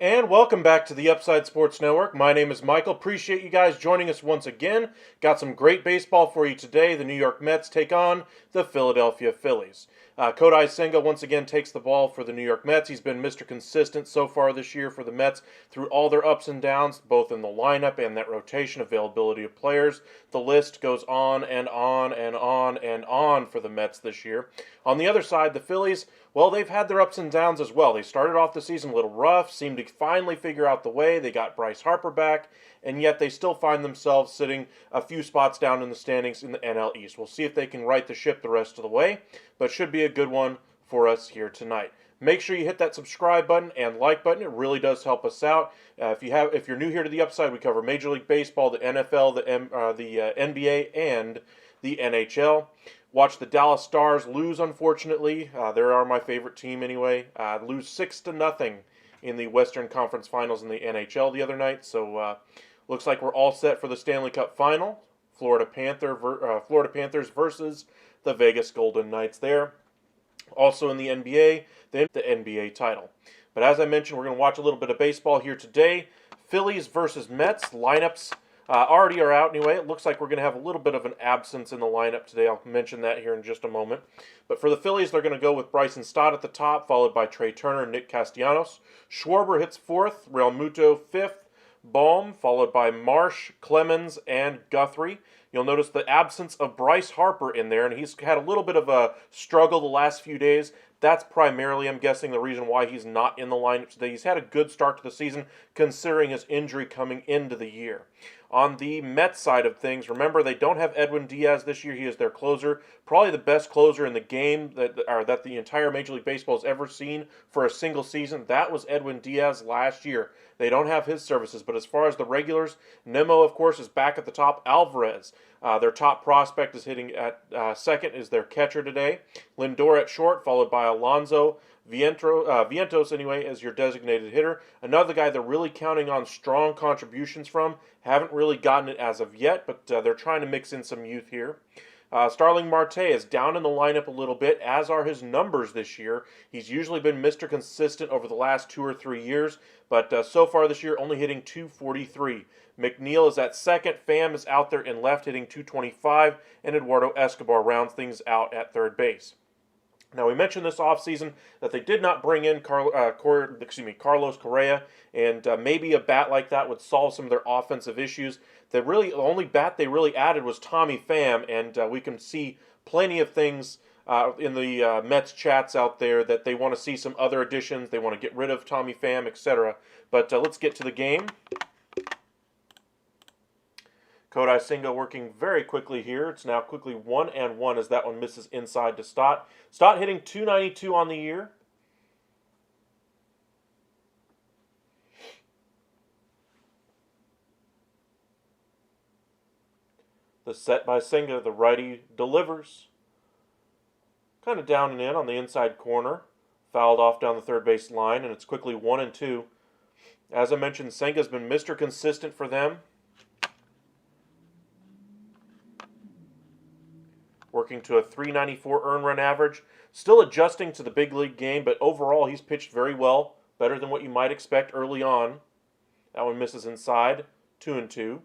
And welcome back to the Upside Sports Network. My name is Michael. Appreciate you guys joining us once again. Got some great baseball for you today. The New York Mets take on the Philadelphia Phillies. Kodai Senga once again takes the ball for the New York Mets. He's been Mr. Consistent so far this year for the Mets through all their ups and downs, both in the lineup and that rotation, availability of players. The list goes on and on and on and on for the Mets this year. On the other side, the Phillies, well, they've had their ups and downs as well. They started off the season a little rough, seemed to finally figure out the way. They got Bryce Harper back, and yet they still find themselves sitting a few spots down in the standings in the NL East. We'll see if they can right the ship the rest of the way, but should be a good one for us here tonight. Make sure you hit that subscribe button and like button. It really does help us out. If you're new here to the Upside, we cover Major League Baseball, the NFL, the NBA, and the NHL. Watch the Dallas Stars lose, unfortunately. They are my favorite team anyway. Lose 6-0 in the Western Conference Finals in the NHL the other night. So looks like we're all set for the Stanley Cup Final. Florida Panthers versus the Vegas Golden Knights there. Also in the NBA, the NBA title. But as I mentioned, we're going to watch a little bit of baseball here today. Phillies versus Mets. Lineups already are out anyway. It looks like we're going to have a little bit of an absence in the lineup today. I'll mention that here in just a moment. But for the Phillies, they're going to go with Bryson Stott at the top, followed by Trey Turner and Nick Castellanos. Schwarber hits fourth, Real Muto fifth, Bohm, followed by Marsh, Clemens, and Guthrie. You'll notice the absence of Bryce Harper in there, and he's had a little bit of a struggle the last few days. That's primarily, I'm guessing, the reason why he's not in the lineup today. He's had a good start to the season, considering his injury coming into the year. On the Mets side of things, remember they don't have Edwin Diaz this year. He is their closer, probably the best closer in the game that the entire Major League Baseball has ever seen for a single season. That was Edwin Diaz last year. They don't have his services, but as far as the regulars, Nemo, of course, is back at the top. Alvarez, their top prospect, is hitting at second, is their catcher today. Lindor at short, followed by Alonso. Vientos, anyway, as your designated hitter. Another guy they're really counting on strong contributions from. Haven't really gotten it as of yet, but they're trying to mix in some youth here. Starling Marte is down in the lineup a little bit, as are his numbers this year. He's usually been Mr. Consistent over the last 2 or 3 years, but so far this year only hitting .243. McNeil is at second, Pham is out there in left hitting .225, and Eduardo Escobar rounds things out at third base. Now, we mentioned this offseason that they did not bring in Carlos Correa, and maybe a bat like that would solve some of their offensive issues. The only bat they really added was Tommy Pham, and we can see plenty of things in the Mets chats out there that they want to see some other additions. They want to get rid of Tommy Pham, etc. But let's get to the game. Kodai Senga working very quickly here. It's now quickly 1-1 as that one misses inside to Stott. Stott hitting .292 on the year. The set by Senga, the righty delivers. Kind of down and in on the inside corner. Fouled off down the third base line, and it's quickly 1-2. As I mentioned, Senga's been Mr. Consistent for them. Working to a .394 earned run average. Still adjusting to the big league game, but overall he's pitched very well. Better than what you might expect early on. That one misses inside. 2-2.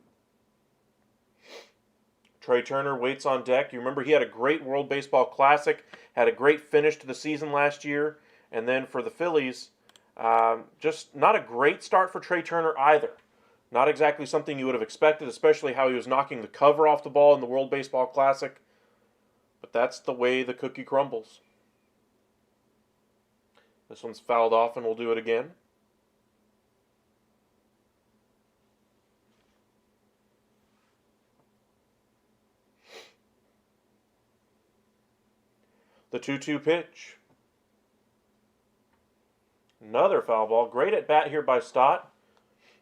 Trey Turner waits on deck. You remember he had a great World Baseball Classic. Had a great finish to the season last year. And then for the Phillies, just not a great start for Trey Turner either. Not exactly something you would have expected, especially how he was knocking the cover off the ball in the World Baseball Classic. But that's the way the cookie crumbles. This one's fouled off, and we'll do it again. The 2-2 pitch. Another foul ball. Great at bat here by Stott.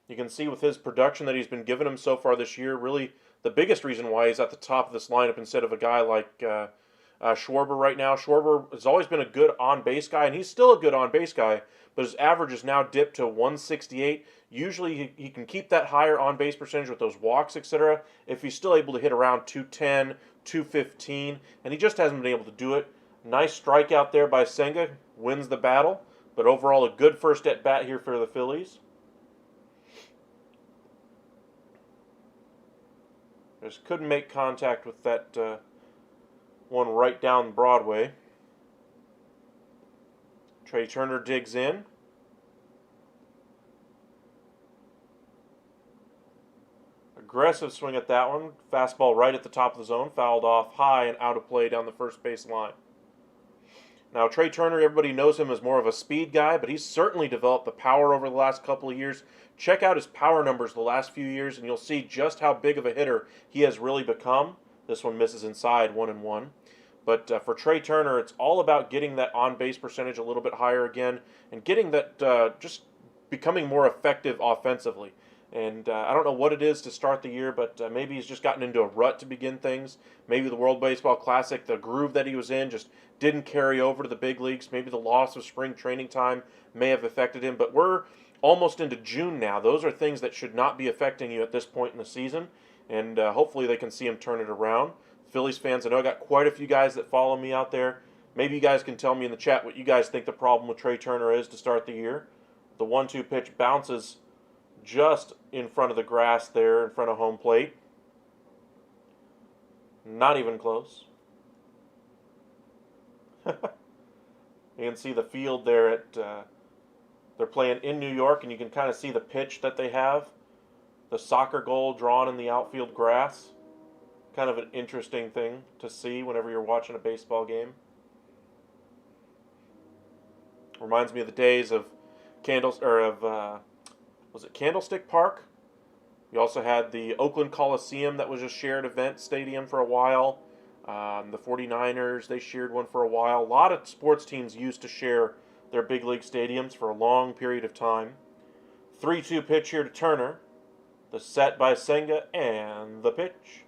You can see with his production that he's been giving him so far this year, really the biggest reason why he's at the top of this lineup instead of a guy like Schwarber right now. Schwarber has always been a good on-base guy, and he's still a good on-base guy, but his average is now dipped to 168. Usually he can keep that higher on-base percentage with those walks, etc., if he's still able to hit around 210, 215, and he just hasn't been able to do it. Nice strikeout there by Senga, wins the battle, but overall a good first at-bat here for the Phillies. Just couldn't make contact with that one right down Broadway. Trey Turner digs in. Aggressive swing at that one. Fastball right at the top of the zone. Fouled off high and out of play down the first base line. Now, Trey Turner, everybody knows him as more of a speed guy, but he's certainly developed the power over the last couple of years. Check out his power numbers the last few years, and you'll see just how big of a hitter he has really become. This one misses inside, 1-1. But for Trey Turner, it's all about getting that on-base percentage a little bit higher again and getting that just becoming more effective offensively. And I don't know what it is to start the year, but maybe he's just gotten into a rut to begin things. Maybe the World Baseball Classic, the groove that he was in, just didn't carry over to the big leagues. Maybe the loss of spring training time may have affected him. But we're almost into June now. Those are things that should not be affecting you at this point in the season. And hopefully they can see him turn it around. Phillies fans, I know I got quite a few guys that follow me out there. Maybe you guys can tell me in the chat what you guys think the problem with Trey Turner is to start the year. The 1-2 pitch bounces just in front of the grass there, in front of home plate. Not even close. You can see the field there at, they're playing in New York, and you can kind of see the pitch that they have. The soccer goal drawn in the outfield grass. Kind of an interesting thing to see whenever you're watching a baseball game. Reminds me of the days of was it Candlestick Park? You also had the Oakland Coliseum that was a shared event stadium for a while. The 49ers, they shared one for a while. A lot of sports teams used to share their big league stadiums for a long period of time. 3-2 pitch here to Turner. The set by Senga and the pitch.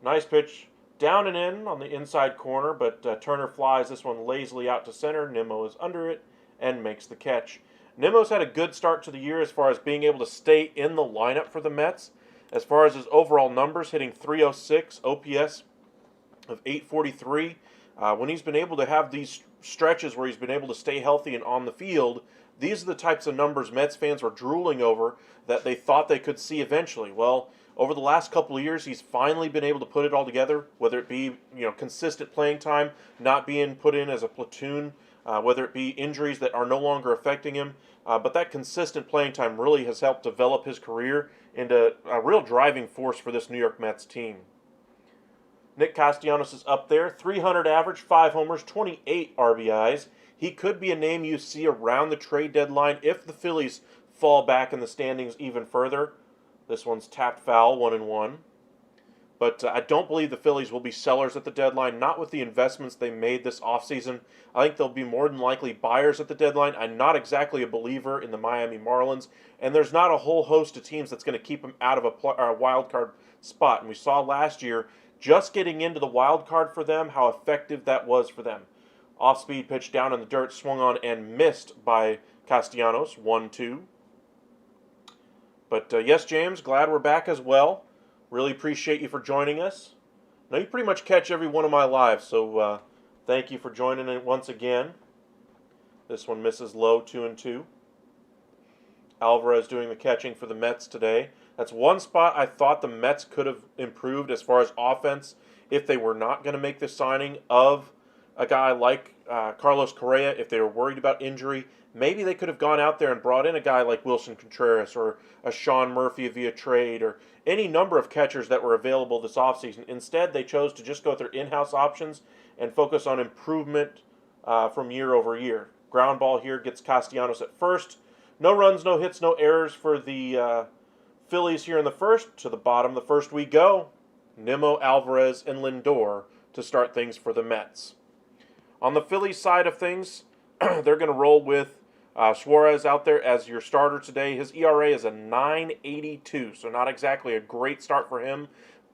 Nice pitch down and in on the inside corner, but Turner flies this one lazily out to center. Nimmo is under it and makes the catch. Nimmo's had a good start to the year as far as being able to stay in the lineup for the Mets. As far as his overall numbers, hitting .306, OPS of .843. When he's been able to have these stretches where he's been able to stay healthy and on the field, these are the types of numbers Mets fans were drooling over that they thought they could see eventually. Well, over the last couple of years, he's finally been able to put it all together, whether it be consistent playing time, not being put in as a platoon, whether it be injuries that are no longer affecting him. But that consistent playing time really has helped develop his career into a real driving force for this New York Mets team. Nick Castellanos is up there, 300 average, 5 homers, 28 RBIs. He could be a name you see around the trade deadline if the Phillies fall back in the standings even further. This one's tapped foul, 1-1. But I don't believe the Phillies will be sellers at the deadline, not with the investments they made this offseason. I think they'll be more than likely buyers at the deadline. I'm not exactly a believer in the Miami Marlins, and there's not a whole host of teams that's going to keep them out of a wild card spot. And we saw last year, just getting into the wild card for them, how effective that was for them. Off-speed pitch down in the dirt, swung on and missed by Castellanos, 1-2. But yes, James, glad we're back as well. Really appreciate you for joining us. Now, you pretty much catch every one of my lives, so thank you for joining it once again. This one misses low, 2-2. Alvarez doing the catching for the Mets today. That's one spot I thought the Mets could have improved as far as offense if they were not going to make the signing of a guy like Carlos Correa. If they were worried about injury, maybe they could have gone out there and brought in a guy like Wilson Contreras or a Sean Murphy via trade or any number of catchers that were available this offseason. Instead, they chose to just go with their in-house options and focus on improvement from year over year. Ground ball here gets Castellanos at first. No runs, no hits, no errors for the Phillies here in the first. To the bottom of the first we go. Nimmo, Alvarez, and Lindor to start things for the Mets. On the Phillies side of things, they're going to roll with Suarez out there as your starter today. His ERA is a 9.82, so not exactly a great start for him.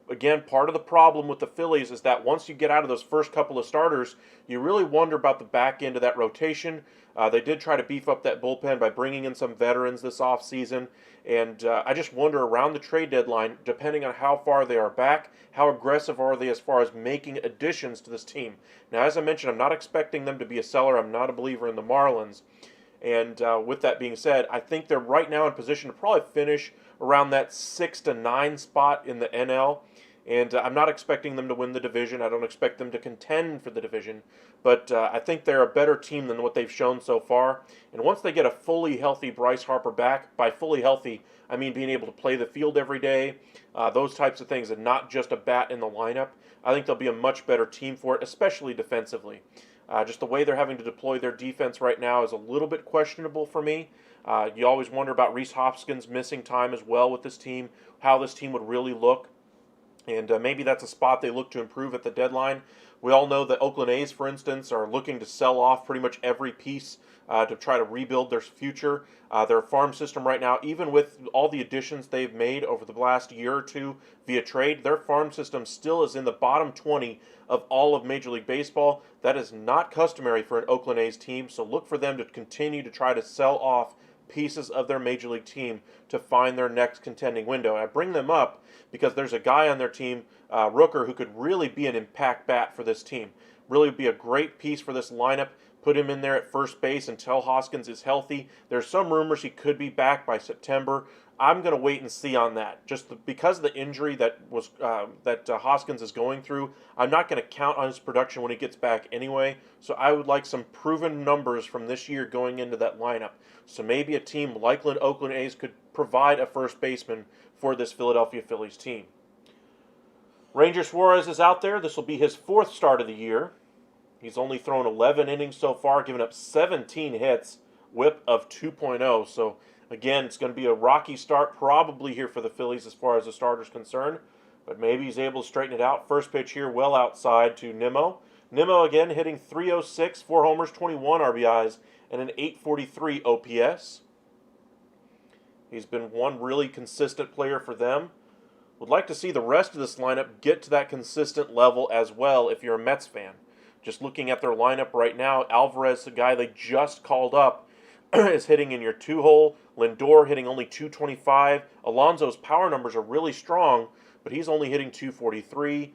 Again, part of the problem with the Phillies is that once you get out of those first couple of starters, you really wonder about the back end of that rotation. They did try to beef up that bullpen by bringing in some veterans this offseason, and I just wonder around the trade deadline, depending on how far they are back, how aggressive are they as far as making additions to this team. Now, as I mentioned, I'm not expecting them to be a seller. I'm not a believer in the Marlins. And with that being said, I think they're right now in position to probably finish around that 6 to 9 spot in the NL. And I'm not expecting them to win the division. I don't expect them to contend for the division. But I think they're a better team than what they've shown so far. And once they get a fully healthy Bryce Harper back, by fully healthy, I mean being able to play the field every day, those types of things, and not just a bat in the lineup, I think they'll be a much better team for it, especially defensively. Just the way they're having to deploy their defense right now is a little bit questionable for me. You always wonder about Rhys Hoskins missing time as well with this team, how this team would really look. And maybe that's a spot they look to improve at the deadline. We all know that Oakland A's, for instance, are looking to sell off pretty much every piece to try to rebuild their future. Their farm system right now, even with all the additions they've made over the last year or two via trade, their farm system still is in the bottom 20 of all of Major League Baseball. That is not customary for an Oakland A's team, so look for them to continue to try to sell off pieces of their Major League team to find their next contending window. And I bring them up because there's a guy on their team, Rooker, who could really be an impact bat for this team. Really be a great piece for this lineup. Put him in there at first base until Hoskins is healthy. There's some rumors he could be back by September. I'm going to wait and see on that. Because of the injury that Hoskins is going through, I'm not going to count on his production when he gets back anyway. So I would like some proven numbers from this year going into that lineup. So maybe a team like Oakland A's could provide a first baseman for this Philadelphia Phillies team. Ranger Suarez is out there. This will be his 4th start of the year. He's only thrown 11 innings so far, giving up 17 hits, whip of 2.0. So again, it's going to be a rocky start probably here for the Phillies as far as the starter's concerned. But maybe he's able to straighten it out. First pitch here, well outside to Nimmo. Nimmo again hitting .306, 4 homers, 21 RBIs, and an .843 OPS. He's been one really consistent player for them. Would like to see the rest of this lineup get to that consistent level as well if you're a Mets fan. Just looking at their lineup right now, Alvarez, the guy they just called up, is hitting in your 2-hole. Lindor hitting only .225. Alonso's power numbers are really strong, but he's only hitting .243.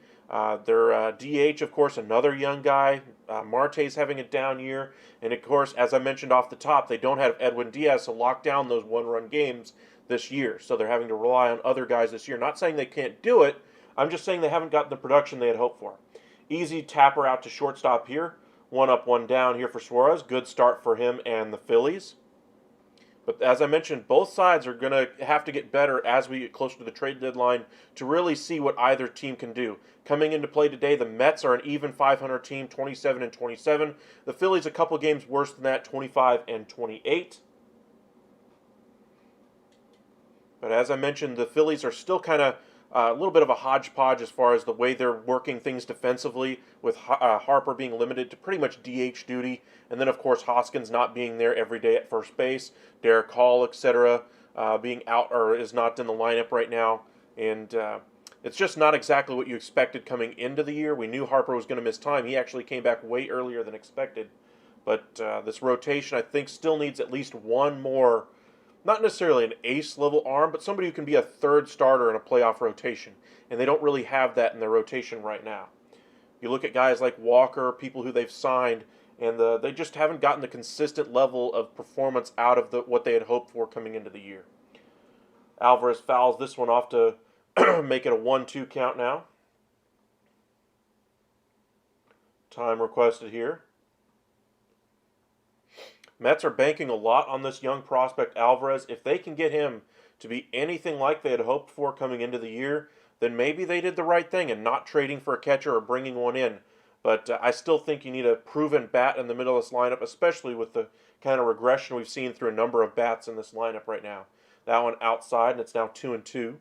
Their DH, of course, another young guy. Marte's having a down year. And, of course, as I mentioned off the top, they don't have Edwin Diaz to lock down those one-run games this year. So they're having to rely on other guys this year. Not saying they can't do it. I'm just saying they haven't gotten the production they had hoped for. Easy tapper out to shortstop here. 1 up, 1 down here for Suarez. Good start for him and the Phillies. But as I mentioned, both sides are going to have to get better as we get closer to the trade deadline to really see what either team can do. Coming into play today, the Mets are an even 500 team, 27 and 27. The Phillies a couple games worse than that, 25 and 28. But as I mentioned, the Phillies are still kind of a little bit of a hodgepodge as far as the way they're working things defensively, with Harper being limited to pretty much DH duty, and then of course Hoskins not being there every day at first base, Derek Hall, etc., being out or is not in the lineup right now, and it's just not exactly what you expected coming into the year. We knew Harper was going to miss time. He actually came back way earlier than expected, but this rotation I think still needs at least one more. Not necessarily an ace-level arm, but somebody who can be a third starter in a playoff rotation. And they don't really have that in their rotation right now. You look at guys like Walker, people who they've signed, and they just haven't gotten the consistent level of performance out of what they had hoped for coming into the year. Alvarez fouls this one off to make it a 1-2 count now. Time requested here. Mets are banking a lot on this young prospect Alvarez. If they can get him to be anything like they had hoped for coming into the year, then maybe they did the right thing in not trading for a catcher or bringing one in. But I still think you need a proven bat in the middle of this lineup, especially with the kind of regression we've seen through a number of bats in this lineup right now. That one outside, and it's now 2-2.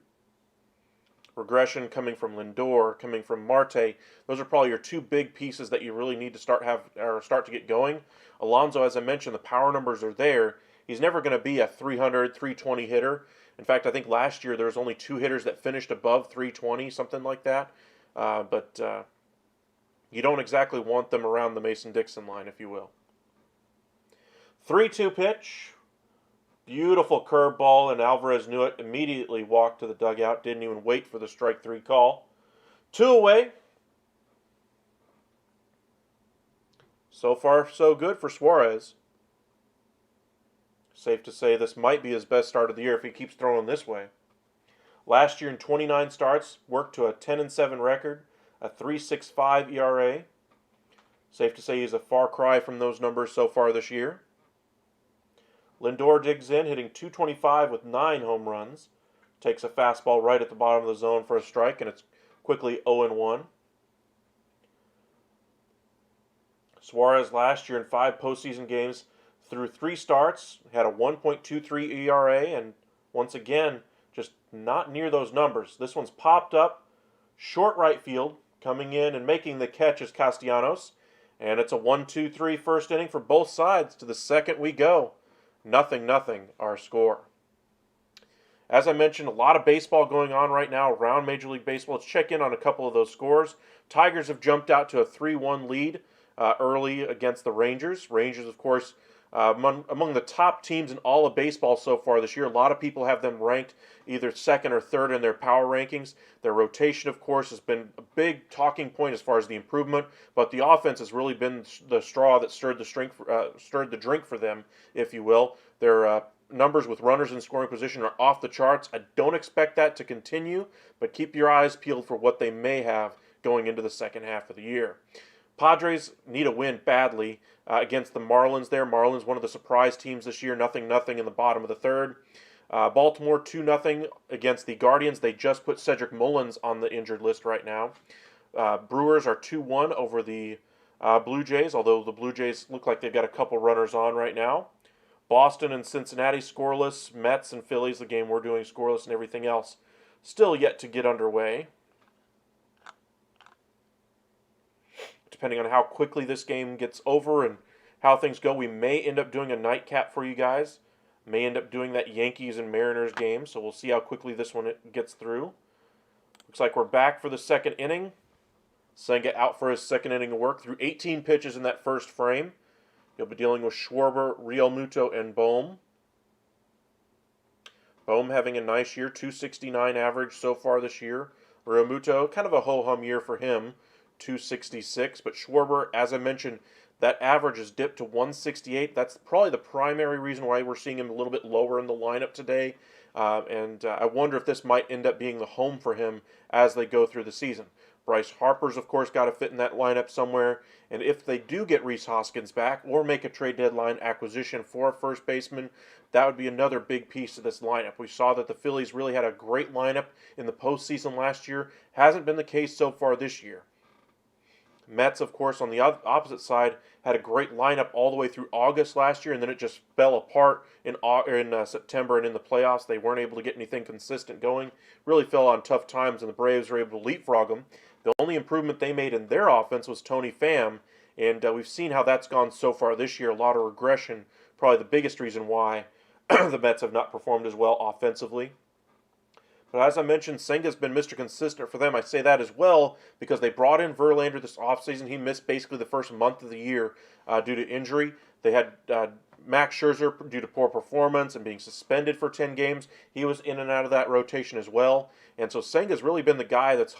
Regression coming from Lindor, coming from Marte. Those are probably your two big pieces that you really need to start to get going. Alonso, as I mentioned, the power numbers are there. He's never going to be a 300, 320 hitter. In fact, I think last year there was only 2 hitters that finished above 320, something like that. But you don't exactly want them around the Mason-Dixon line, if you will. 3-2 pitch. Beautiful curveball, and Alvarez knew it, immediately walked to the dugout, didn't even wait for the strike 3 call. 2 away. So far, so good for Suarez. Safe to say this might be his best start of the year if he keeps throwing this way. Last year in 29 starts, worked to a 10-7 record, a 3.65 ERA. Safe to say he's a far cry from those numbers so far this year. Lindor digs in, hitting .225 with 9 home runs. Takes a fastball right at the bottom of the zone for a strike, and it's quickly 0-1. Suarez last year in 5 postseason games through 3 starts had a 1.23 ERA, and once again, just not near those numbers. This one's popped up, short right field, coming in and making the catch is Castellanos, and it's a 1-2-3 first inning for both sides. To the second we go. 0-0 our score. As I mentioned, a lot of baseball going on right now around Major League Baseball. Let's check in on a couple of those scores. Tigers have jumped out to a 3-1 lead early against the Rangers. Rangers, of course, among the top teams in all of baseball so far this year. A lot of people have them ranked either second or third in their power rankings. Their rotation, of course, has been a big talking point as far as the improvement, but the offense has really been the straw that stirred the drink for them, if you will. Their numbers with runners in scoring position are off the charts. I don't expect that to continue, but keep your eyes peeled for what they may have going into the second half of the year. Padres need a win badly against the Marlins there. Marlins, one of the surprise teams this year, 0-0 in the bottom of the third. Baltimore 2-0 against the Guardians. They just put Cedric Mullins on the injured list right now. Brewers are 2-1 over the Blue Jays, although the Blue Jays look like they've got a couple runners on right now. Boston and Cincinnati scoreless. Mets and Phillies, the game we're doing, scoreless, and everything else still yet to get underway. Depending on how quickly this game gets over and how things go, we may end up doing a nightcap for you guys. May end up doing that Yankees and Mariners game, so we'll see how quickly this one gets through. Looks like we're back for the second inning. Senga out for his second inning of work through 18 pitches in that first frame. He'll be dealing with Schwarber, Realmuto, and Bohm. Bohm having a nice year, 269 average so far this year. Realmuto, kind of a ho-hum year for him, 266. But Schwarber, as I mentioned, that average has dipped to 168. That's probably the primary reason why we're seeing him a little bit lower in the lineup today. I wonder if this might end up being the home for him as they go through the season. Bryce Harper's, of course, got to fit in that lineup somewhere. And if they do get Rhys Hoskins back or make a trade deadline acquisition for a first baseman, that would be another big piece of this lineup. We saw that the Phillies really had a great lineup in the postseason last year. Hasn't been the case so far this year. Mets, of course, on the opposite side, had a great lineup all the way through August last year, and then it just fell apart in September and in the playoffs. They weren't able to get anything consistent going. Really fell on tough times, and the Braves were able to leapfrog them. The only improvement they made in their offense was Tony Pham, and we've seen how that's gone so far this year. A lot of regression, probably the biggest reason why the Mets have not performed as well offensively. But as I mentioned, Senga's been Mr. Consistent for them. I say that as well because they brought in Verlander this offseason. He missed basically the first month of the year due to injury. They had Max Scherzer due to poor performance and being suspended for 10 games. He was in and out of that rotation as well. And so Senga's really been the guy that's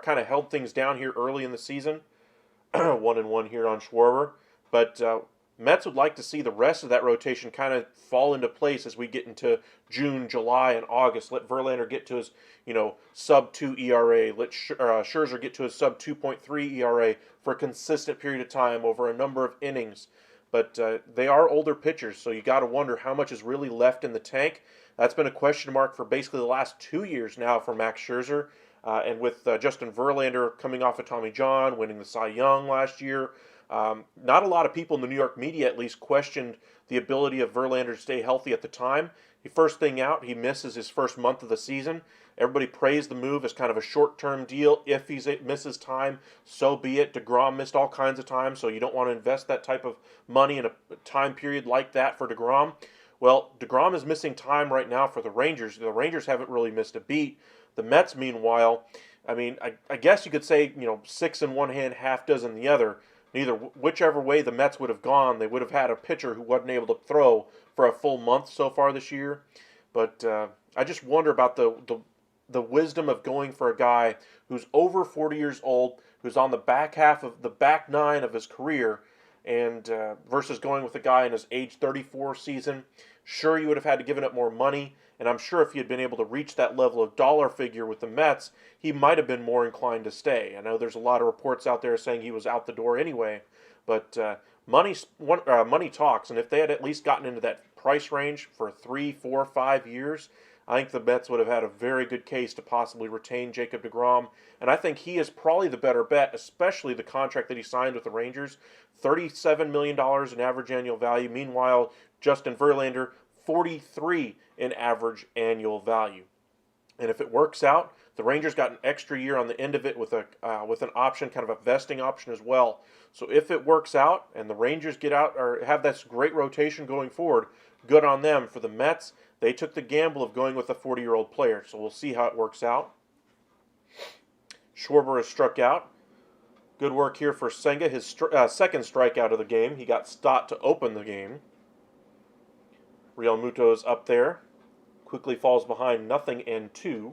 kind of held things down here early in the season. 1-1 here on Schwarber. But Mets would like to see the rest of that rotation kind of fall into place as we get into June, July, and August. Let Verlander get to his, sub-2 ERA. Let Scherzer get to his sub-2.3 ERA for a consistent period of time over a number of innings. But they are older pitchers, so you got to wonder how much is really left in the tank. That's been a question mark for basically the last 2 years now for Max Scherzer. And with Justin Verlander coming off of Tommy John, winning the Cy Young last year, not a lot of people in the New York media at least questioned the ability of Verlander to stay healthy at the time. First thing out, he misses his first month of the season. Everybody praised the move as kind of a short-term deal. If he misses time, so be it. DeGrom missed all kinds of time, so you don't want to invest that type of money in a time period like that for DeGrom. Well, DeGrom is missing time right now for the Rangers. The Rangers haven't really missed a beat. The Mets, meanwhile, I guess you could say, 6 in one hand, half dozen the other. Whichever way the Mets would have gone, they would have had a pitcher who wasn't able to throw for a full month so far this year. But I just wonder about the wisdom of going for a guy who's over 40 years old, who's on the back half of the back nine of his career, and versus going with a guy in his age 34 season. Sure, you would have had to given up more money, and I'm sure if he had been able to reach that level of dollar figure with the Mets, he might have been more inclined to stay. I know there's a lot of reports out there saying he was out the door anyway, but money talks, and if they had at least gotten into that price range for 3, 4, 5 years, I think the Mets would have had a very good case to possibly retain Jacob deGrom, and I think he is probably the better bet, especially the contract that he signed with the Rangers, $37 million in average annual value. Meanwhile, Justin Verlander, 43 in average annual value. And if it works out, the Rangers got an extra year on the end of it with an option, kind of a vesting option as well. So if it works out and the Rangers get out or have this great rotation going forward, good on them. For the Mets, they took the gamble of going with a 40-year-old player. So we'll see how it works out. Schwarber has struck out. Good work here for Senga, his second strikeout of the game. He got Stott to open the game. Real Muto's up there. Quickly falls behind 0-2.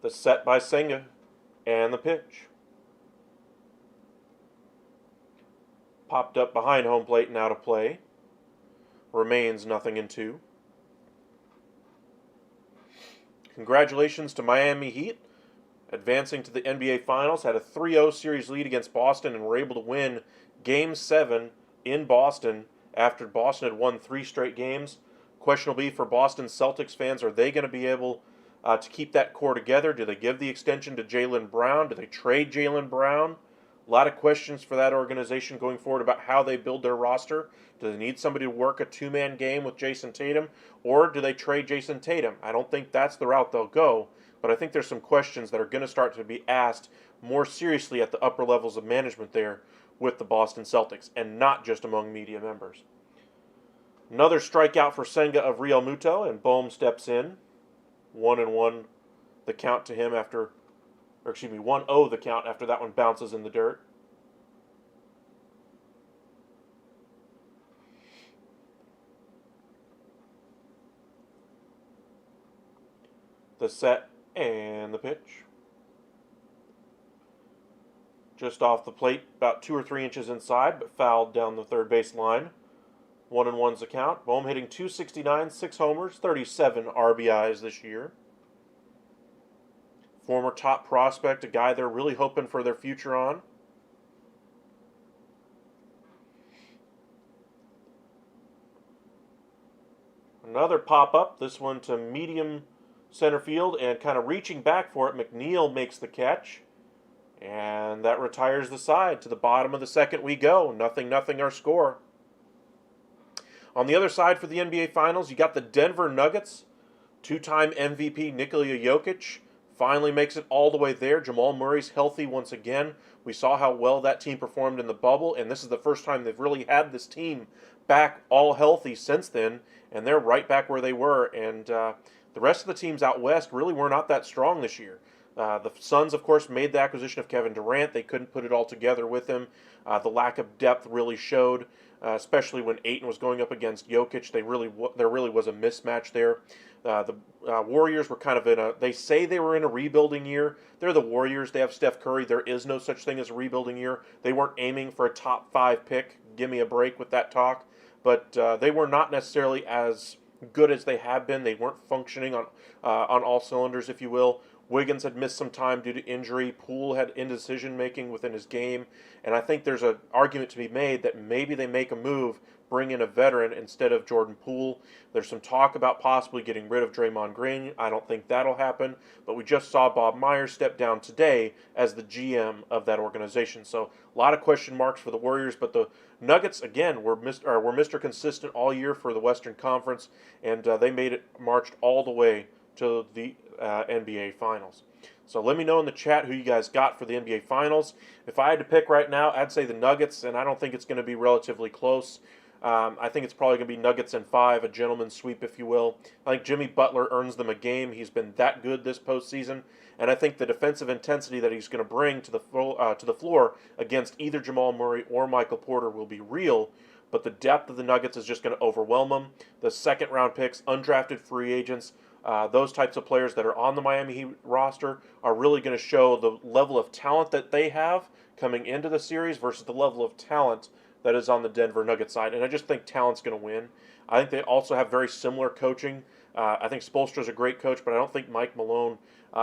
The set by Senga and the pitch. Popped up behind home plate and out of play. Remains 0-2. Congratulations to Miami Heat, advancing to the NBA Finals. Had a 3-0 series lead against Boston and were able to win Game 7 in Boston after Boston had won 3 straight games. Question will be for Boston Celtics fans, are they going to be able to keep that core together? Do they give the extension to Jaylen Brown? Do they trade Jaylen Brown? A lot of questions for that organization going forward about how they build their roster. Do they need somebody to work a two-man game with Jason Tatum, or do they trade Jason Tatum? I don't think that's the route they'll go, but I think there's some questions that are going to start to be asked more seriously at the upper levels of management there with the Boston Celtics, and not just among media members. Another strikeout for Senga of Real Muto, and Bohm steps in. 1-1 the count to him after, 1-0 the count after that one bounces in the dirt. The set and the pitch. Just off the plate, about 2 or 3 inches inside, but fouled down the third base line. 1-1's the count. Bohm hitting .269, 6 homers, 37 RBIs this year. Former top prospect, a guy they're really hoping for their future on. Another pop-up, this one to medium center field, and kind of reaching back for it, McNeil makes the catch. And that retires the side. To the bottom of the second we go. 0-0 our score. On the other side for the NBA Finals, you got the Denver Nuggets. 2-time MVP Nikola Jokic finally makes it all the way there. Jamal Murray's healthy once again. We saw how well that team performed in the bubble, and this is the first time they've really had this team back all healthy since then, and they're right back where they were. And the rest of the teams out west really were not that strong this year. The Suns, of course, made the acquisition of Kevin Durant. They couldn't put it all together with him. The lack of depth really showed, especially when Ayton was going up against Jokic. There really was a mismatch there. The Warriors were kind of they say they were in a rebuilding year. They're the Warriors. They have Steph Curry. There is no such thing as a rebuilding year. They weren't aiming for a top 5 pick. Give me a break with that talk. But they were not necessarily as good as they have been. They weren't functioning on all cylinders, if you will. Wiggins had missed some time due to injury. Poole had indecision making within his game. And I think there's an argument to be made that maybe they make a move, bring in a veteran instead of Jordan Poole. There's some talk about possibly getting rid of Draymond Green. I don't think that'll happen. But we just saw Bob Myers step down today as the GM of that organization. So a lot of question marks for the Warriors. But the Nuggets, again, were Mr. Consistent all year for the Western Conference. And they marched all the way to the NBA Finals. So let me know in the chat who you guys got for the NBA Finals. If I had to pick right now, I'd say the Nuggets, and I don't think it's going to be relatively close. I think it's probably going to be Nuggets in 5, a gentleman's sweep, if you will. I think Jimmy Butler earns them a game. He's been that good this postseason, and I think the defensive intensity that he's going to bring to the floor against either Jamal Murray or Michael Porter will be real. But the depth of the Nuggets is just going to overwhelm them. The second-round picks, undrafted free agents, those types of players that are on the Miami Heat roster are really going to show the level of talent that they have coming into the series versus the level of talent that is on the Denver Nuggets side. And I just think talent's going to win. I think they also have very similar coaching. I think Spoelstra's a great coach, but I don't think Mike Malone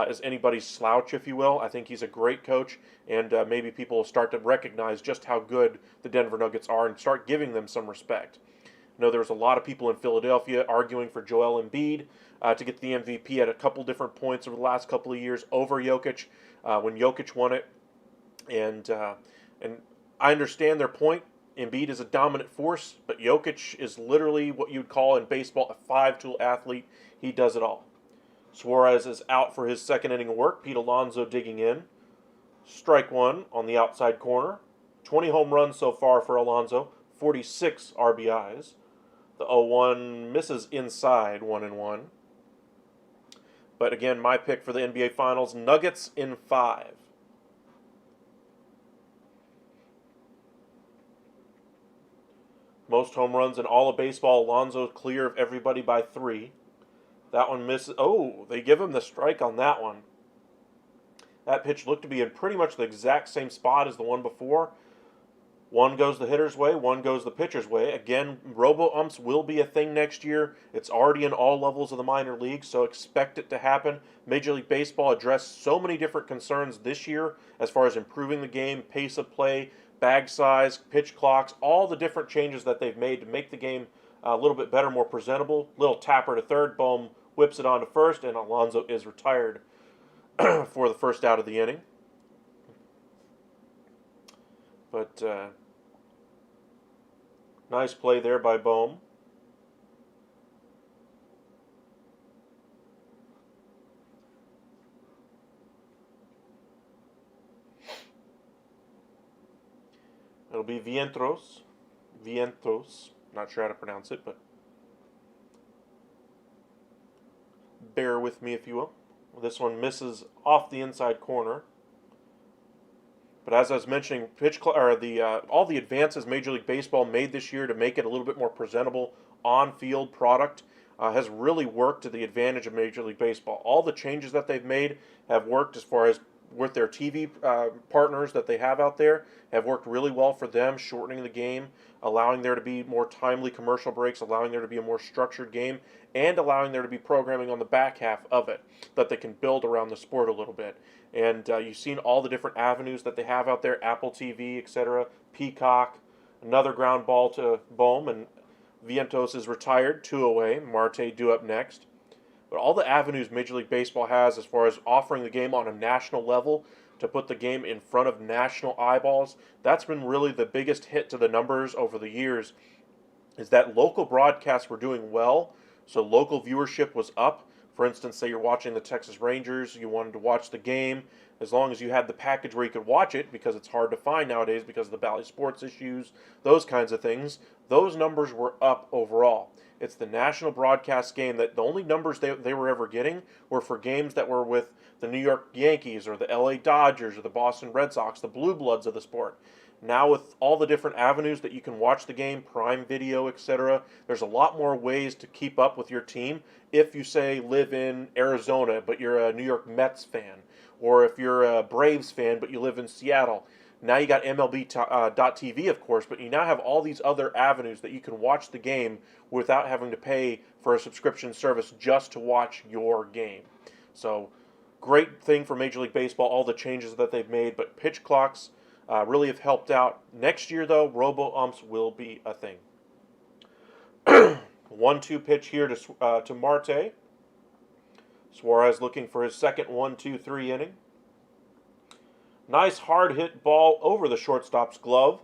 is anybody's slouch, if you will. I think he's a great coach, and maybe people will start to recognize just how good the Denver Nuggets are and start giving them some respect. I know there was a lot of people in Philadelphia arguing for Joel Embiid to get the MVP at a couple different points over the last couple of years over Jokic when Jokic won it. And I understand their point. Embiid is a dominant force, but Jokic is literally what you'd call in baseball a five-tool athlete. He does it all. Suarez is out for his second inning of work. Pete Alonso digging in. Strike one on the outside corner. 20 home runs so far for Alonso. 46 RBIs. The 0-1 misses inside 1-1. But again, my pick for the NBA Finals, Nuggets in 5. Most home runs in all of baseball. Alonso clear of everybody by 3. That one misses. Oh, they give him the strike on that one. That pitch looked to be in pretty much the exact same spot as the one before. One goes the hitter's way, one goes the pitcher's way. Again, robo-umps will be a thing next year. It's already in all levels of the minor leagues, so expect it to happen. Major League Baseball addressed so many different concerns this year as far as improving the game, pace of play, bag size, pitch clocks, all the different changes that they've made to make the game a little bit better, more presentable. Little tapper to third, Bohm whips it on to first, and Alonso is retired for the first out of the inning. But nice play there by Bohm. It'll be Vientos. Not sure how to pronounce it, but bear with me if you will. This one misses off the inside corner. But as I was mentioning, all the advances Major League Baseball made this year to make it a little bit more presentable on-field product has really worked to the advantage of Major League Baseball. All the changes that they've made have worked as far as with their TV partners that they have out there, have worked really well for them, shortening the game, allowing there to be more timely commercial breaks, allowing there to be a more structured game, and allowing there to be programming on the back half of it that they can build around the sport a little bit. And you've seen all the different avenues that they have out there, Apple TV, etc., Peacock, another ground ball to Bohm, and Vientos is retired, 2 away, Marte due up next. But all the avenues Major League Baseball has as far as offering the game on a national level to put the game in front of national eyeballs, that's been really the biggest hit to the numbers over the years, is that local broadcasts were doing well, so local viewership was up. For instance, say you're watching the Texas Rangers, you wanted to watch the game, as long as you had the package where you could watch it, because it's hard to find nowadays because of the Bally Sports issues, those kinds of things, those numbers were up overall. It's the national broadcast game that the only numbers they were ever getting were for games that were with the New York Yankees or the LA Dodgers or the Boston Red Sox, the blue bloods of the sport. Now with all the different avenues that you can watch the game, Prime Video, etc., there's a lot more ways to keep up with your team if you, say, live in Arizona but you're a New York Mets fan, or if you're a Braves fan but you live in Seattle. Now you got MLB.TV, of course, but you now have all these other avenues that you can watch the game without having to pay for a subscription service just to watch your game. So, great thing for Major League Baseball, all the changes that they've made, but pitch clocks really have helped out. Next year, though, robo-umps will be a thing. 1-2 pitch here to Marte. Suarez looking for his second 1-2-3 inning. Nice hard hit ball over the shortstop's glove.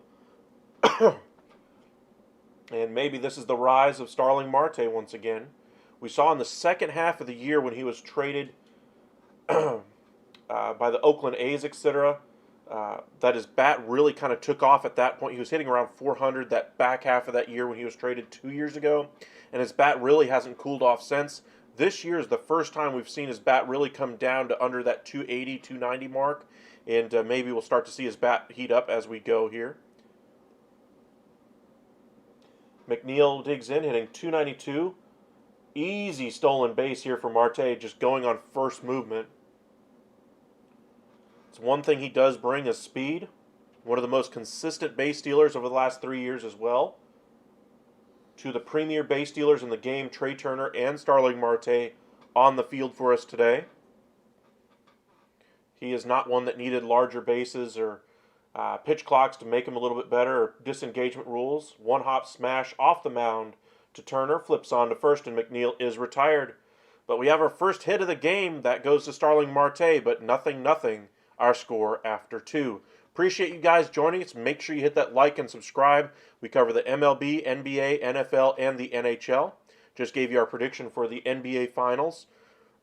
And maybe this is the rise of Starling Marte once again. We saw in the second half of the year when he was traded by the Oakland A's, etc., that his bat really kind of took off at that point. He was hitting around 400 that back half of that year when he was traded 2 years ago, and his bat really hasn't cooled off since. This year is the first time we've seen his bat really come down to under that 280, 290 mark, and maybe we'll start to see his bat heat up as we go here. McNeil digs in, hitting 292. Easy stolen base here for Marte, just going on first movement. It's one thing he does bring is speed. One of the most consistent base stealers over the last 3 years as well. Two of the premier base stealers in the game, Trey Turner and Starling Marte, on the field for us today. He is not one that needed larger bases or pitch clocks to make him a little bit better, or disengagement rules. One hop smash off the mound to Turner, flips on to first, and McNeil is retired. But we have our first hit of the game. That goes to Starling Marte, but nothing, our score after 2. Appreciate you guys joining us. Make sure you hit that like and subscribe. We cover the MLB, NBA, NFL, and the NHL. Just gave you our prediction for the NBA Finals.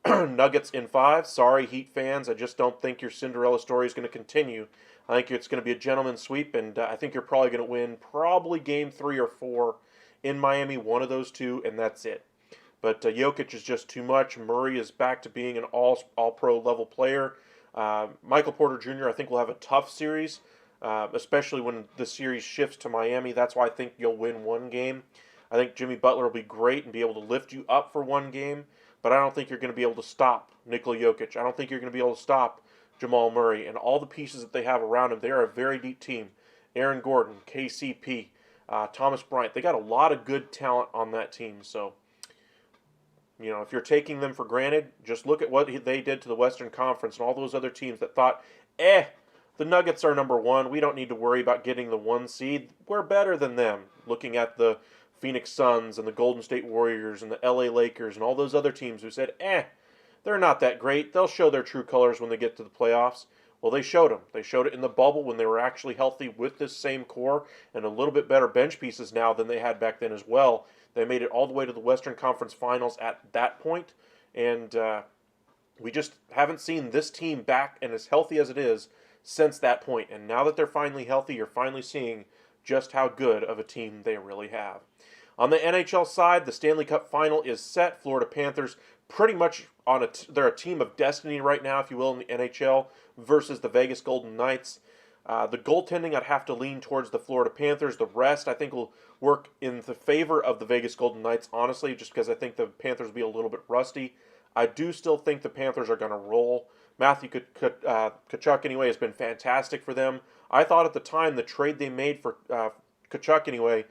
Nuggets in 5. Sorry, Heat fans. I just don't think your Cinderella story is going to continue. I think it's going to be a gentleman's sweep, and I think you're probably going to win Game 3 or 4 in Miami, one of those two, and that's it. But Jokic is just too much. Murray is back to being an all-pro level player. Michael Porter Jr., I think, will have a tough series, especially when the series shifts to Miami. That's why I think you'll win one game. I think Jimmy Butler will be great and be able to lift you up for one game, but I don't think you're going to be able to stop Nikola Jokic. I don't think you're going to be able to stop Jamal Murray and all the pieces that they have around him. They are a very deep team. Aaron Gordon, KCP, Thomas Bryant. They got a lot of good talent on that team. So, if you're taking them for granted, just look at what they did to the Western Conference and all those other teams that thought, the Nuggets are number 1. We don't need to worry about getting the 1 seed. We're better than them. Looking at the Phoenix Suns and the Golden State Warriors and the LA Lakers and all those other teams who said, they're not that great. They'll show their true colors when they get to the playoffs. Well, they showed them. They showed it in the bubble when they were actually healthy with this same core and a little bit better bench pieces now than they had back then as well. They made it all the way to the Western Conference Finals at that point, and we just haven't seen this team back and as healthy as it is since that point. And now that they're finally healthy, you're finally seeing just how good of a team they really have. On the NHL side, the Stanley Cup Final is set. Florida Panthers pretty much they're a team of destiny right now, if you will, in the NHL versus the Vegas Golden Knights. The goaltending, I'd have to lean towards the Florida Panthers. The rest, I think, will work in the favor of the Vegas Golden Knights, honestly, just because I think the Panthers will be a little bit rusty. I do still think the Panthers are going to roll. Matthew Tkachuk, anyway, has been fantastic for them. I thought at the time the trade they made for Tkachuk, anyway,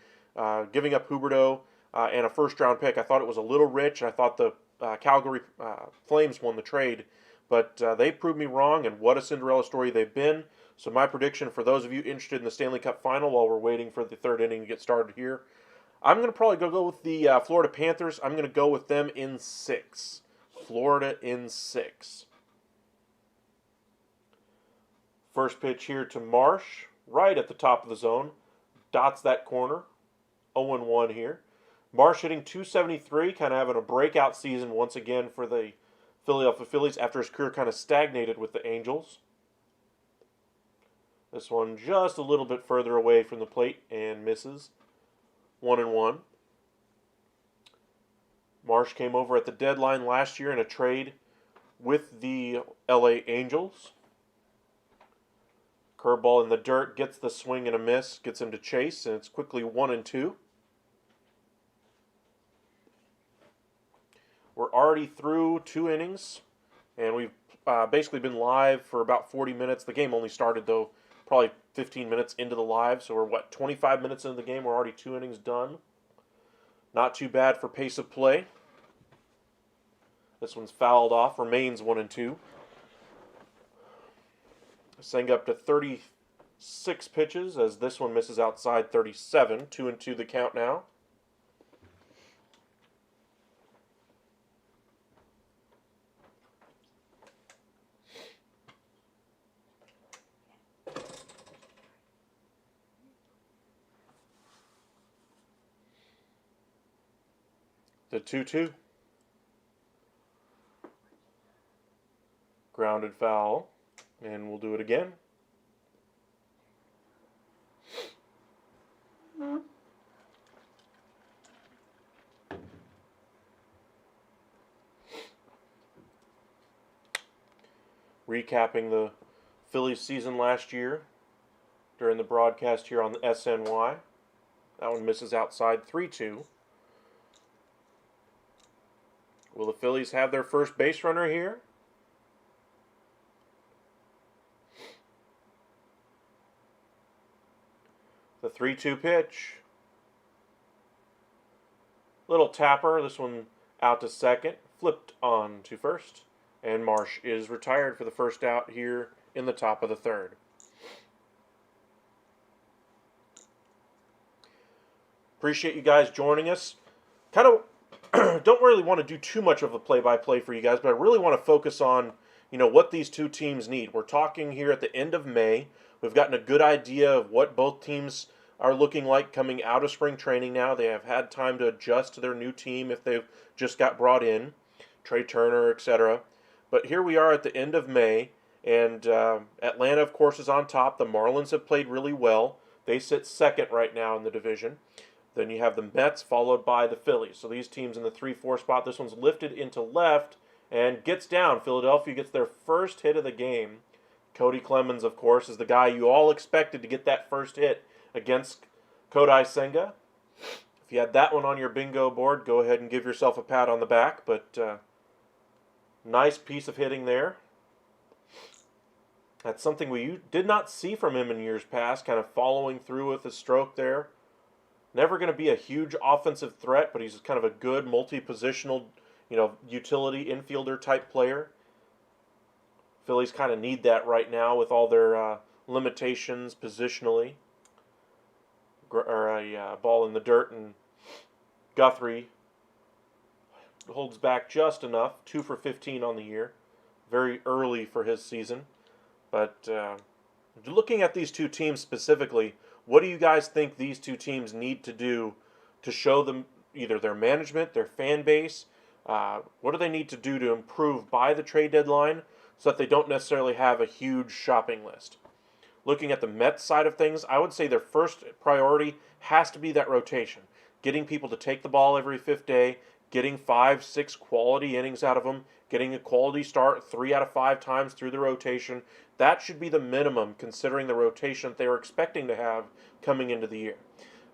giving up Huberdeau and a first-round pick, I thought it was a little rich, and I thought the Calgary Flames won the trade. But they proved me wrong, and what a Cinderella story they've been. So my prediction for those of you interested in the Stanley Cup Final while we're waiting for the third inning to get started here, I'm going to probably go with the Florida Panthers. I'm going to go with them in 6. Florida in 6. First pitch here to Marsh, right at the top of the zone. Dots that corner. 0-1 here. Marsh hitting .273, kind of having a breakout season once again for the Philadelphia Phillies after his career kind of stagnated with the Angels. This one just a little bit further away from the plate and misses. 1-1. Marsh came over at the deadline last year in a trade with the LA Angels. Curveball in the dirt, gets the swing and a miss, gets him to chase, and it's quickly 1-2. We're already through 2 innings, and we've basically been live for about 40 minutes. The game only started, though, probably 15 minutes into the live, so we're, 25 minutes into the game? We're already 2 innings done. Not too bad for pace of play. This one's fouled off, remains 1-2. Sang up to 36 pitches as this one misses outside 37. 2-2 the count now. The 2-2. Grounded foul. And we'll do it again. Recapping the Phillies season last year during the broadcast here on the SNY. That one misses outside 3-2. Will the Phillies have their first base runner here? The 3-2 pitch. Little tapper. This one out to second. Flipped on to first. And Marsh is retired for the first out here in the top of the third. Appreciate you guys joining us. Kind of don't really want to do too much of a play-by-play for you guys, but I really want to focus on, what these two teams need. We're talking here at the end of May. We've gotten a good idea of what both teams are looking like coming out of spring training now. They have had time to adjust to their new team if they've just got brought in, Trey Turner, etc. But here we are at the end of May, and Atlanta, of course, is on top. The Marlins have played really well. They sit second right now in the division. Then you have the Mets followed by the Phillies. So these teams in the 3-4 spot. This one's lifted into left and gets down. Philadelphia gets their first hit of the game. Cody Clemens, of course, is the guy you all expected to get that first hit against Kodai Senga. If you had that one on your bingo board, go ahead and give yourself a pat on the back. But nice piece of hitting there. That's something we did not see from him in years past, kind of following through with his stroke there. Never going to be a huge offensive threat, but he's kind of a good multi-positional, utility infielder type player. Phillies kind of need that right now with all their limitations positionally. Or a ball in the dirt, and Guthrie holds back just enough. 2 for 15 on the year. Very early for his season. But looking at these two teams specifically, what do you guys think these two teams need to do to show them either their management, their fan base? What do they need to do to improve by the trade deadline so that they don't necessarily have a huge shopping list? Looking at the Mets side of things, I would say their first priority has to be that rotation. Getting people to take the ball every fifth day, getting 5-6 quality innings out of them, getting a quality start 3 out of 5 times through the rotation. That should be the minimum considering the rotation that they were expecting to have coming into the year.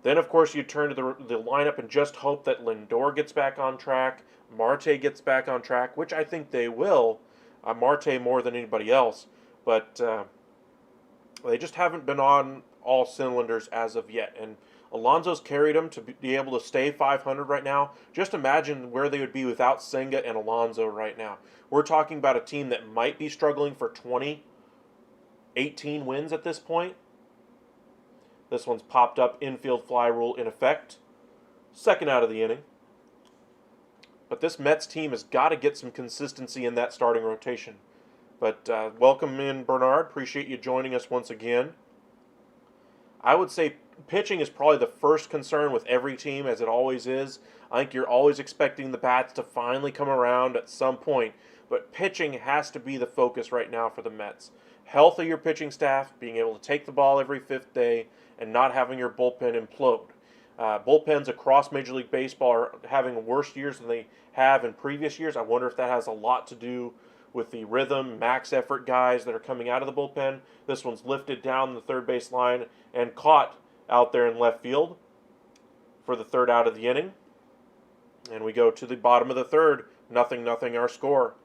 Then, of course, you turn to the lineup and just hope that Lindor gets back on track, Marte gets back on track, which I think they will. Marte more than anybody else. But they just haven't been on all cylinders as of yet. And Alonso's carried them to be able to stay 500 right now. Just imagine where they would be without Senga and Alonso right now. We're talking about a team that might be struggling for 18 wins at this point. This one's popped up, infield fly rule in effect. Second out of the inning. But this Mets team has got to get some consistency in that starting rotation. But welcome in, Bernard. Appreciate you joining us once again. I would say pitching is probably the first concern with every team, as it always is. I think you're always expecting the bats to finally come around at some point. But pitching has to be the focus right now for the Mets. Health of your pitching staff, being able to take the ball every fifth day, and not having your bullpen implode. Bullpens across Major League Baseball are having worse years than they have in previous years. I wonder if that has a lot to do with the rhythm, max effort guys that are coming out of the bullpen. This one's lifted down the third base line and caught out there in left field for the third out of the inning. And we go to the bottom of the third. 0-0 our score.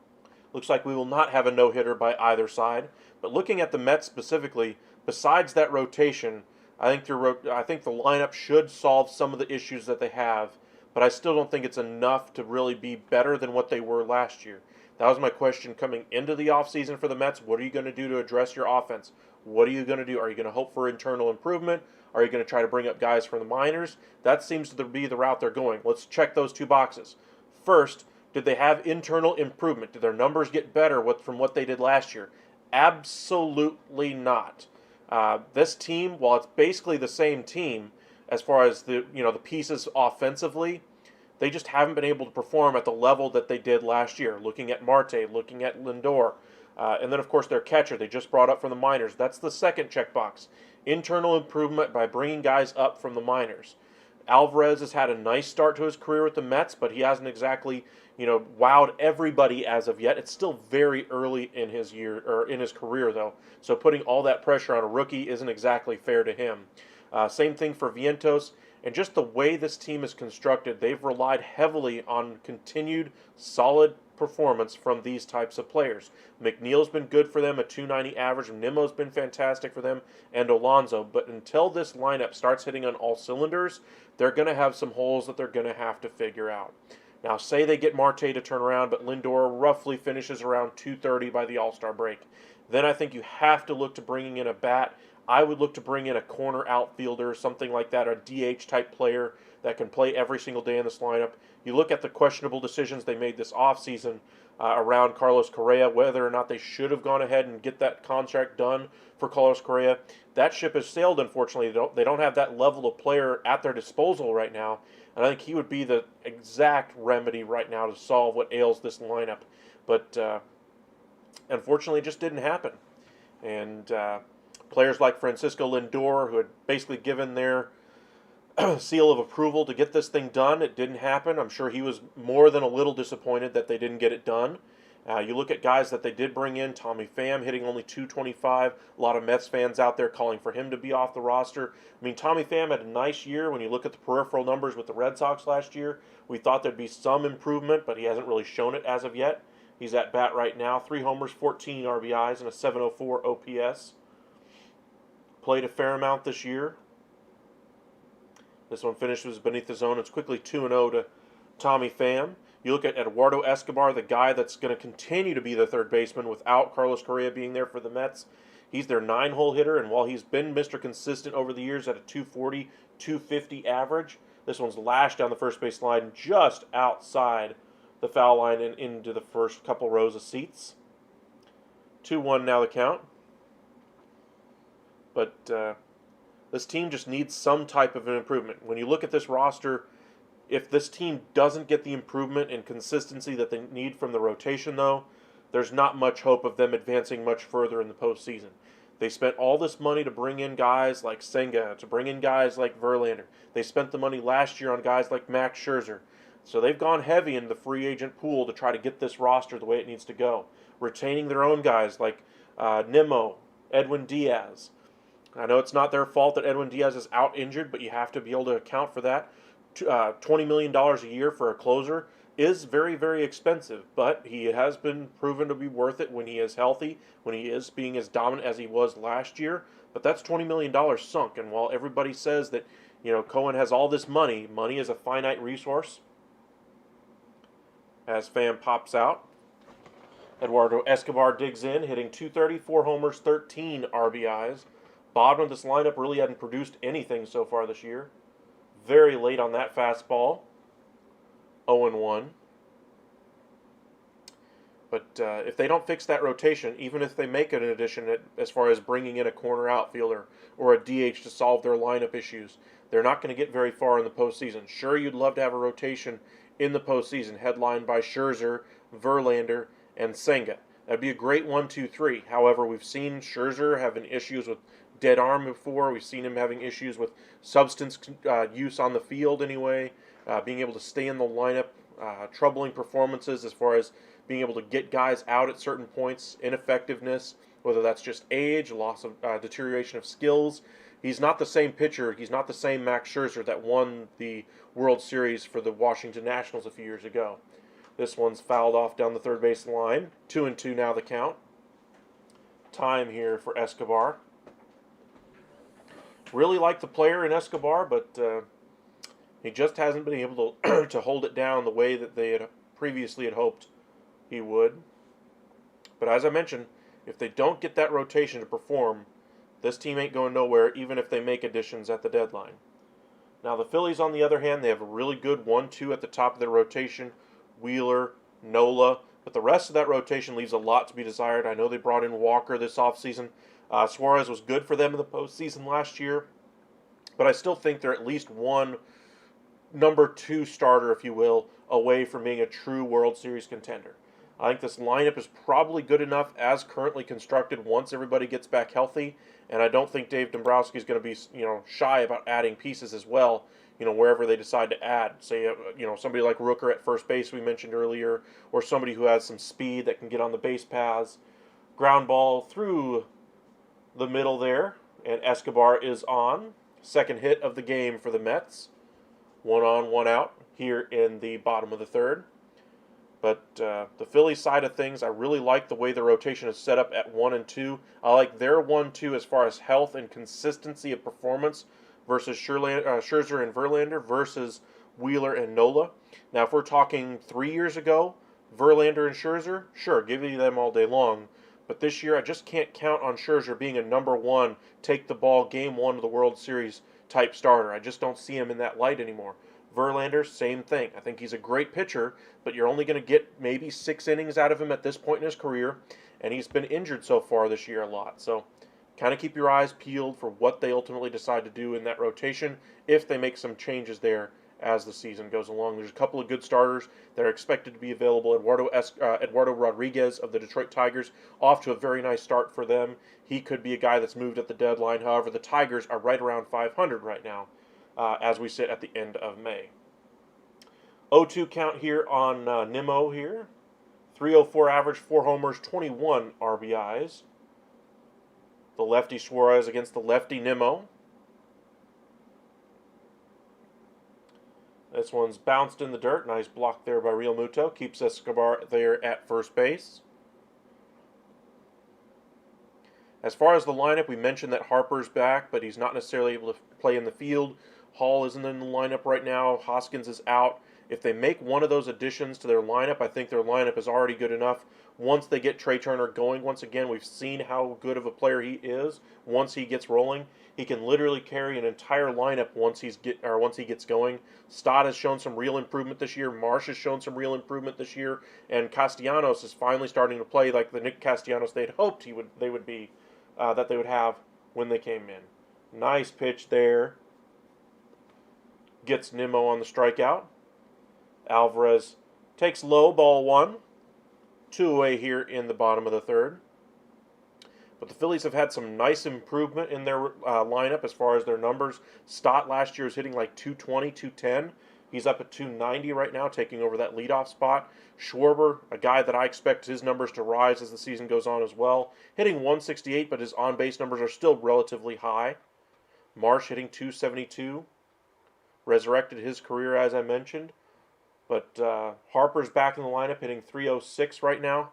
Looks like we will not have a no-hitter by either side. But looking at the Mets specifically, besides that rotation, I think the lineup should solve some of the issues that they have, but I still don't think it's enough to really be better than what they were last year. That was my question coming into the offseason for the Mets. What are you going to do to address your offense? What are you going to do? Are you going to hope for internal improvement? Are you going to try to bring up guys from the minors? That seems to be the route they're going. Let's check those two boxes. First, did they have internal improvement? Did their numbers get better from what they did last year? Absolutely not. This team, while it's basically the same team as far as the pieces offensively, they just haven't been able to perform at the level that they did last year. Looking at Marte, looking at Lindor, and then of course their catcher they just brought up from the minors. That's the second checkbox. Internal improvement by bringing guys up from the minors. Alvarez has had a nice start to his career with the Mets, but he hasn't exactly wowed everybody as of yet. It's still very early in his career though. So putting all that pressure on a rookie isn't exactly fair to him. Same thing for Vientos. And just the way this team is constructed, they've relied heavily on continued solid performance from these types of players. McNeil's been good for them, a 290 average. Nimmo's been fantastic for them, and Alonso. But until this lineup starts hitting on all cylinders, they're going to have some holes that they're going to have to figure out. Now, say they get Marte to turn around, but Lindor roughly finishes around 230 by the All-Star break. Then I think you have to look to bringing in a bat. I would look to bring in a corner outfielder, something like that, or a DH type player that can play every single day in this lineup. You look at the questionable decisions they made this offseason around Carlos Correa, whether or not they should have gone ahead and get that contract done for Carlos Correa. That ship has sailed, unfortunately. They don't have that level of player at their disposal right now. And I think he would be the exact remedy right now to solve what ails this lineup. But unfortunately, it just didn't happen. And players like Francisco Lindor, who had basically given their seal of approval to get this thing done, it didn't happen. I'm sure he was more than a little disappointed that they didn't get it done. You look at guys that they did bring in, Tommy Pham hitting only 225. A lot of Mets fans out there calling for him to be off the roster. I mean, Tommy Pham had a nice year. When you look at the peripheral numbers with the Red Sox last year, we thought there'd be some improvement, but he hasn't really shown it as of yet. He's at bat right now, 3 homers, 14 RBIs, and a 704 OPS. Played a fair amount this year. This one finishes beneath the zone. It's quickly 2-0 to Tommy Pham. You look at Eduardo Escobar, the guy that's going to continue to be the third baseman without Carlos Correa being there for the Mets. He's their 9-hole hitter, and while he's been Mr. Consistent over the years at a 240, 250 average, this one's lashed down the first base line just outside the foul line and into the first couple rows of seats. 2-1 now the count. But this team just needs some type of an improvement. When you look at this roster, if this team doesn't get the improvement and consistency that they need from the rotation, though, there's not much hope of them advancing much further in the postseason. They spent all this money to bring in guys like Senga, to bring in guys like Verlander. They spent the money last year on guys like Max Scherzer. So they've gone heavy in the free agent pool to try to get this roster the way it needs to go. Retaining their own guys like Nimmo, Edwin Diaz. I know it's not their fault that Edwin Diaz is out injured, but you have to be able to account for that. $20 million a year for a closer is very, very expensive, but he has been proven to be worth it when he is healthy, when he is being as dominant as he was last year. But that's $20 million sunk, and while everybody says that, Cohen has all this money, money is a finite resource. As Pham pops out, Eduardo Escobar digs in, hitting 230, 4 homers, 13 RBIs. Bottom of this lineup really hadn't produced anything so far this year. Very late on that fastball. 0-1. But if they don't fix that rotation, even if they make an addition as far as bringing in a corner outfielder or a DH to solve their lineup issues, they're not going to get very far in the postseason. Sure, you'd love to have a rotation in the postseason headlined by Scherzer, Verlander, and Senga. That'd be a great 1-2-3. However, we've seen Scherzer having issues with dead arm before. We've seen him having issues with substance use on the field anyway, being able to stay in the lineup, troubling performances as far as being able to get guys out at certain points, ineffectiveness, whether that's just age, loss of deterioration of skills. He's not the same pitcher. He's not the same Max Scherzer that won the World Series for the Washington Nationals a few years ago. This one's fouled off down the third base line. 2-2 now the count. Time here for Escobar. Really like the player in Escobar, but he just hasn't been able to to hold it down the way that they had previously had hoped he would. But as I mentioned, if they don't get that rotation to perform, this team ain't going nowhere, even if they make additions at the deadline. Now the Phillies, on the other hand, they have a really good 1-2 at the top of their rotation. Wheeler, Nola, but the rest of that rotation leaves a lot to be desired. I know they brought in Walker this offseason. Suarez was good for them in the postseason last year, but I still think they're at least one number 2 starter, if you will, away from being a true World Series contender. I think this lineup is probably good enough as currently constructed once everybody gets back healthy, and I don't think Dave Dombrowski is going to be, shy about adding pieces as well, wherever they decide to add. Say, somebody like Rooker at first base we mentioned earlier, or somebody who has some speed that can get on the base paths. Ground ball through the middle there, and Escobar is on. Second hit of the game for the Mets. 1 on, 1 out here in the bottom of the third. But the Phillies side of things, I really like the way the rotation is set up at 1 and 2. I like their 1-2 as far as health and consistency of performance versus Scherzer and Verlander versus Wheeler and Nola. Now, if we're talking 3 years ago, Verlander and Scherzer, sure, give me them all day long. But this year, I just can't count on Scherzer being a number one, take the ball, game one of the World Series type starter. I just don't see him in that light anymore. Verlander, same thing. I think he's a great pitcher, but you're only going to get maybe 6 innings out of him at this point in his career, and he's been injured so far this year a lot. So kind of keep your eyes peeled for what they ultimately decide to do in that rotation if they make some changes there as the season goes along. There's a couple of good starters that are expected to be available. Eduardo Rodriguez of the Detroit Tigers, off to a very nice start for them. He could be a guy that's moved at the deadline. However, the Tigers are right around 500 right now. As we sit at the end of May. 0-2 count here on Nimmo here. 304 average, 4 homers, 21 RBIs. The lefty Suarez against the lefty Nimmo. This one's bounced in the dirt. Nice block there by Real Muto. Keeps Escobar there at first base. As far as the lineup, we mentioned that Harper's back, but he's not necessarily able to play in the field. Hall isn't in the lineup right now. Hoskins is out. If they make one of those additions to their lineup, I think their lineup is already good enough. Once they get Trey Turner going, once again, we've seen how good of a player he is. Once he gets rolling, he can literally carry an entire lineup once he gets going. Stott has shown some real improvement this year. Marsh has shown some real improvement this year, and Castellanos is finally starting to play like the Nick Castellanos they'd hoped they would have when they came in. Nice pitch there. Gets Nimmo on the strikeout. Alvarez takes low, ball 1. 2 away here in the bottom of the third. But the Phillies have had some nice improvement in their lineup as far as their numbers. Stott last year was hitting like 220, 210. He's up at 290 right now, taking over that leadoff spot. Schwarber, a guy that I expect his numbers to rise as the season goes on as well. Hitting 168, but his on-base numbers are still relatively high. Marsh hitting 272. Resurrected his career, as I mentioned. But Harper's back in the lineup, hitting 306 right now.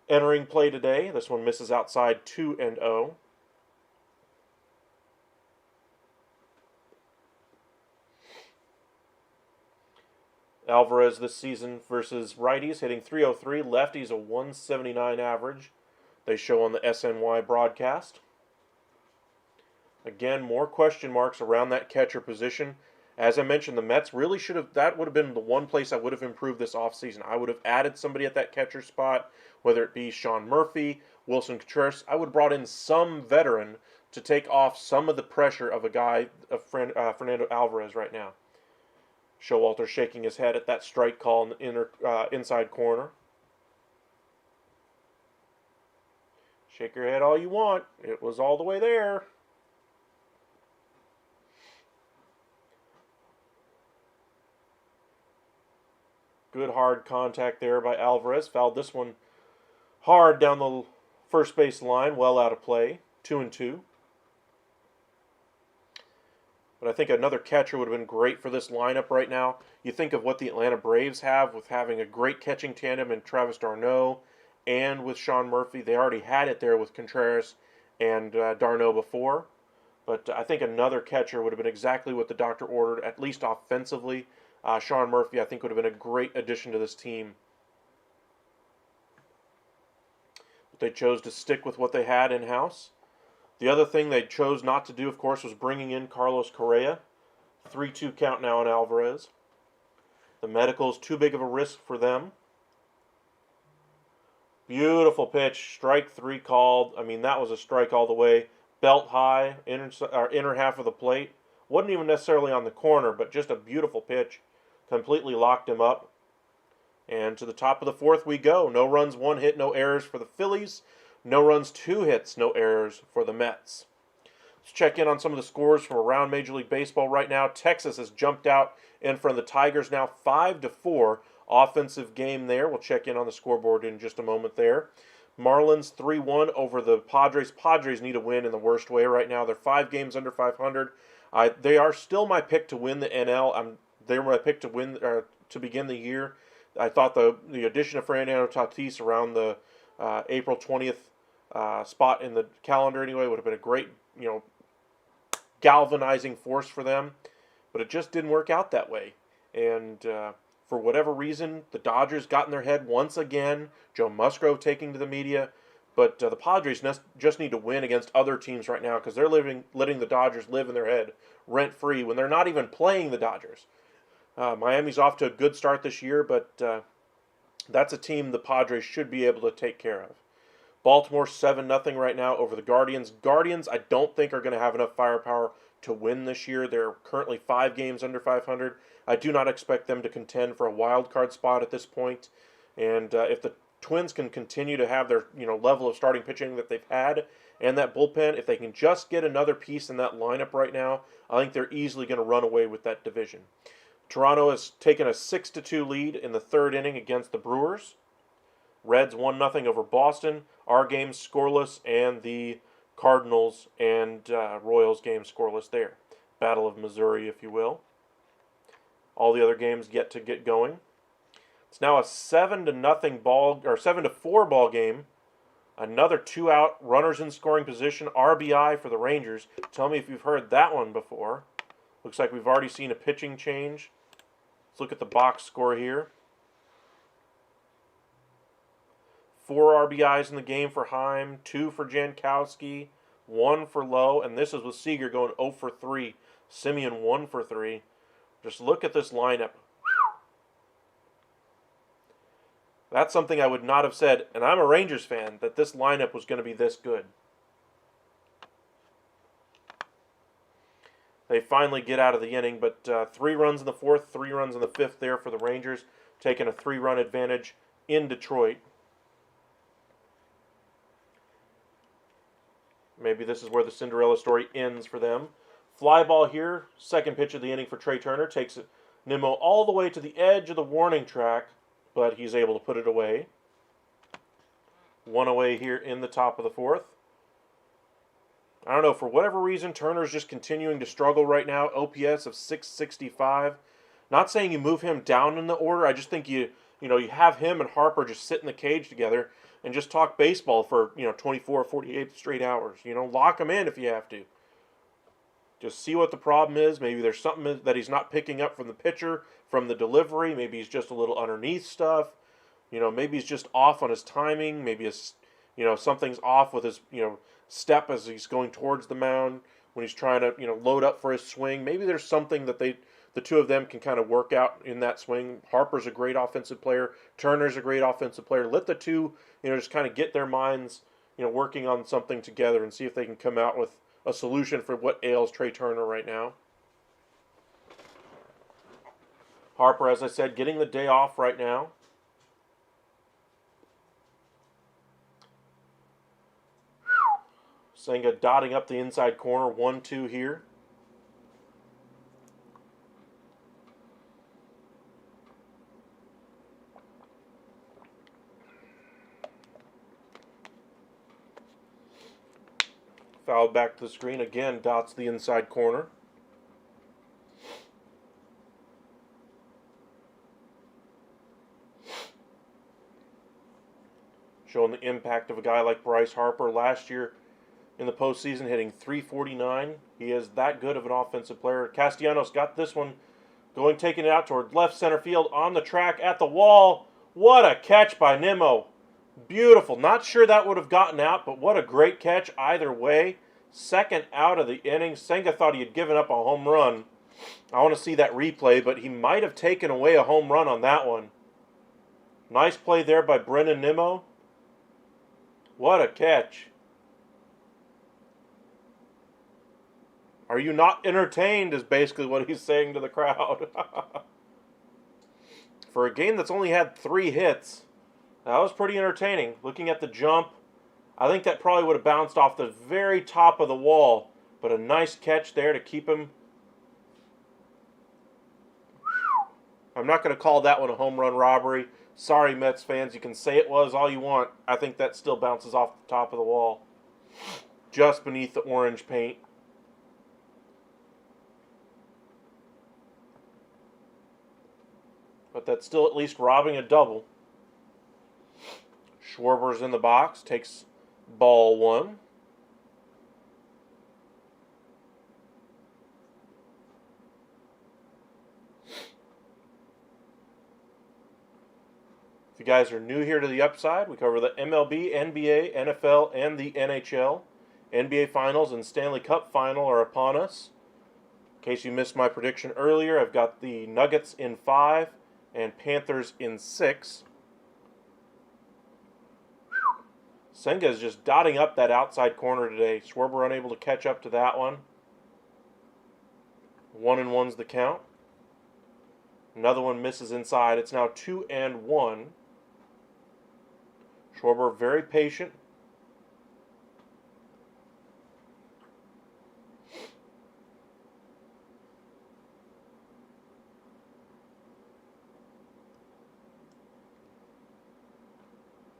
Entering play today. This one misses outside 2-0. Alvarez this season versus righties, hitting 303. Lefties a 179 average. They show on the SNY broadcast. Again, more question marks around that catcher position. As I mentioned, the Mets really should have, that would have been the one place I would have improved this offseason. I would have added somebody at that catcher spot, whether it be Sean Murphy, Wilson Contreras. I would have brought in some veteran to take off some of the pressure of a guy, Fernando Alvarez right now. Showalter shaking his head at that strike call in the inside corner. Shake your head all you want. It was all the way there. Good hard contact there by Alvarez. Fouled this one hard down the first base line. Well out of play. 2-2. But I think another catcher would have been great for this lineup right now. You think of what the Atlanta Braves have with having a great catching tandem in Travis d'Arnaud and with Sean Murphy. They already had it there with Contreras and d'Arnaud before. But I think another catcher would have been exactly what the doctor ordered, at least offensively. Sean Murphy, I think, would have been a great addition to this team. But they chose to stick with what they had in-house. The other thing they chose not to do, of course, was bringing in Carlos Correa. 3-2 count now on Alvarez. The medical's too big of a risk for them. Beautiful pitch. Strike 3 called. I mean, that was a strike all the way. Belt high, inner half of the plate. Wasn't even necessarily on the corner, but just a beautiful pitch. Completely locked him up. And to the top of the fourth we go. No runs, 1 hit, no errors for the Phillies. No runs, 2 hits, no errors for the Mets. Let's check in on some of the scores from around Major League Baseball right now. Texas has jumped out in front of the Tigers now 5-4. Offensive game there. We'll check in on the scoreboard in just a moment there. Marlins 3-1 over the Padres. Padres need a win in the worst way right now. They're 5 games under 500. They are still my pick to win the NL. They're my pick to win to begin the year. I thought the addition of Fernando Tatis around the April 20th spot in the calendar anyway would have been a great, galvanizing force for them. But it just didn't work out that way. And for whatever reason, the Dodgers got in their head once again. Joe Musgrove taking to the media. But the Padres just need to win against other teams right now because they're letting the Dodgers live in their head rent-free when they're not even playing the Dodgers. Miami's off to a good start this year, but that's a team the Padres should be able to take care of. Baltimore 7-0 right now over the Guardians. Guardians, I don't think are going to have enough firepower to win this year. They're currently 5 games under 500. I do not expect them to contend for a wild card spot at this point. And if the Twins can continue to have their level of starting pitching that they've had and that bullpen, if they can just get another piece in that lineup right now, I think they're easily going to run away with that division. Toronto has taken a 6-2 lead in the 3rd inning against the Brewers. Reds 1-0 over Boston. Our game scoreless, and the Cardinals and Royals game scoreless there. Battle of Missouri, if you will. All the other games yet to get going. It's now a 7-4 ball game. Another 2-out, runners in scoring position, RBI for the Rangers. Tell me if you've heard that one before. Looks like we've already seen a pitching change. Let's look at the box score here. 4 RBIs in the game for Heim, 2 for Jankowski, 1 for Lowe, and this is with Seager going 0 for 3. Simeon 1 for 3. Just look at this lineup. That's something I would not have said, and I'm a Rangers fan, that this lineup was going to be this good. They finally get out of the inning, but 3 runs in the 4th, 3 runs in the 5th there for the Rangers, taking a 3-run advantage in Detroit. Maybe this is where the Cinderella story ends for them. Fly ball here, 2nd pitch of the inning for Trey Turner, takes Nimmo all the way to the edge of the warning track, but he's able to put it away. 1 away here in the top of the 4th. I don't know, for whatever reason, Turner's just continuing to struggle right now. OPS of 665. Not saying you move him down in the order. I just think you have him and Harper just sit in the cage together and just talk baseball for 24, 48 straight hours. Lock him in if you have to. Just see what the problem is. Maybe there's something that he's not picking up from the pitcher, from the delivery. Maybe he's just a little underneath stuff. Maybe he's just off on his timing. Maybe something's off with his step as he's going towards the mound when he's trying to load up for his swing. Maybe there's something that the two of them can kind of work out in that swing. Harper's a great offensive player. Turner's a great offensive player. Let the two just kind of get their minds working on something together and see if they can come out with a solution for what ails Trey Turner right now. Harper, as I said, getting the day off right now. Senga dotting up the inside corner, 1-2 here. Fouled back to the screen. Again, dots the inside corner. Showing the impact of a guy like Bryce Harper. Last year in the postseason, hitting .349. He is that good of an offensive player. Castellanos got this one going, taking it out toward left center field on the track at the wall. What a catch by Nimmo. Beautiful. Not sure that would have gotten out, but what a great catch either way. 2nd out of the inning. Senga thought he had given up a home run. I want to see that replay, but he might have taken away a home run on that one. Nice play there by Brennan Nimmo. What a catch. Are you not entertained is basically what he's saying to the crowd. For a game that's only had 3 hits, that was pretty entertaining. Looking at the jump, I think that probably would have bounced off the very top of the wall, but a nice catch there to keep him. I'm not going to call that one a home run robbery. Sorry, Mets fans, you can say it was all you want. I think that still bounces off the top of the wall, just beneath the orange paint. But that's still at least robbing a double. Schwarber's in the box, takes ball one. If you guys are new here to the Upside, we cover the MLB, NBA, NFL, and the NHL. NBA Finals and Stanley Cup Final are upon us. In case you missed my prediction earlier, I've got the Nuggets in 5 and Panthers in 6. Senga is just dotting up that outside corner today. Schwarber unable to catch up to that one. 1-1's the count. Another one misses inside. It's now 2-1. Schwarber very patient.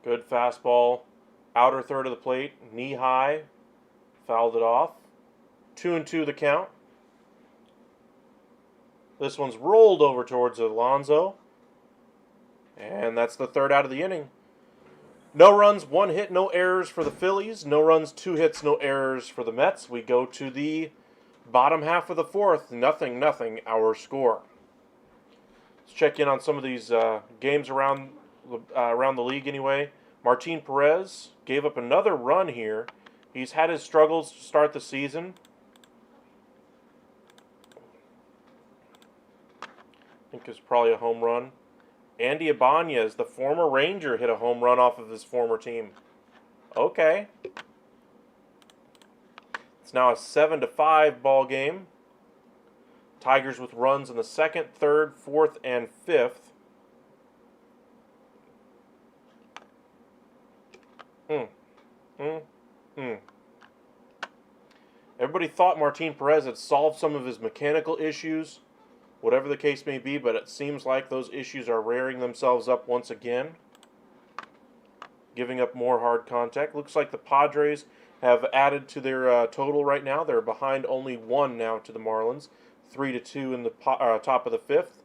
Good fastball. Outer third of the plate. Knee high. Fouled it off. 2-2 the count. This one's rolled over towards Alonso. And that's the third out of the inning. No runs, 1 hit, no errors for the Phillies. No runs, 2 hits, no errors for the Mets. We go to the bottom half of the fourth. 0-0 our score. Let's check in on some of these games around the league anyway. Martin Perez gave up another run here. He's had his struggles to start the season. I think it's probably a home run. Andy Ibanez, the former Ranger, hit a home run off of his former team. Okay. It's now a 7-5 ball game. Tigers with runs in the 2nd, 3rd, 4th, and 5th. Everybody thought Martin Perez had solved some of his mechanical issues, whatever the case may be, but it seems like those issues are rearing themselves up once again, giving up more hard contact. Looks like the Padres have added to their total right now. They're behind only 1 now to the Marlins, 3-2 in the top of the 5th.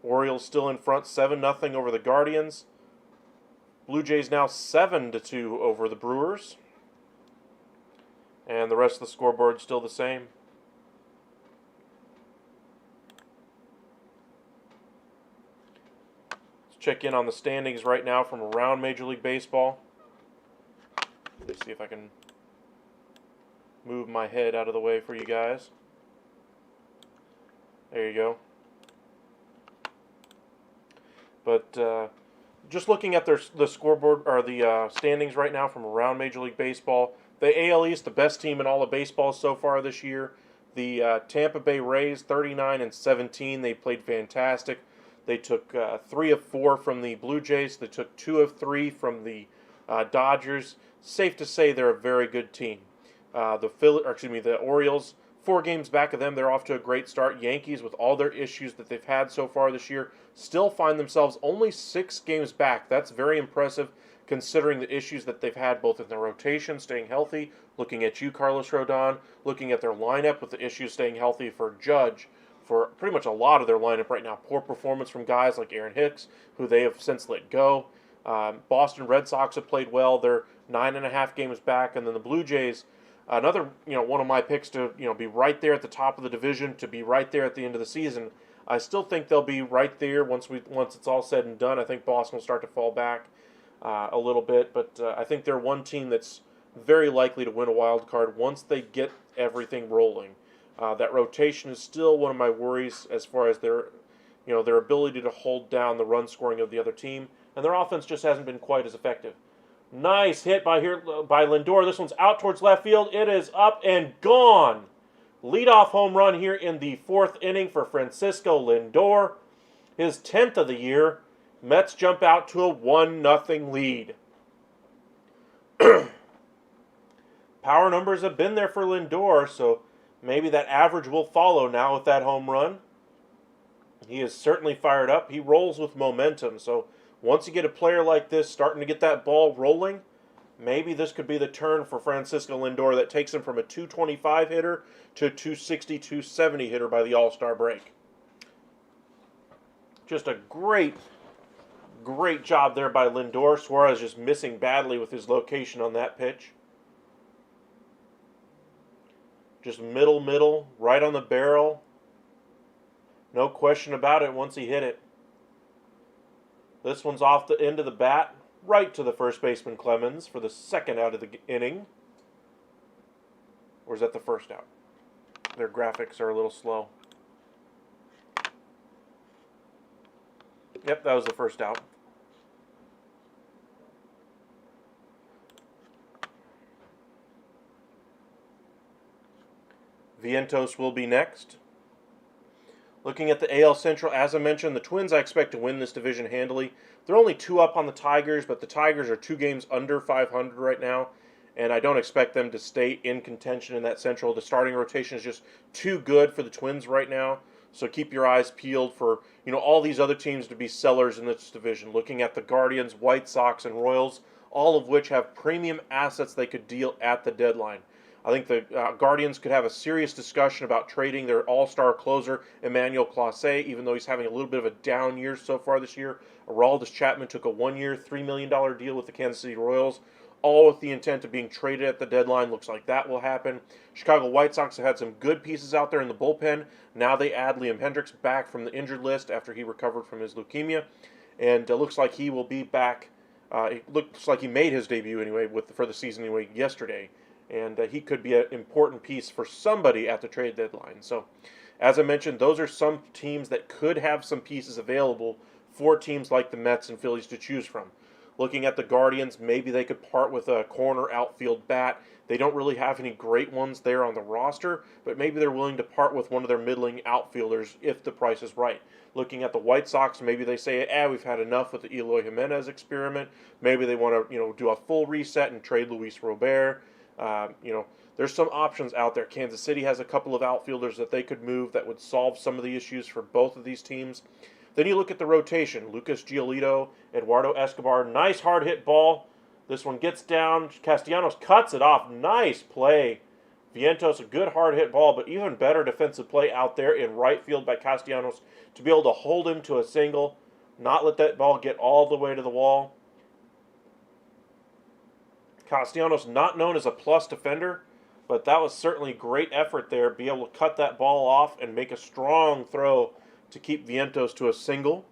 Orioles still in front, 7-0 over the Guardians. Blue Jays now 7-2 over the Brewers. And the rest of the scoreboard still the same. Let's check in on the standings right now from around Major League Baseball. Let's see if I can move my head out of the way for you guys. There you go. But just looking at the scoreboard or the standings right now from around Major League Baseball, the AL East, the best team in all of baseball so far this year. The Tampa Bay Rays, 39-17. They played fantastic. They took 3 of 4 from the Blue Jays. They took 2 of 3 from the Dodgers. Safe to say they're a very good team. The Orioles, 4 games back of them. They're off to a great start. Yankees, with all their issues that they've had so far this year, still find themselves only 6 games back. That's very impressive considering the issues that they've had both in their rotation, staying healthy, looking at you, Carlos Rodon, looking at their lineup with the issues staying healthy for Judge, for pretty much a lot of their lineup right now. Poor performance from guys like Aaron Hicks, who they have since let go. Boston Red Sox have played well. They're 9.5 games back. And then the Blue Jays, another, one of my picks to, be right there at the top of the division, to be right there at the end of the season. I still think they'll be right there once it's all said and done. I think Boston will start to fall back a little bit, but I think they're one team that's very likely to win a wild card once they get everything rolling. That rotation is still one of my worries as far as their ability to hold down the run scoring of the other team, and their offense just hasn't been quite as effective. Nice hit by Lindor. This one's out towards left field. It is up and gone. Leadoff home run here in the 4th inning for Francisco Lindor. His 10th of the year. Mets jump out to a 1-0 lead. Power numbers have been there for Lindor, so maybe that average will follow now with that home run. He is certainly fired up. He rolls with momentum. So once you get a player like this starting to get that ball rolling, maybe this could be the turn for Francisco Lindor that takes him from a 225 hitter to a 260, 270 hitter by the All-Star break. Just a great job there by Lindor. Suarez just missing badly with his location on that pitch. Just middle, right on the barrel. No question about it once he hit it. This one's off the end of the bat, right to the first baseman Clemens for the second out of the inning. Or is that the first out? Their graphics are a little slow. Yep, that was the first out. Vientos will be next. Looking at the AL Central, as I mentioned, the Twins I expect to win this division handily. They're only 2 up on the Tigers, but the Tigers are 2 games under 500 right now, and I don't expect them to stay in contention in that Central. The starting rotation is just too good for the Twins right now, so keep your eyes peeled for all these other teams to be sellers in this division. Looking at the Guardians, White Sox, and Royals, all of which have premium assets they could deal at the deadline. I think the Guardians could have a serious discussion about trading their all-star closer, Emmanuel Clase, even though he's having a little bit of a down year so far this year. Aroldis Chapman took a 1-year, $3 million deal with the Kansas City Royals, all with the intent of being traded at the deadline. Looks like that will happen. Chicago White Sox have had some good pieces out there in the bullpen. Now they add Liam Hendricks back from the injured list after he recovered from his leukemia, and looks like he will be back. It looks like he made his debut anyway for the season anyway yesterday. And he could be an important piece for somebody at the trade deadline. So, as I mentioned, those are some teams that could have some pieces available for teams like the Mets and Phillies to choose from. Looking at the Guardians, maybe they could part with a corner outfield bat. They don't really have any great ones there on the roster, but maybe they're willing to part with one of their middling outfielders if the price is right. Looking at the White Sox, maybe they say, we've had enough with the Eloy Jimenez experiment. Maybe they want to, do a full reset and trade Luis Robert. There's some options out there. Kansas City has a couple of outfielders that they could move that would solve some of the issues for both of these teams. Then you look at the rotation. Lucas Giolito, Eduardo Escobar, nice hard hit ball. This one gets down. Castellanos cuts it off. Nice play. Vientos, a good hard hit ball, but even better defensive play out there in right field by Castellanos to be able to hold him to a single, not let that ball get all the way to the wall. Castellanos not known as a plus defender, but that was certainly great effort there. Be able to cut that ball off and make a strong throw to keep Vientos to a single.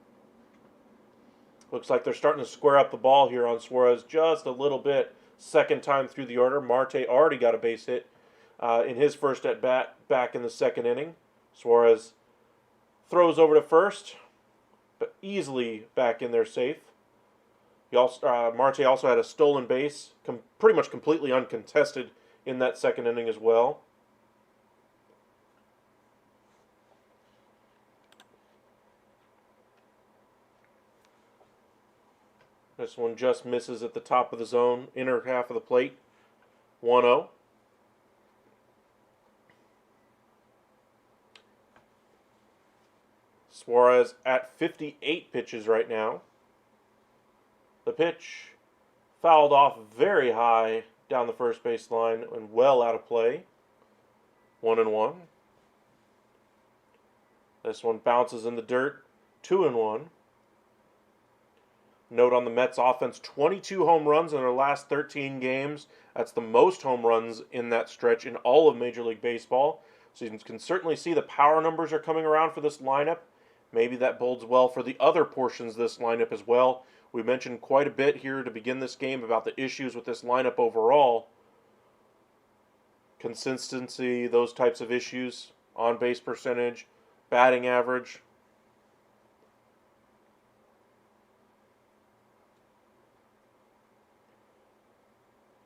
Looks like they're starting to square up the ball here on Suarez just a little bit. Second time through the order. Marte already got a base hit in his first at bat back in the second inning. Suarez throws over to first, but easily back in there safe. Marte also had a stolen base, pretty much completely uncontested in that second inning as well. This one just misses at the top of the zone, inner half of the plate. 1-0. Suarez at 58 pitches right now. The pitch fouled off very high down the first base line and well out of play. 1-1. This one bounces in the dirt. 2-1. Note on the Mets offense, 22 home runs in their last 13 games. That's the most home runs in that stretch in all of Major League Baseball. So you can certainly see the power numbers are coming around for this lineup. Maybe that bodes well for the other portions of this lineup as well. We mentioned quite a bit here to begin this game about the issues with this lineup overall. Consistency, those types of issues, on-base percentage, batting average.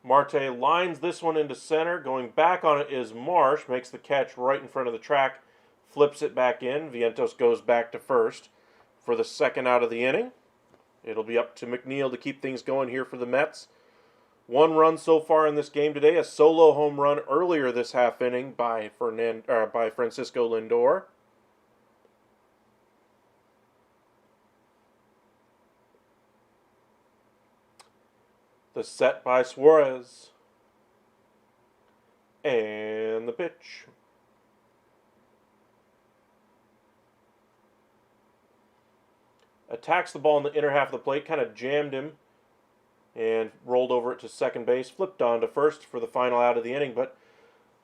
Marte lines this one into center. Going back on it is Marsh. Makes the catch right in front of the track. Flips it back in. Vientos goes back to first for the second out of the inning. It'll be up to McNeil to keep things going here for the Mets. 1 run so far in this game today. A solo home run earlier this half inning by Francisco Lindor. The set by Suarez. And the pitch. Attacks the ball in the inner half of the plate, kind of jammed him, and rolled over it to second base. Flipped on to first for the final out of the inning, but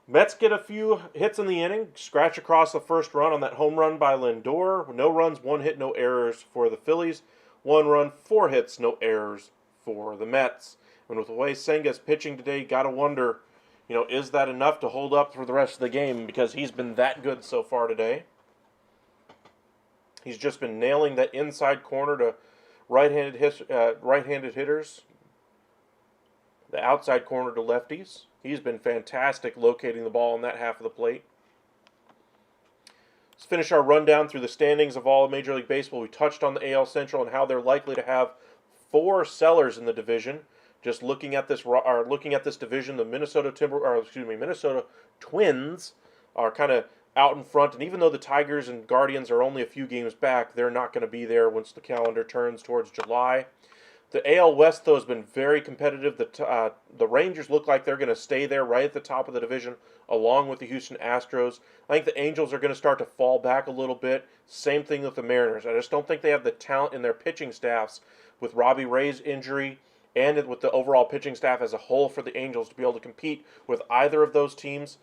Mets get a few hits in the inning, scratch across the first run on that home run by Lindor. No runs, 1 hit, no errors for the Phillies. 1 run, 4 hits, no errors for the Mets. And with the way Senga's pitching today, you got to wonder, is that enough to hold up for the rest of the game? Because he's been that good so far today. He's just been nailing that inside corner to right-handed hitters, the outside corner to lefties. He's been fantastic locating the ball in that half of the plate. Let's finish our rundown through the standings of all of Major League Baseball. We touched on the AL Central and how they're likely to have 4 sellers in the division. Just looking at this division, the Minnesota Twins are kind of out in front, and even though the Tigers and Guardians are only a few games back, they're not going to be there once the calendar turns towards July. The AL West, though, has been very competitive. The Rangers look like they're going to stay there right at the top of the division, along with the Houston Astros. I think the Angels are going to start to fall back a little bit. Same thing with the Mariners. I just don't think they have the talent in their pitching staffs with Robbie Ray's injury and with the overall pitching staff as a whole for the Angels to be able to compete with either of those teams.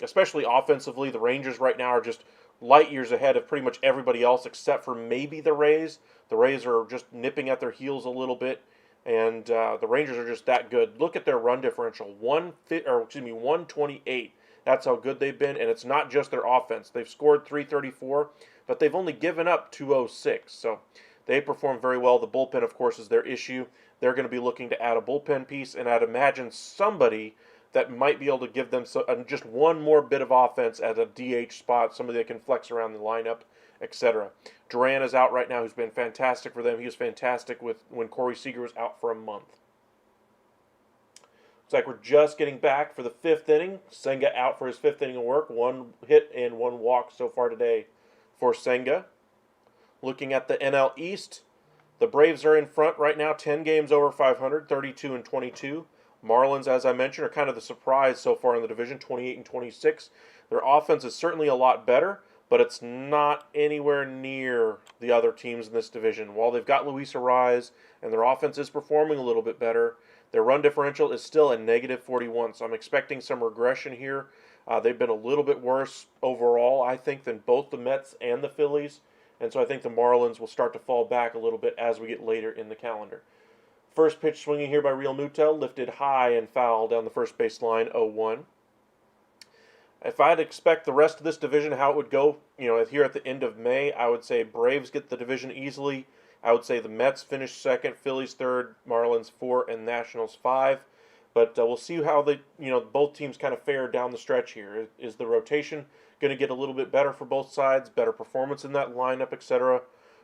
Especially offensively, the Rangers right now are just light years ahead of pretty much everybody else except for maybe the Rays. The Rays are just nipping at their heels a little bit, and the Rangers are just that good. Look at their run differential, 128. That's how good they've been, and it's not just their offense. They've scored 334, but they've only given up 206. So they perform very well. The bullpen, of course, is their issue. They're going to be looking to add a bullpen piece, and I'd imagine somebody that might be able to give them just one more bit of offense at a DH spot, somebody that can flex around the lineup, etc. Duran is out right now, who's been fantastic for them. He was fantastic when Corey Seager was out for a month. Looks like we're just getting back for the 5th inning. Senga out for his 5th inning of work. 1 hit and 1 walk so far today for Senga. Looking at the NL East, the Braves are in front right now, 10 games over 500, 32-22. Marlins, as I mentioned, are kind of the surprise so far in the division, 28-26. Their offense is certainly a lot better, but it's not anywhere near the other teams in this division. While they've got Luis Arraez and their offense is performing a little bit better, their run differential is still a -41, so I'm expecting some regression here. They've been a little bit worse overall, I think, than both the Mets and the Phillies, and so I think the Marlins will start to fall back a little bit as we get later in the calendar. First pitch swinging here by Real Muto, lifted high and foul down the first base line, 0-1. If I had to expect the rest of this division, how it would go, here at the end of May, I would say Braves get the division easily. I would say the Mets finish 2nd, Phillies 3rd, Marlins 4, and Nationals 5. But we'll see how both teams kind of fare down the stretch here. Is the rotation going to get a little bit better for both sides, better performance in that lineup, etc.?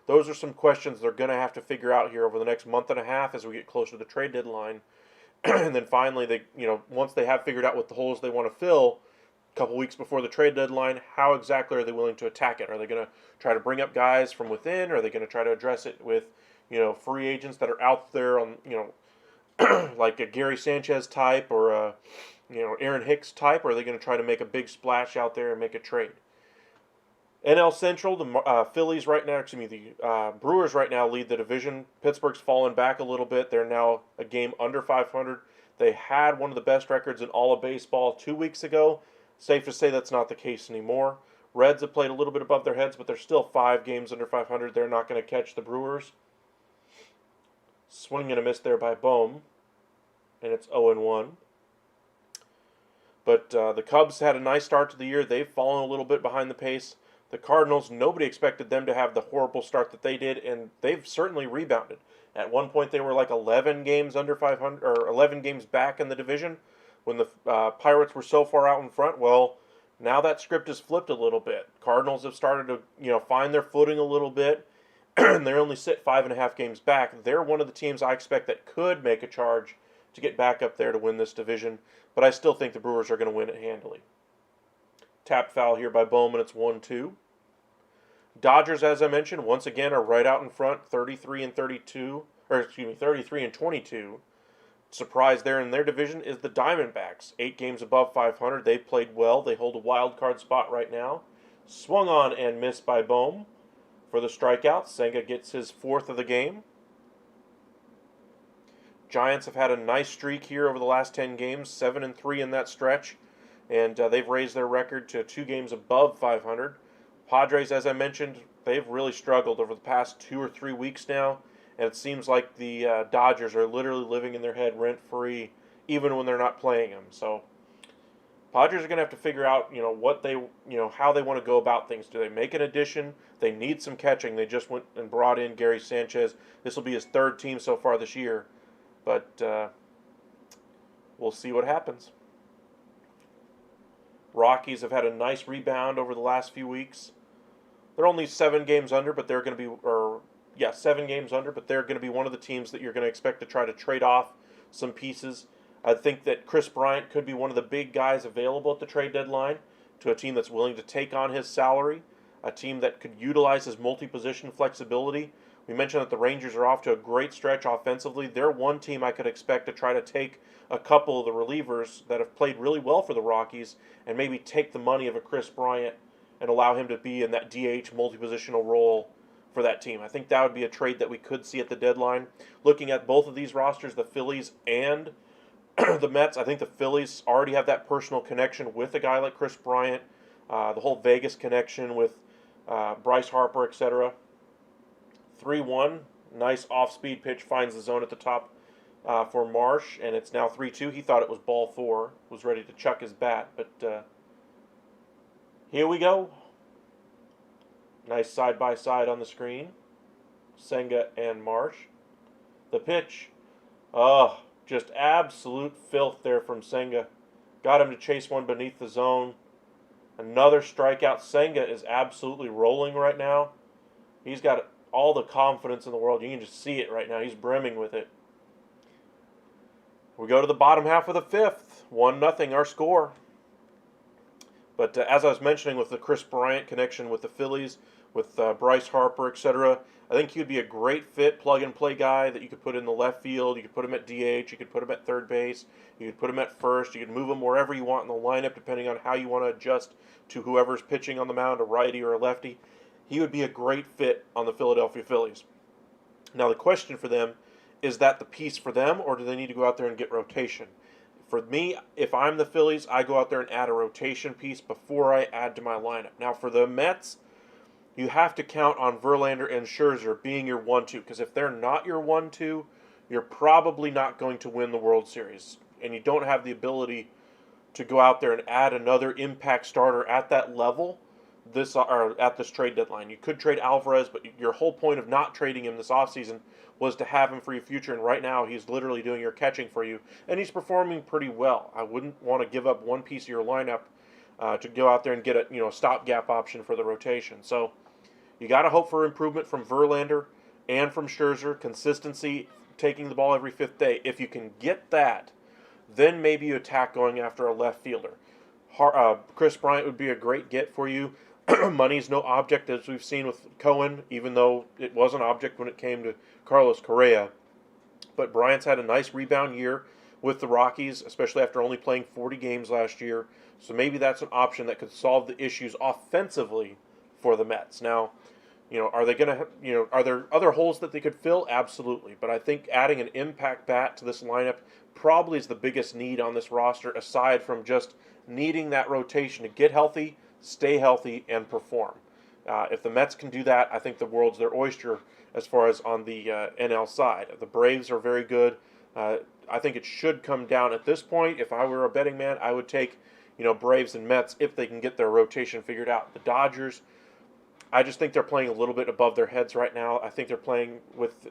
Those are some questions they're going to have to figure out here over the next month and a half as we get closer to the trade deadline. And then finally, once they have figured out what the holes they want to fill, a couple weeks before the trade deadline, how exactly are they willing to attack it? Are they going to try to bring up guys from within? Or are they going to try to address it with, free agents that are out there on, like a Gary Sanchez type or a, Aaron Hicks type? Or are they going to try to make a big splash out there and make a trade? NL Central, the Phillies right now, the Brewers right now lead the division. Pittsburgh's fallen back a little bit. They're now a game under 500. They had one of the best records in all of baseball 2 weeks ago. Safe to say that's not the case anymore. Reds have played a little bit above their heads, but they're still 5 games under 500. They're not going to catch the Brewers. Swing and a miss there by Bohm, and it's 0-1. But the Cubs had a nice start to the year. They've fallen a little bit behind the pace. The Cardinals, nobody expected them to have the horrible start that they did, and they've certainly rebounded. At one point, they were like 11 games under 500, or 11 games back in the division when the Pirates were so far out in front. Well, now that script has flipped a little bit. Cardinals have started to, find their footing a little bit, and they only sit 5.5 games back. They're one of the teams I expect that could make a charge to get back up there to win this division, but I still think the Brewers are going to win it handily. Tap foul here by Bowman. It's 1-2. Dodgers, as I mentioned, once again are right out in front, 33-22. surprise there in their division is the Diamondbacks. 8 games above 500. They've played well. They hold a wild card spot right now. Swung on and missed by Bohm for the strikeout. Senga gets his 4th of the game. Giants have had a nice streak here over the last 10 games, 7-3 in that stretch, and they've raised their record to 2 games above 500. Padres, as I mentioned, they've really struggled over the past 2 or 3 weeks now, and it seems like the Dodgers are literally living in their head rent-free, even when they're not playing them. So Padres are going to have to figure out, what they, how they want to go about things. Do they make an addition? They need some catching. They just went and brought in Gary Sanchez. This will be his 3rd team so far this year. But we'll see what happens. Rockies have had a nice rebound over the last few weeks. They're only 7 games under, but they're going to be, 7 games under, but they're going to be one of the teams that you're going to expect to try to trade off some pieces. I think that Chris Bryant could be one of the big guys available at the trade deadline to a team that's willing to take on his salary, a team that could utilize his multi-position flexibility. We mentioned that the Rangers are off to a great stretch offensively. They're one team I could expect to try to take a couple of the relievers that have played really well for the Rockies and maybe take the money of a Chris Bryant and allow him to be in that DH multi-positional role for that team. I think that would be a trade that we could see at the deadline. Looking at both of these rosters, the Phillies and the Mets, I think the Phillies already have that personal connection with a guy like Chris Bryant, the whole Vegas connection with Bryce Harper, etc. 3-1, nice off-speed pitch, finds the zone at the top for Marsh, and it's now 3-2. He thought it was ball 4, was ready to chuck his bat, but here we go. Nice side-by-side on the screen. Senga and Marsh. The pitch. Just absolute filth there from Senga. Got him to chase one beneath the zone. Another strikeout. Senga is absolutely rolling right now. He's got all the confidence in the world. You can just see it right now. He's brimming with it. We go to the bottom half of the 5th. 1-0 our score. But as I was mentioning with the Chris Bryant connection with the Phillies, with Bryce Harper, etc., I think he would be a great fit, plug-and-play guy that you could put in the left field. You could put him at DH. You could put him at third base. You could put him at first. You could move him wherever you want in the lineup, depending on how you want to adjust to whoever's pitching on the mound, a righty or a lefty. He would be a great fit on the Philadelphia Phillies. Now, the question for them, is that the piece for them, or do they need to go out there and get rotation? For me, if I'm the Phillies, I go out there and add a rotation piece before I add to my lineup. Now, for the Mets, you have to count on Verlander and Scherzer being your 1-2, because if they're not your 1-2, you're probably not going to win the World Series. And you don't have the ability to go out there and add another impact starter at that level at this trade deadline. You could trade Alvarez, but your whole point of not trading him this offseason was to have him for your future, and right now he's literally doing your catching for you, and he's performing pretty well. I wouldn't want to give up one piece of your lineup to go out there and get a stopgap option for the rotation. So you got to hope for improvement from Verlander and from Scherzer, consistency, taking the ball every 5th day. If you can get that, then maybe you attack going after a left fielder. Chris Bryant would be a great get for you. Money's no object, as we've seen with Cohen, even though it was an object when it came to Carlos Correa. But Bryant's had a nice rebound year with the Rockies, especially after only playing 40 games last year. So maybe that's an option that could solve the issues offensively for the Mets. Now, are they going to, are there other holes that they could fill? Absolutely. But I think adding an impact bat to this lineup probably is the biggest need on this roster, aside from just needing that rotation to get healthy, stay healthy, and perform. If the Mets can do that, I think the world's their oyster as far as on the NL side. The Braves are very good. I think it should come down at this point. If I were a betting man, I would take Braves and Mets if they can get their rotation figured out. The Dodgers, I just think they're playing a little bit above their heads right now. I think they're playing with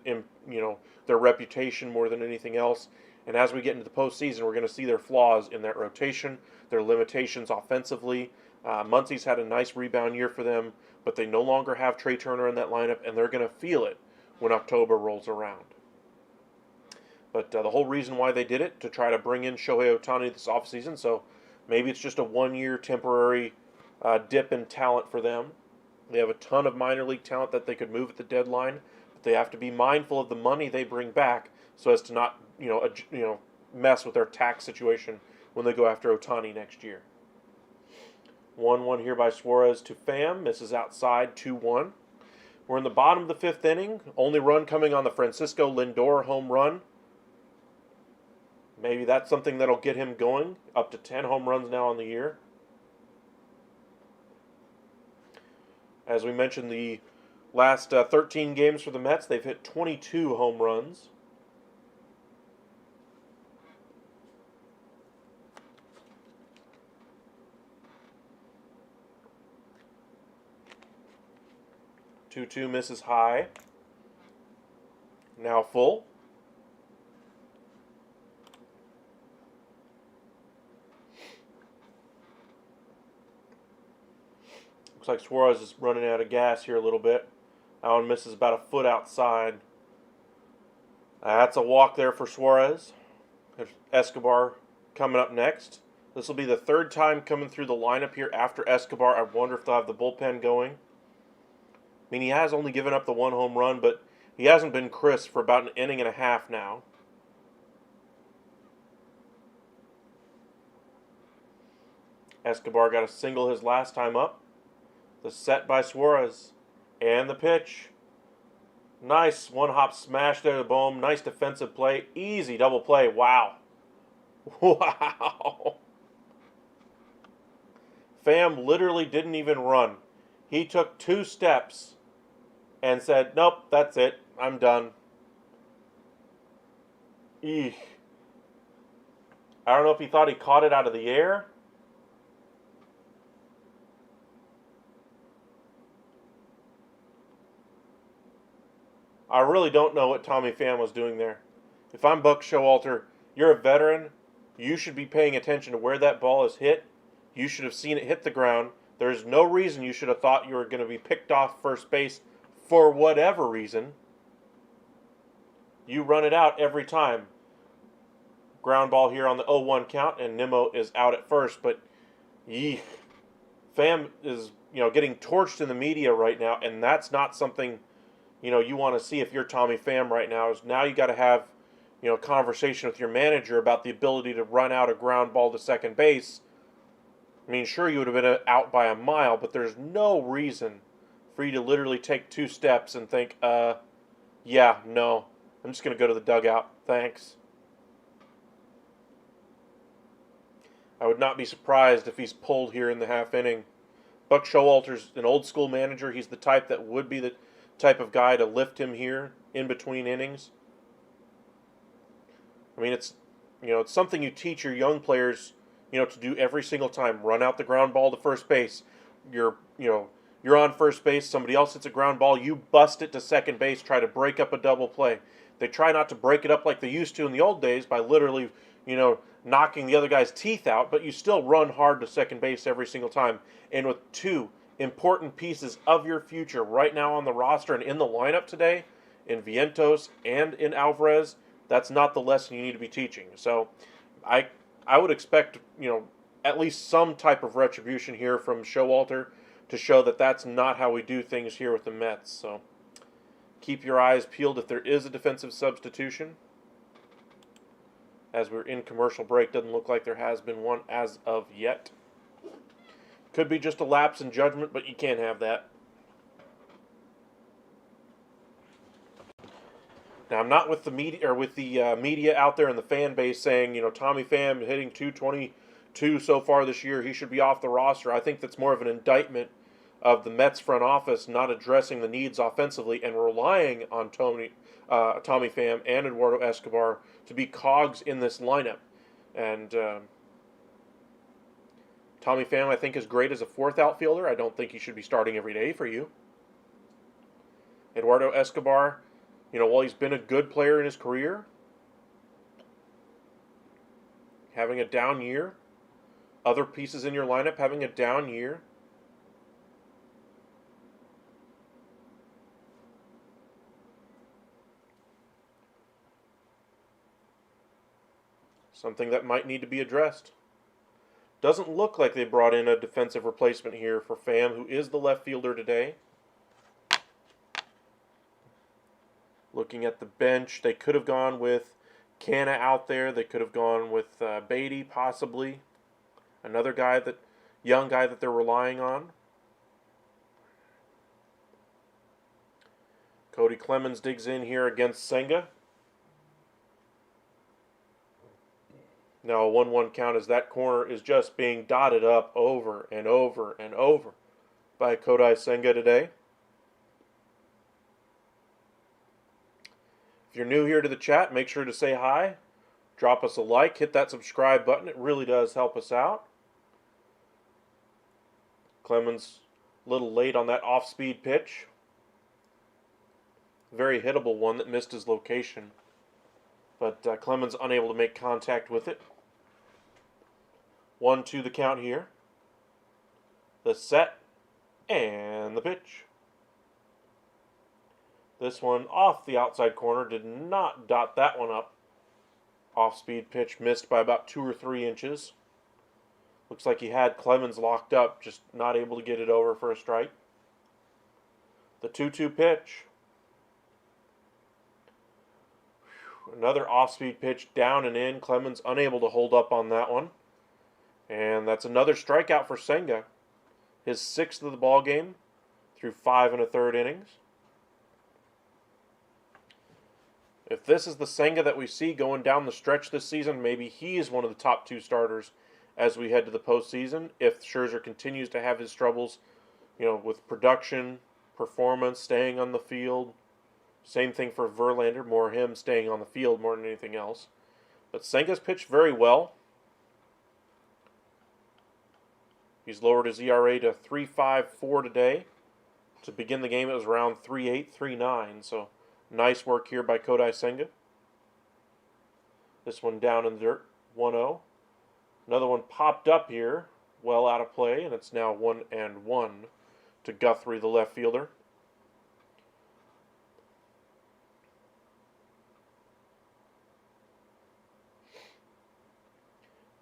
their reputation more than anything else. And as we get into the postseason, we're going to see their flaws in that rotation, their limitations offensively. Muncy's had a nice rebound year for them, but they no longer have Trey Turner in that lineup, and they're going to feel it when October rolls around. But the whole reason why they did it, to try to bring in Shohei Ohtani this offseason, so maybe it's just a one-year temporary dip in talent for them. They have a ton of minor league talent that they could move at the deadline, but they have to be mindful of the money they bring back so as to not, mess with their tax situation when they go after Ohtani next year. 1-1 here by Suarez to Pham. Misses outside, 2-1. We're in the bottom of the fifth inning. Only run coming on the Francisco Lindor home run. Maybe that's something that'll get him going. Up to 10 home runs now on the year. As we mentioned, the last 13 games for the Mets, they've hit 22 home runs. Two misses high. Now full. Looks like Suarez is running out of gas here a little bit. That one misses about a foot outside. That's a walk there for Suarez. There's Escobar coming up next. This will be the third time coming through the lineup here after Escobar. I wonder if they'll have the bullpen going. I mean, he has only given up the one home run, but he hasn't been crisp for about an inning and a half now. Escobar got a single his last time up. The set by Suarez. And the pitch. Nice one-hop smash there to the Bohm. Nice defensive play. Easy double play. Wow. Wow. Pham literally didn't even run. He took 2 steps and said, nope, that's it. I'm done. Eek. I don't know if he thought he caught it out of the air. I really don't know what Tommy Pham was doing there. If I'm Buck Showalter, you're a veteran. You should be paying attention to where that ball is hit. You should have seen it hit the ground. There's no reason you should have thought you were going to be picked off first base for whatever reason. You run it out every time. Ground ball here on the 0-1 count, and Nimmo is out at first. But, yeesh. Pham is, getting torched in the media right now, and that's not something, you want to see if you're Tommy Pham right now. Is now you got to have, a conversation with your manager about the ability to run out a ground ball to second base. I mean, sure, you would have been out by a mile, but there's no reason for you to literally take 2 steps and think, yeah, no, I'm just going to go to the dugout. Thanks. I would not be surprised if he's pulled here in the half inning. Buck Showalter's an old school manager. He's the type that would be the type of guy to lift him here in between innings. I mean, it's something you teach your young players, to do every single time. Run out the ground ball to first base. You're on first base. Somebody else hits a ground ball. You bust it to second base. Try to break up a double play. They try not to break it up like they used to in the old days by literally, knocking the other guy's teeth out. But you still run hard to second base every single time. And with 2 important pieces of your future right now on the roster and in the lineup today, in Vientos and in Alvarez, that's not the lesson you need to be teaching. So I would expect, at least some type of retribution here from Showalter to show that that's not how we do things here with the Mets. So keep your eyes peeled if there is a defensive substitution. As we're in commercial break, doesn't look like there has been one as of yet. Could be just a lapse in judgment, but you can't have that. Now, I'm not with the media out there in the fan base saying, Tommy Pham hitting .222 so far this year, he should be off the roster. I think that's more of an indictment of the Mets front office not addressing the needs offensively and relying on Tommy Pham and Eduardo Escobar to be cogs in this lineup. And Tommy Pham, I think, is great as a 4th outfielder. I don't think he should be starting every day for you. Eduardo Escobar, while he's been a good player in his career, having a down year, other pieces in your lineup having a down year. Something that might need to be addressed. Doesn't look like they brought in a defensive replacement here for Pham, who is the left fielder today. Looking at the bench, they could have gone with Canna out there. They could have gone with Beatty, possibly. Another young guy that they're relying on. Cody Clemens digs in here against Senga. Now a 1-1 count as that corner is just being dotted up over and over and over by Kodai Senga today. If you're new here to the chat, make sure to say hi. Drop us a like, hit that subscribe button. It really does help us out. Clemens a little late on that off-speed pitch. Very hittable one that missed his location. But Clemens unable to make contact with it. 1-2 the count here. The set and the pitch. This one off the outside corner, did not dot that one up. Off-speed pitch missed by about 2 or 3 inches. Looks like he had Clemens locked up, just not able to get it over for a strike. The 2-2 pitch. Another off-speed pitch down and in. Clemens unable to hold up on that one. And that's another strikeout for Senga. His 6th of the ball game through 5 1/3 innings. If this is the Senga that we see going down the stretch this season, maybe he is one of the top 2 starters as we head to the postseason. If Scherzer continues to have his troubles, with production, performance, staying on the field. Same thing for Verlander, more him staying on the field more than anything else. But Senga's pitched very well. He's lowered his ERA to 3.54 today. To begin the game, it was around 3.8, 3.9. So nice work here by Kodai Senga. This one down in the dirt, 1-0. Another one popped up here, well out of play, and it's now 1-1 to Guthrie, the left fielder.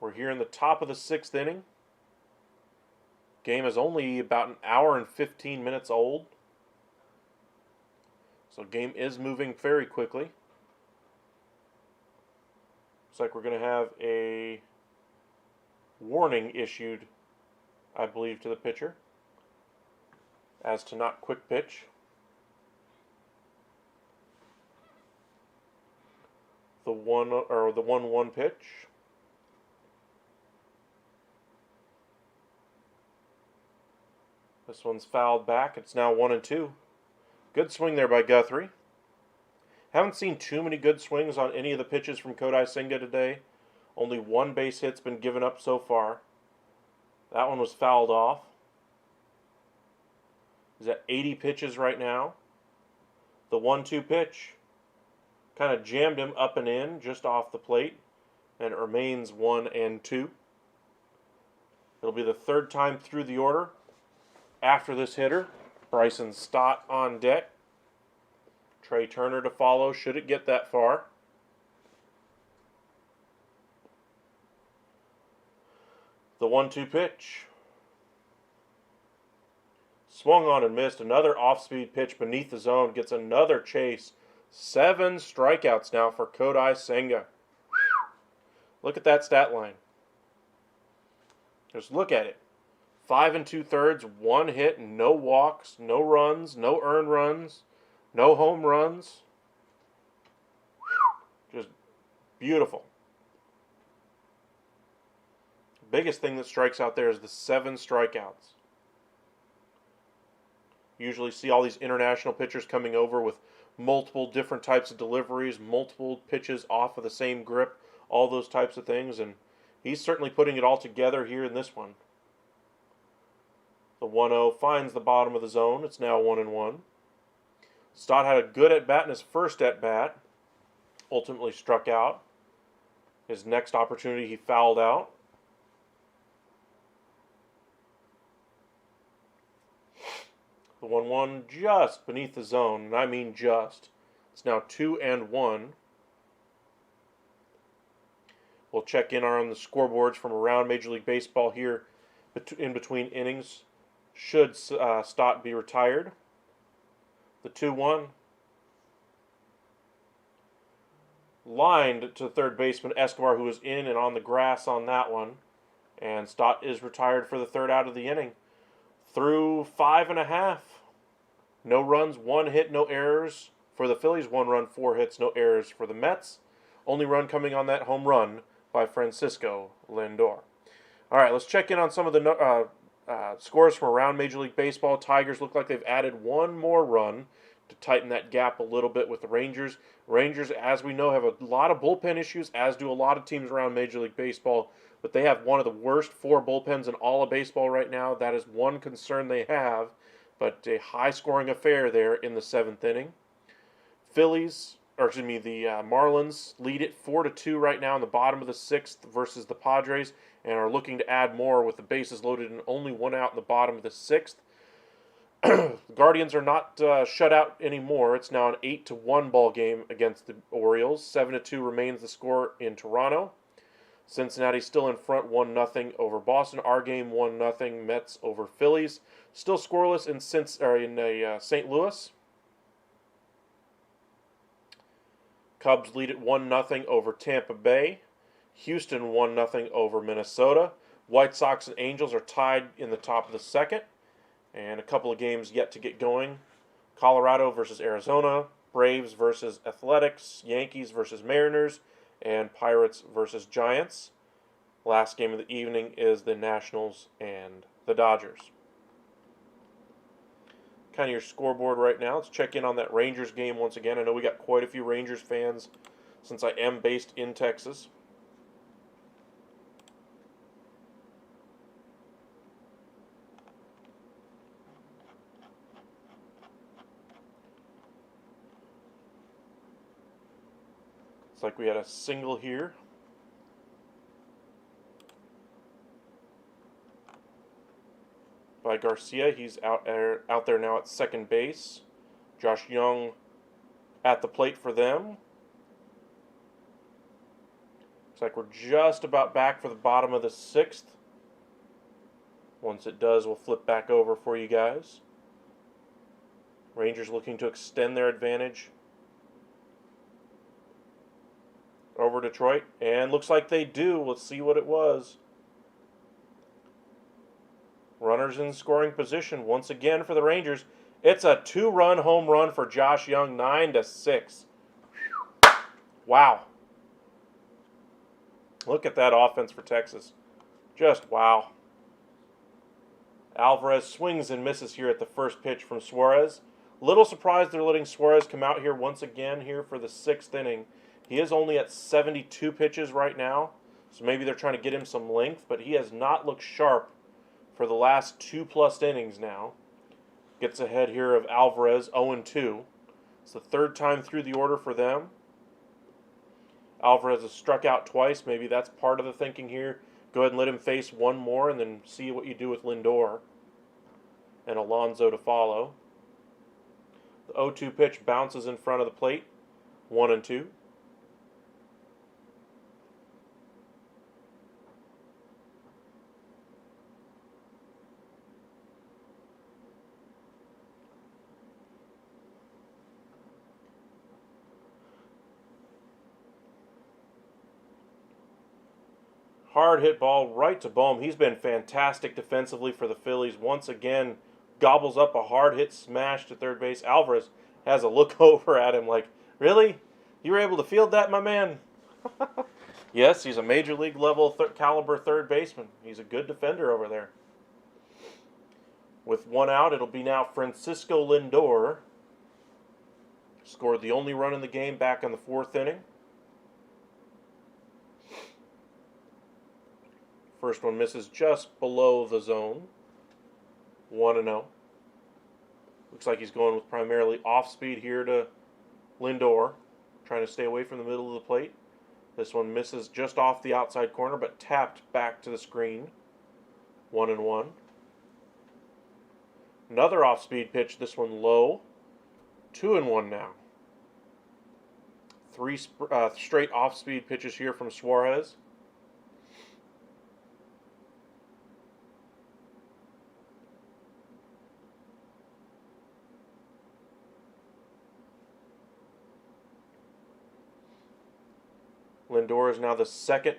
We're here in the top of the 6th inning. Game is only about an hour and 15 minutes old. So game is moving very quickly. Looks like we're going to have a warning issued, I believe, to the pitcher as to not quick pitch. The 1-1 pitch. This one's fouled back. It's now 1-2. Good swing there by Guthrie. Haven't seen too many good swings on any of the pitches from Kodai Senga today. Only 1 base hit's been given up so far. That one was fouled off. He's at 80 pitches right now. The 1-2 pitch kind of jammed him up and in just off the plate. And it remains 1-2. It'll be the 3rd time through the order. After this hitter, Bryson Stott on deck. Trey Turner to follow, should it get that far. The 1-2 pitch. Swung on and missed. Another off-speed pitch beneath the zone. Gets another chase. 7 strikeouts now for Kodai Senga. Look at that stat line. Just look at it. 5 2/3, 1 hit, no walks, no runs, no earned runs, no home runs. Just beautiful. Biggest thing that strikes out there is the 7 strikeouts. Usually see all these international pitchers coming over with multiple different types of deliveries, multiple pitches off of the same grip, all those types of things, and he's certainly putting it all together here in this one. The 1-0 finds the bottom of the zone. It's now 1-1. Stott had a good at-bat in his first at-bat. Ultimately struck out. His next opportunity he fouled out. The 1-1 just beneath the zone, and I mean just. It's now 2-1. We'll check in on the scoreboards from around Major League Baseball here in between innings. Should Stott be retired. The 2-1. lined to third baseman Escobar, who was in and on the grass on that one. And Stott is retired for the third out of the inning. Through 5.5. No runs, 1 hit, no errors for the Phillies. 1 run, 4 hits, no errors for the Mets. Only run coming on that home run by Francisco Lindor. All right, let's check in on some of the scores from around Major League Baseball. Tigers look like they've added 1 more run to tighten that gap a little bit with the Rangers. Rangers, as we know, have a lot of bullpen issues, as do a lot of teams around Major League Baseball. But they have one of the worst 4 bullpens in all of baseball right now. That is one concern they have. But a high-scoring affair there in the 7th inning. The Marlins lead it 4-2 right now in the bottom of the 6th versus the Padres, and are looking to add more with the bases loaded and only 1 out in the bottom of the 6th. The Guardians are not shut out anymore. It's now an 8-1 ball game against the Orioles. 7-2 remains the score in Toronto. Cincinnati still in front, 1-0 over Boston. Our game 1-0 Mets over Phillies. Still scoreless in St. Louis. Cubs lead it 1-0 over Tampa Bay. Houston 1-0 over Minnesota. White Sox and Angels are tied in the top of the 2nd. And a couple of games yet to get going. Colorado versus Arizona. Braves versus Athletics. Yankees versus Mariners. And Pirates versus Giants. Last game of the evening is the Nationals and the Dodgers. Kind of your scoreboard right now. Let's check in on that Rangers game once again. I know we got quite a few Rangers fans since I am based in Texas. It's like we had a single here. By Garcia. He's out there now at second base. Josh Young at the plate for them. Looks like we're just about back for the bottom of the 6th. Once it does, we'll flip back over for you guys. Rangers looking to extend their advantage over Detroit. And looks like they do. Let's see what it was. Runners in scoring position once again for the Rangers. It's a 2-run home run for Josh Young, 9-6. Wow. Look at that offense for Texas. Just wow. Alvarez swings and misses here at the first pitch from Suarez. Little surprised they're letting Suarez come out here once again here for the 6th inning. He is only at 72 pitches right now, so maybe they're trying to get him some length, but he has not looked sharp for the last 2+ innings now. Gets ahead here of Alvarez, 0-2. It's the 3rd time through the order for them. Alvarez has struck out twice. Maybe that's part of the thinking here. Go ahead and let him face 1 more and then see what you do with Lindor and Alonso to follow. The 0-2 pitch bounces in front of the plate. 1-2. Hard hit ball right to Bohm. He's been fantastic defensively for the Phillies. Once again, gobbles up a hard hit smash to third base. Alvarez has a look over at him like, really? You were able to field that, my man? Yes, he's a major league level caliber third baseman. He's a good defender over there. With 1 out, it'll be now Francisco Lindor. Scored the only run in the game back in the 4th inning. First one misses just below the zone. 1-0. Looks like he's going with primarily off speed here to Lindor. Trying to stay away from the middle of the plate. This one misses just off the outside corner, but tapped back to the screen. 1-1. Another off speed pitch, this one low. 2-1 now. 3 straight off speed pitches here from Suarez. Lindor is now the second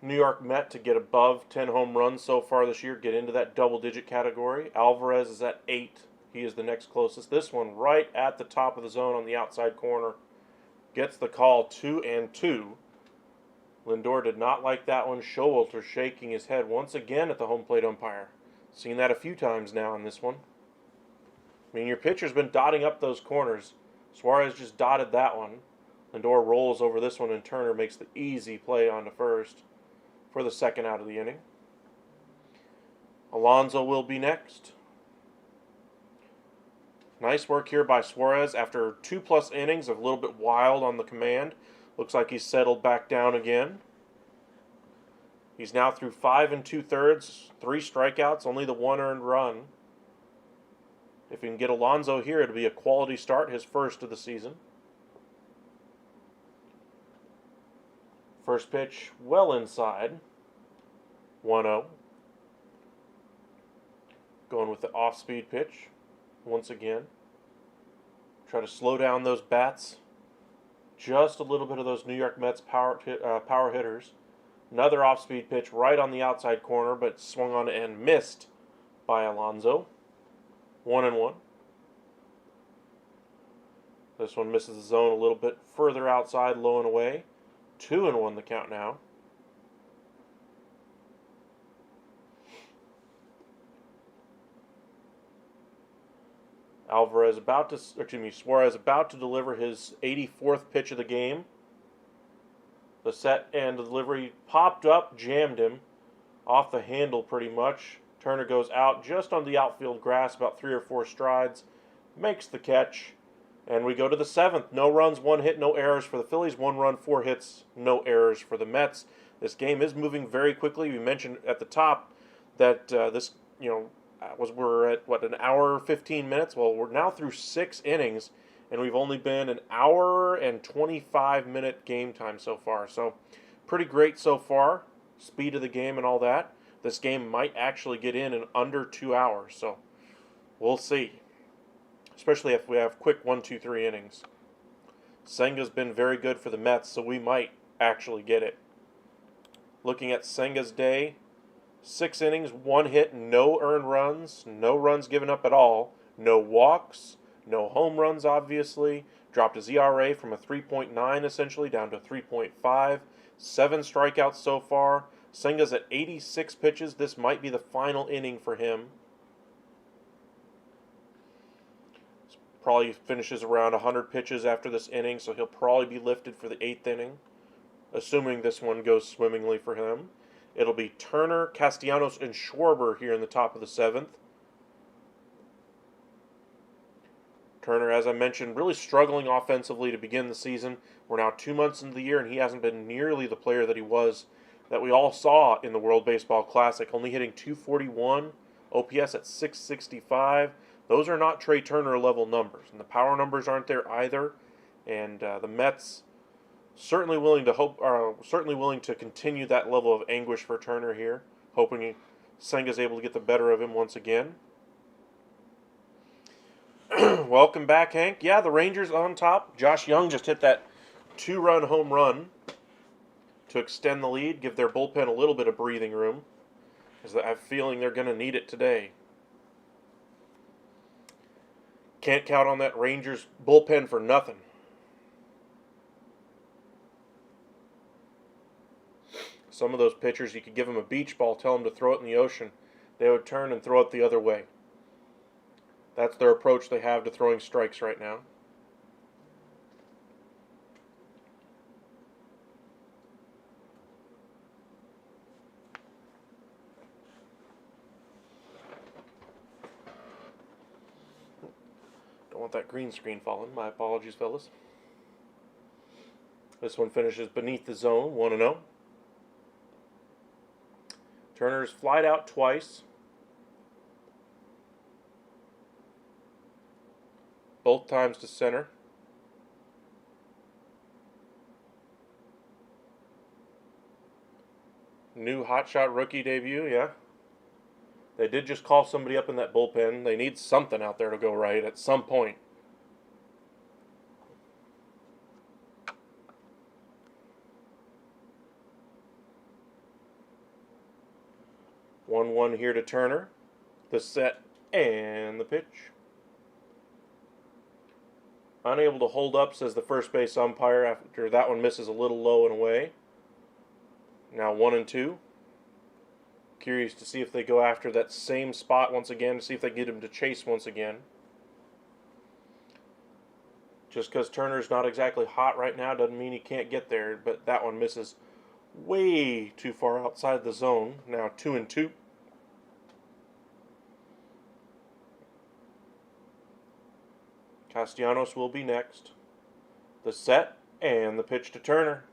New York Met to get above 10 home runs so far this year, get into that double-digit category. Alvarez is at 8. He is the next closest. This one right at the top of the zone on the outside corner. Gets the call, 2-2. Lindor did not like that one. Showalter shaking his head once again at the home plate umpire. Seen that a few times now in this one. I mean, your pitcher's been dotting up those corners. Suarez just dotted that one. Lindor rolls over this one, and Turner makes the easy play onto first for the second out of the inning. Alonso will be next. Nice work here by Suarez after 2+ innings of a little bit wild on the command. Looks like he's settled back down again. He's now through 5 2/3, 3 strikeouts, only the 1 earned run. If he can get Alonso here, it'll be a quality start, his first of the season. First pitch, well inside. 1-0. Going with the off-speed pitch once again. Try to slow down those bats. Just a little bit of those New York Mets power hitters. Another off-speed pitch right on the outside corner, but swung on and missed by Alonso. 1-1. This one misses the zone a little bit further outside, low and away. 2-1 the count now. Suarez about to deliver his 84th pitch of the game. The set and the delivery popped up, jammed him off the handle pretty much. Turner goes out just on the outfield grass, about 3 or 4 strides, makes the catch, and we go to the 7th. No runs, 1 hit, no errors for the Phillies. 1 run, 4 hits, no errors for the Mets. This game is moving very quickly. We mentioned at the top that this, we're at an hour 15 minutes. Well, we're now through 6 innings, and we've only been an hour and 25-minute game time so far. So pretty great so far. Speed of the game and all that. This game might actually get in under 2 hours. So we'll see. Especially if we have quick 1, 2, 3 innings. Senga's been very good for the Mets, so we might actually get it. Looking at Senga's day, 6 innings, 1 hit, no earned runs, no runs given up at all, no walks, no home runs obviously, dropped his ERA from a 3.9 essentially down to 3.5, 7 strikeouts so far. Senga's at 86 pitches. This might be the final inning for him. Probably finishes around 100 pitches after this inning, so he'll probably be lifted for the 8th inning, assuming this one goes swimmingly for him. It'll be Turner, Castellanos, and Schwarber here in the top of the 7th. Turner, as I mentioned, really struggling offensively to begin the season. We're now 2 months into the year, and he hasn't been nearly the player that he was, that we all saw in the World Baseball Classic, only hitting .241, OPS at .665. Those are not Trey Turner level numbers, and the power numbers aren't there either. And the Mets certainly willing to continue that level of anguish for Turner here, hoping Senga's able to get the better of him once again. Welcome back, Hank. Yeah, the Rangers on top. Josh Young just hit that 2-run home run to extend the lead, give their bullpen a little bit of breathing room, because I have a feeling they're going to need it today. Can't count on that Rangers bullpen for nothing. Some of those pitchers, you could give them a beach ball, tell them to throw it in the ocean. They would turn and throw it the other way. That's their approach they have to throwing strikes right now. Don't want that green screen falling. My apologies, fellas. This one finishes beneath the zone, 1-0. Turner's flied out twice. Both times to center. New hotshot rookie debut, yeah. They did just call somebody up in that bullpen. They need something out there to go right at some point. 1-1 here to Turner. The set and the pitch. Unable to hold up, says the first base umpire after that one misses a little low and away. Now 1-2. Curious to see if they go after that same spot once again, to see if they get him to chase once again. Just because Turner's not exactly hot right now doesn't mean he can't get there, but that one misses way too far outside the zone. Now 2-2. Castellanos will be next. The set and the pitch to Turner.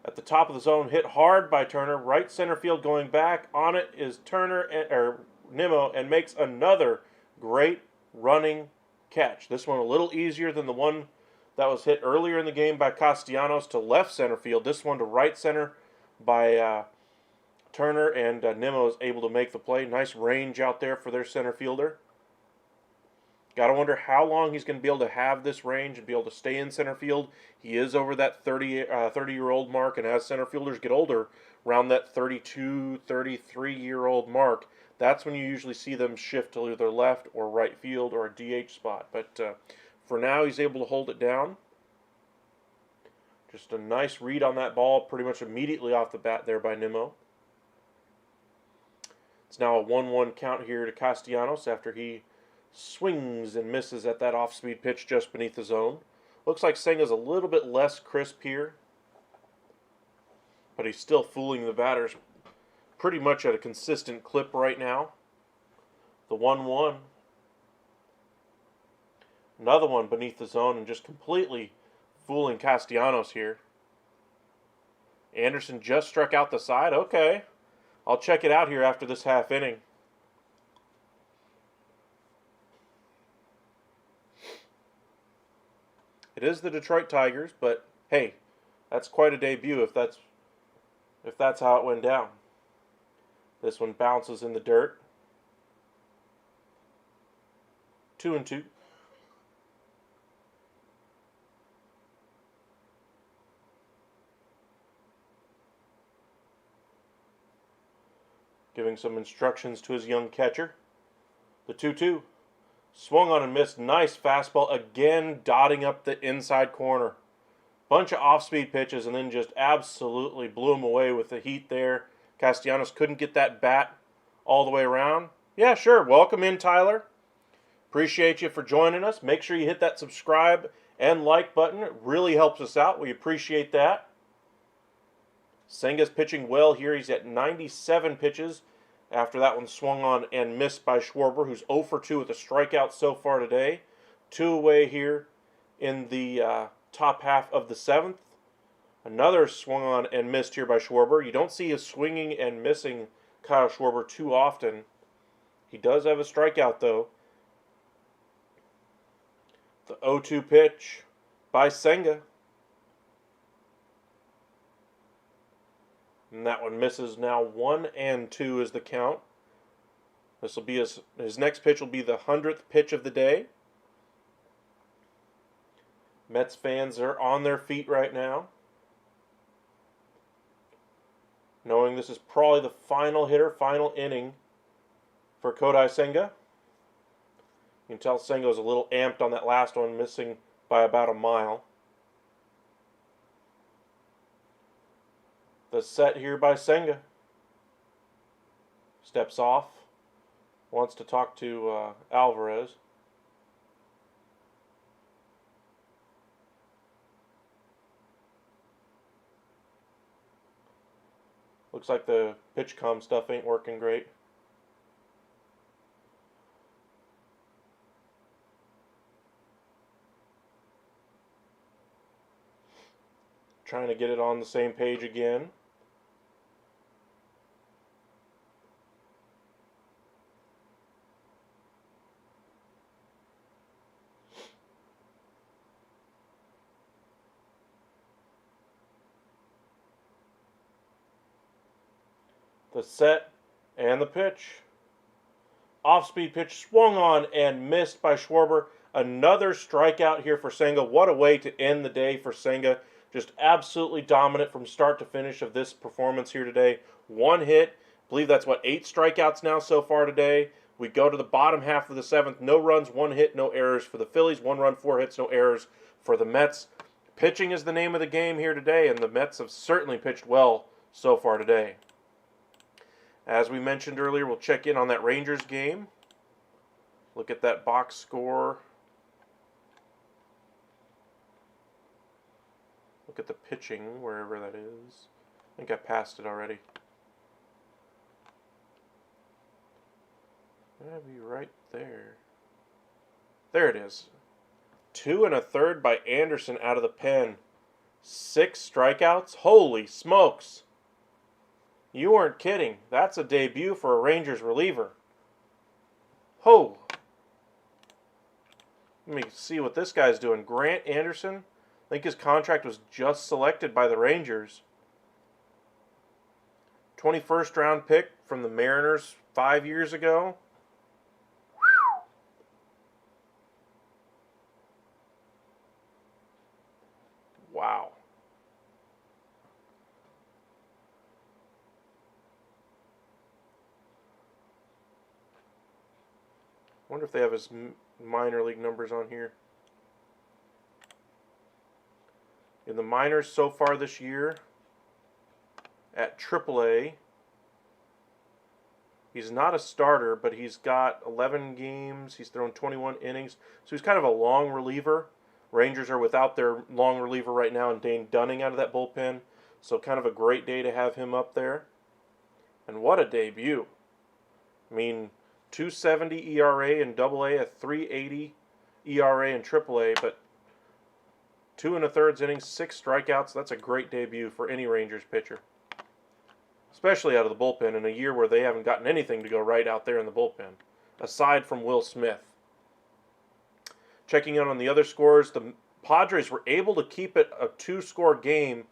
At the top of the zone, hit hard by Turner. Right center field going back. On it is Nimmo, and makes another great running catch. This one a little easier than the one that was hit earlier in the game by Castellanos to left center field. This one to right center by Turner, and Nimmo is able to make the play. Nice range out there for their center fielder. Got to wonder how long he's going to be able to have this range and be able to stay in center field. He is over that 30-year-old mark, and as center fielders get older, around that 32, 33-year-old mark, that's when you usually see them shift to either left or right field or a DH spot. But for now, he's able to hold it down. Just a nice read on that ball, pretty much immediately off the bat there by Nimmo. It's now a 1-1 count here to Castellanos after he swings and misses at that off-speed pitch just beneath the zone. Looks like Senga's a little bit less crisp here, but he's still fooling the batters pretty much at a consistent clip right now. The 1-1. Another one beneath the zone and just completely fooling Castellanos here. Anderson just struck out the side. Okay, I'll check it out here after this half inning. It is the Detroit Tigers, but hey, that's quite a debut if that's how it went down. This one bounces in the dirt. 2-2. Giving some instructions to his young catcher. The 2-2. Swung on and missed. Nice fastball. Again, dotting up the inside corner. Bunch of off-speed pitches and then just absolutely blew him away with the heat there. Castellanos couldn't get that bat all the way around. Yeah, sure. Welcome in, Tyler. Appreciate you for joining us. Make sure you hit that subscribe and like button. It really helps us out. We appreciate that. Senga's pitching well here. He's at 97 pitches. After that one swung on and missed by Schwarber, who's 0 for 2 with a strikeout so far today. 2 away here in the top half of the 7th. Another swung on and missed here by Schwarber. You don't see his swinging and missing Kyle Schwarber too often. He does have a strikeout, though. The 0-2 pitch by Senga. And that one misses. Now 1-2 is the count. This will be his next pitch will be the 100th pitch of the day. Mets fans are on their feet right now, knowing this is probably the final hitter, final inning for Kodai Senga. You can tell Senga was a little amped on that last one, missing by about a mile. The set here by Senga. Steps off. Wants to talk to Alvarez. Looks like the pitch comm stuff ain't working great. Trying to get it on the same page again. The set and the pitch. Off-speed pitch swung on and missed by Schwarber. Another strikeout here for Senga. What a way to end the day for Senga. Just absolutely dominant from start to finish of this performance here today. 1 hit, believe that's what, 8 strikeouts now so far today. We go to the bottom half of the 7th. No runs, 1 hit, no errors for the Phillies. 1 run, 4 hits, no errors for the Mets. Pitching is the name of the game here today, and the Mets have certainly pitched well so far today. As we mentioned earlier, we'll check in on that Rangers game. Look at that box score. Look at the pitching, wherever that is. I think I passed it already. That'd be right there. There it is. 2 1/3 by Anderson out of the pen. 6 strikeouts? Holy smokes. You weren't kidding. That's a debut for a Rangers reliever. Ho! Let me see what this guy's doing. Grant Anderson. I think his contract was just selected by the Rangers. 21st round pick from the Mariners 5 years ago. Wow. I wonder if they have his minor league numbers on here. In the minors so far this year, at AAA, he's not a starter, but he's got 11 games. He's thrown 21 innings. So he's kind of a long reliever. Rangers are without their long reliever right now, and Dane Dunning out of that bullpen. So kind of a great day to have him up there. And what a debut. I mean, 2.70 ERA in AA, a 3.80 ERA in AAA, but 2 1/3 innings, 6 strikeouts. That's a great debut for any Rangers pitcher, especially out of the bullpen in a year where they haven't gotten anything to go right out there in the bullpen, aside from Will Smith. Checking in on the other scores, the Padres were able to keep it a 2-score game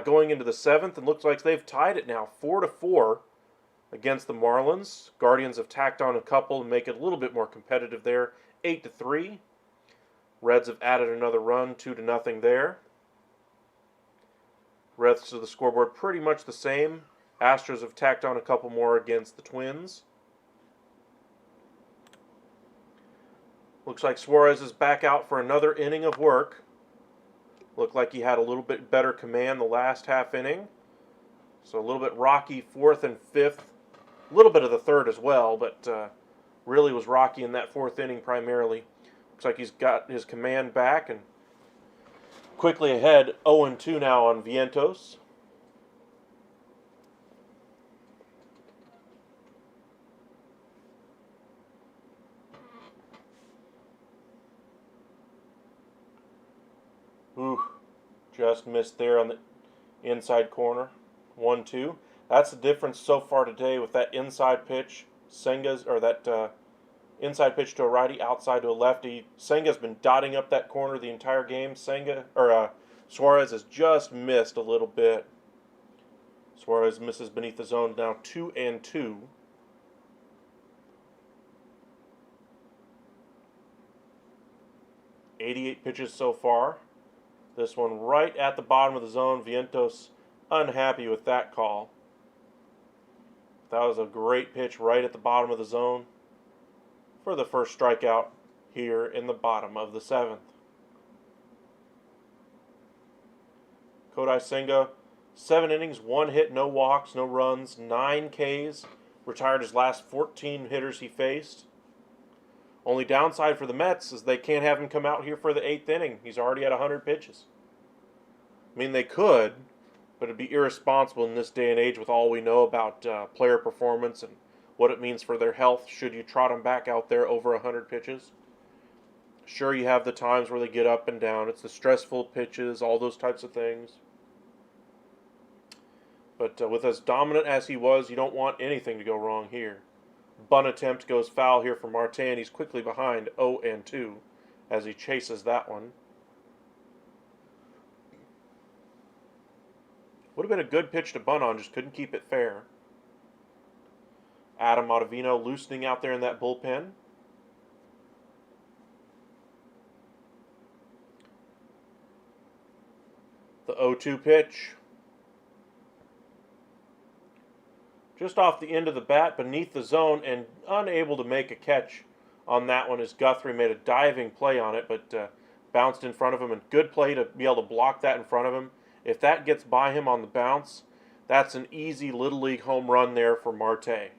going into the 7th, and looks like they've tied it now 4-4 against the Marlins. Guardians have tacked on a couple and make it a little bit more competitive there, 8-3. Reds have added another run, 2-0 there. Rest of the scoreboard pretty much the same. Astros have tacked on a couple more against the Twins. Looks like Suarez is back out for another inning of work. Looked like he had a little bit better command the last half inning. So a little bit rocky 4th and 5th. A little bit of the 3rd as well, but really was rocky in that 4th inning primarily. Looks like he's got his command back and quickly ahead, 0-2 now on Vientos. Ooh, just missed there on the inside corner. 1-2. That's the difference so far today with that inside pitch. Senga's, or that inside pitch to a righty, outside to a lefty. Senga's been dotting up that corner the entire game. Suarez has just missed a little bit. Suarez misses beneath the zone, now 2-2. .88 pitches so far. This one right at the bottom of the zone. Vientos unhappy with that call. That was a great pitch right at the bottom of the zone for the first strikeout here in the bottom of the 7th. Kodai Senga, 7 innings, 1 hit, no walks, no runs, 9 Ks. Retired his last 14 hitters he faced. Only downside for the Mets is they can't have him come out here for the 8th inning. He's already at 100 pitches. I mean, they could, but it'd be irresponsible in this day and age with all we know about player performance and what it means for their health should you trot them back out there over 100 pitches. Sure, you have the times where they get up and down. It's the stressful pitches, all those types of things. But with as dominant as he was, you don't want anything to go wrong here. Bunt attempt goes foul here for Marte, and he's quickly behind 0-2 as he chases that one. Would have been a good pitch to bunt on, just couldn't keep it fair. Adam Ottavino loosening out there in that bullpen. The 0-2 pitch. just off the end of the bat beneath the zone and unable to make a catch on that one as Guthrie made a diving play on it, but bounced in front of him, and good play to be able to block that in front of him. If that gets by him on the bounce, that's an easy Little League home run there for Marte.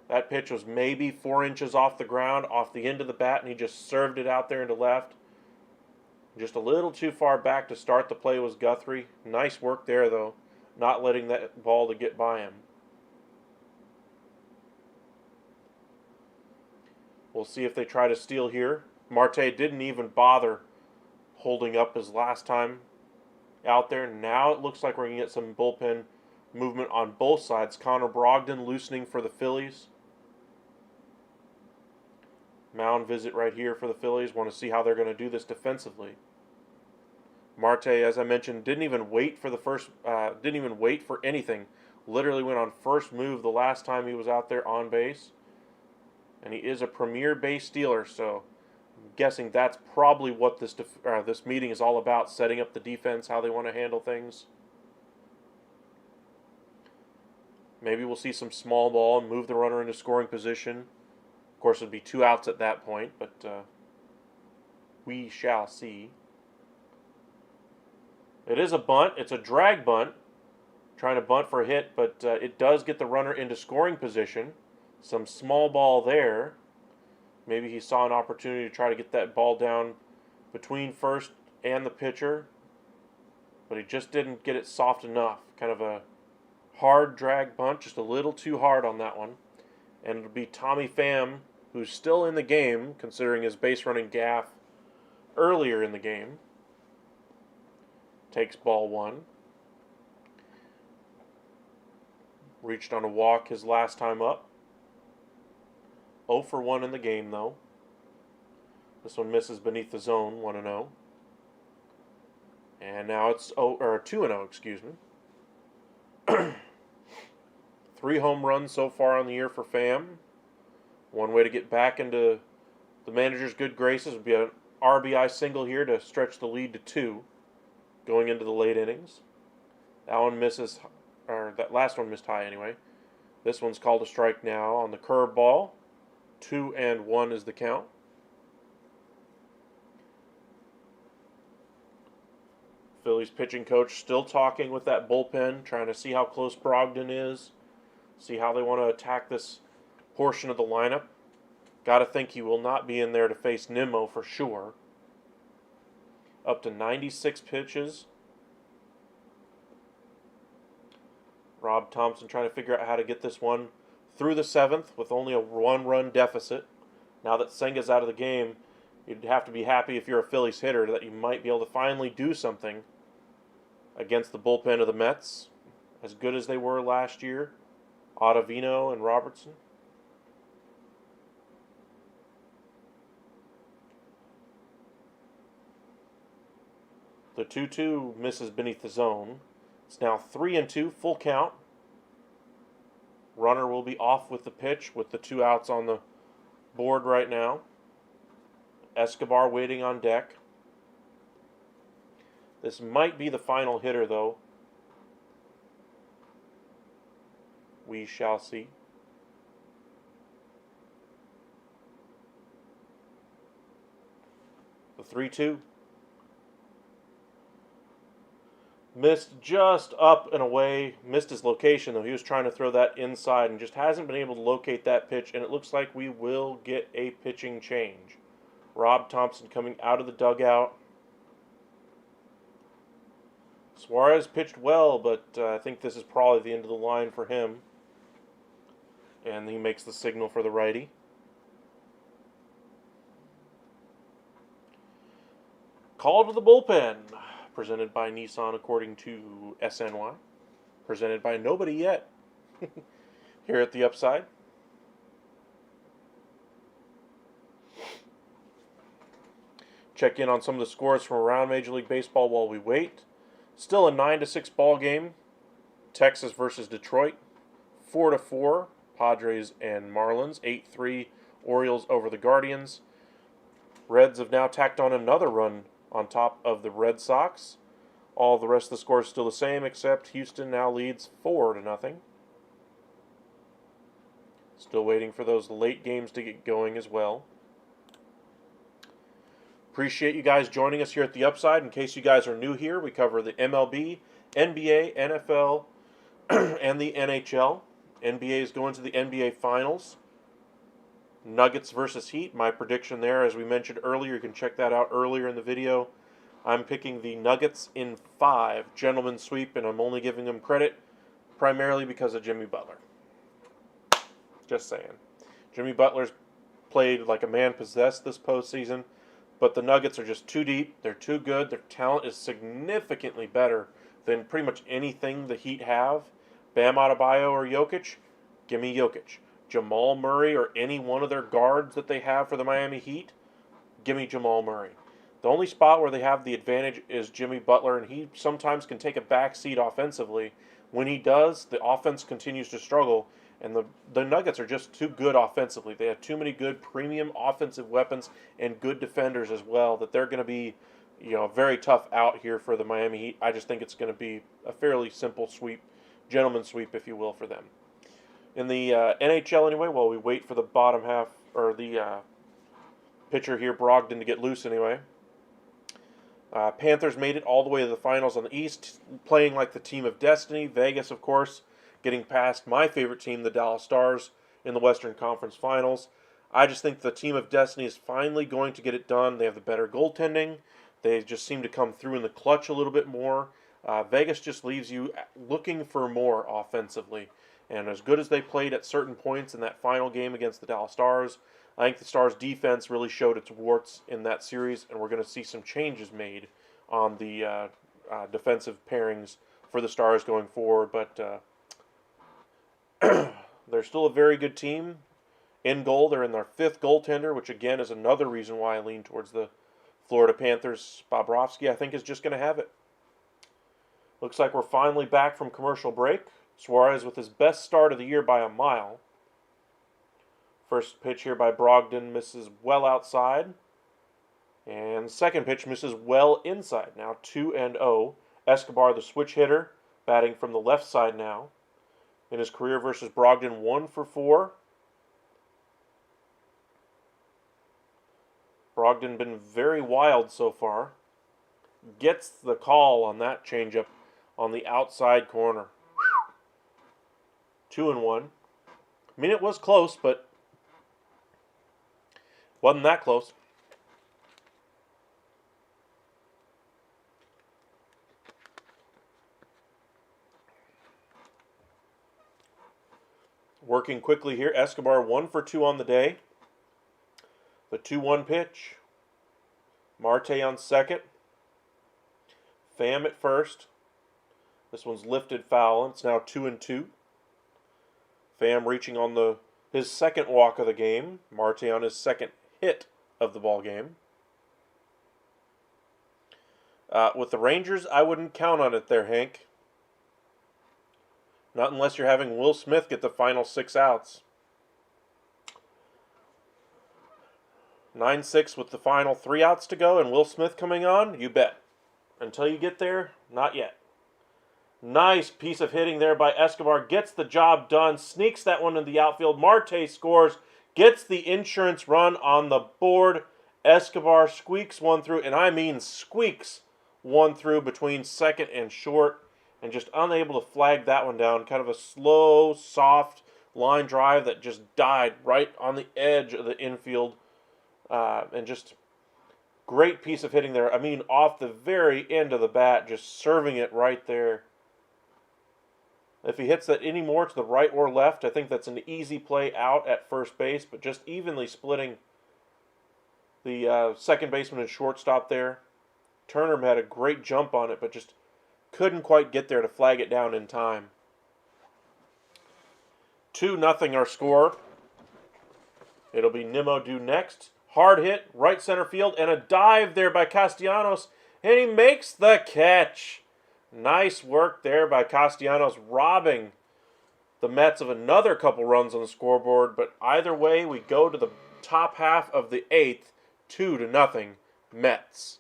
That pitch was maybe 4 inches off the ground, off the end of the bat, and he just served it out there into left. Just a little too far back to start the play was Guthrie. Nice work there, though, not letting that ball to get by him. We'll see if they try to steal here. Marte didn't even bother holding up his last time out there. Now it looks like we're going to get some bullpen movement on both sides. Connor Brogdon loosening for the Phillies. Mound visit right here for the Phillies. Want to see how they're going to do this defensively. Marte, as I mentioned, didn't even wait for anything. Literally went on first move the last time he was out there on base. And he is a premier base stealer, so I'm guessing that's probably what this meeting is all about, setting up the defense, how they want to handle things. Maybe we'll see some small ball and move the runner into scoring position. Of course, it would be 2 outs at that point, but we shall see. It is a bunt. It's a drag bunt. Trying to bunt for a hit, but it does get the runner into scoring position. Some small ball there. Maybe he saw an opportunity to try to get that ball down between first and the pitcher, but he just didn't get it soft enough. Kind of a hard drag bunt, just a little too hard on that one. And it'll be Tommy Pham, who's still in the game, considering his base running gaffe earlier in the game. Takes ball 1. Reached on a walk his last time up. 0 for 1 in the game, though. This one misses beneath the zone, 1-0. And now it's 2-0, excuse me. 3 home runs so far on the year for Pham. One way to get back into the manager's good graces would be an RBI single here to stretch the lead to 2 going into the late innings. That one misses, or that last one missed high anyway. This one's called a strike now on the curveball. 2-1 is the count. Phillies pitching coach still talking with that bullpen, trying to see how close Brogdon is, see how they want to attack this portion of the lineup. Got to think he will not be in there to face Nimmo for sure. Up to 96 pitches. Rob Thompson trying to figure out how to get this one through the 7th with only a 1-run deficit. Now that Senga's out of the game, you'd have to be happy if you're a Phillies hitter that you might be able to finally do something against the bullpen of the Mets, as good as they were last year. Ottavino and Robertson. The 2-2 misses beneath the zone. It's now 3-2, full count. Runner will be off with the pitch with the 2 outs on the board right now. Escobar waiting on deck. This might be the final hitter, though. We shall see. The 3-2. Missed just up and away. Missed his location, though. He was trying to throw that inside and just hasn't been able to locate that pitch. And it looks like we will get a pitching change. Rob Thompson coming out of the dugout. Suarez pitched well, but I think this is probably the end of the line for him. And he makes the signal for the righty. Call to the bullpen. Presented by Nissan according to SNY. Presented by nobody yet. Here at the Upside. Check in on some of the scores from around Major League Baseball while we wait. Still a 9-6 ball game. Texas versus Detroit. 4-4. Padres and Marlins. 8-3 Orioles over the Guardians. Reds have now tacked on another run on top of the Red Sox. All the rest of the score is still the same, except Houston now leads 4-0. Still waiting for those late games to get going as well. Appreciate you guys joining us here at the Upside. In case you guys are new here, we cover the MLB, NBA, NFL, and the NHL. NBA is going to the NBA Finals. Nuggets versus Heat. My prediction there, as we mentioned earlier, you can check that out earlier in the video. I'm picking the Nuggets in 5. Gentleman sweep, and I'm only giving them credit primarily because of Jimmy Butler. Just saying. Jimmy Butler's played like a man possessed this postseason, but the Nuggets are just too deep. They're too good. Their talent is significantly better than pretty much anything the Heat have. Bam Adebayo or Jokic, give me Jokic. Jamal Murray or any one of their guards that they have for the Miami Heat, give me Jamal Murray. The only spot where they have the advantage is Jimmy Butler, and he sometimes can take a back seat offensively. When he does, the offense continues to struggle, and the Nuggets are just too good offensively. They have too many good premium offensive weapons and good defenders as well that they're going to be, a very tough out here for the Miami Heat. I just think it's going to be a fairly simple sweep, gentleman sweep, if you will, for them. In the NHL anyway, while we wait for the bottom half, or the pitcher here, Brogdon, to get loose anyway. Panthers made it all the way to the finals on the East, playing like the team of destiny. Vegas, of course, getting past my favorite team, the Dallas Stars, in the Western Conference Finals. I just think the team of destiny is finally going to get it done. They have the better goaltending. They just seem to come through in the clutch a little bit more. Vegas just leaves you looking for more offensively. And as good as they played at certain points in that final game against the Dallas Stars, I think the Stars' defense really showed its warts in that series, and we're going to see some changes made on the defensive pairings for the Stars going forward. But they're still a very good team. In goal, they're in their 5th goaltender, which again is another reason why I lean towards the Florida Panthers. Bobrovsky, I think, is just going to have it. Looks like we're finally back from commercial break. Suarez with his best start of the year by a mile. First pitch here by Brogdon misses well outside. And second pitch misses well inside. Now 2-0. Escobar, the switch hitter, batting from the left side now. In his career versus Brogdon, 1 for 4. Brogdon been very wild so far. Gets the call on that changeup on the outside corner. 2-1. I mean, it was close, but wasn't that close. Working quickly here, Escobar 1 for 2 on the day. The 2-1 pitch. Marte on second. Pham at first. This one's lifted foul, and it's now 2-2. Pham reaching on his second walk of the game. Marte on his second hit of the ball game. With the Rangers, I wouldn't count on it there, Hank. Not unless you're having Will Smith get the final 6 outs. 9-6 with the final 3 outs to go and Will Smith coming on, you bet. Until you get there, not yet. Nice piece of hitting there by Escobar. Gets the job done. Sneaks that one in the outfield. Marte scores. Gets the insurance run on the board. Escobar squeaks one through, and I mean squeaks one through between second and short, and just unable to flag that one down. Kind of a slow, soft line drive that just died right on the edge of the infield. And just great piece of hitting there. I mean, off the very end of the bat, just serving it right there. If he hits that any more to the right or left, I think that's an easy play out at first base, but just evenly splitting the second baseman and shortstop there. Turner had a great jump on it, but just couldn't quite get there to flag it down in time. 2-0 our score. It'll be Nimmo due next. Hard hit, right center field, and a dive there by Castellanos, and he makes the catch. Nice work there by Castellanos, robbing the Mets of another couple runs on the scoreboard. But either way, we go to the top half of the 8th, 2-0 Mets.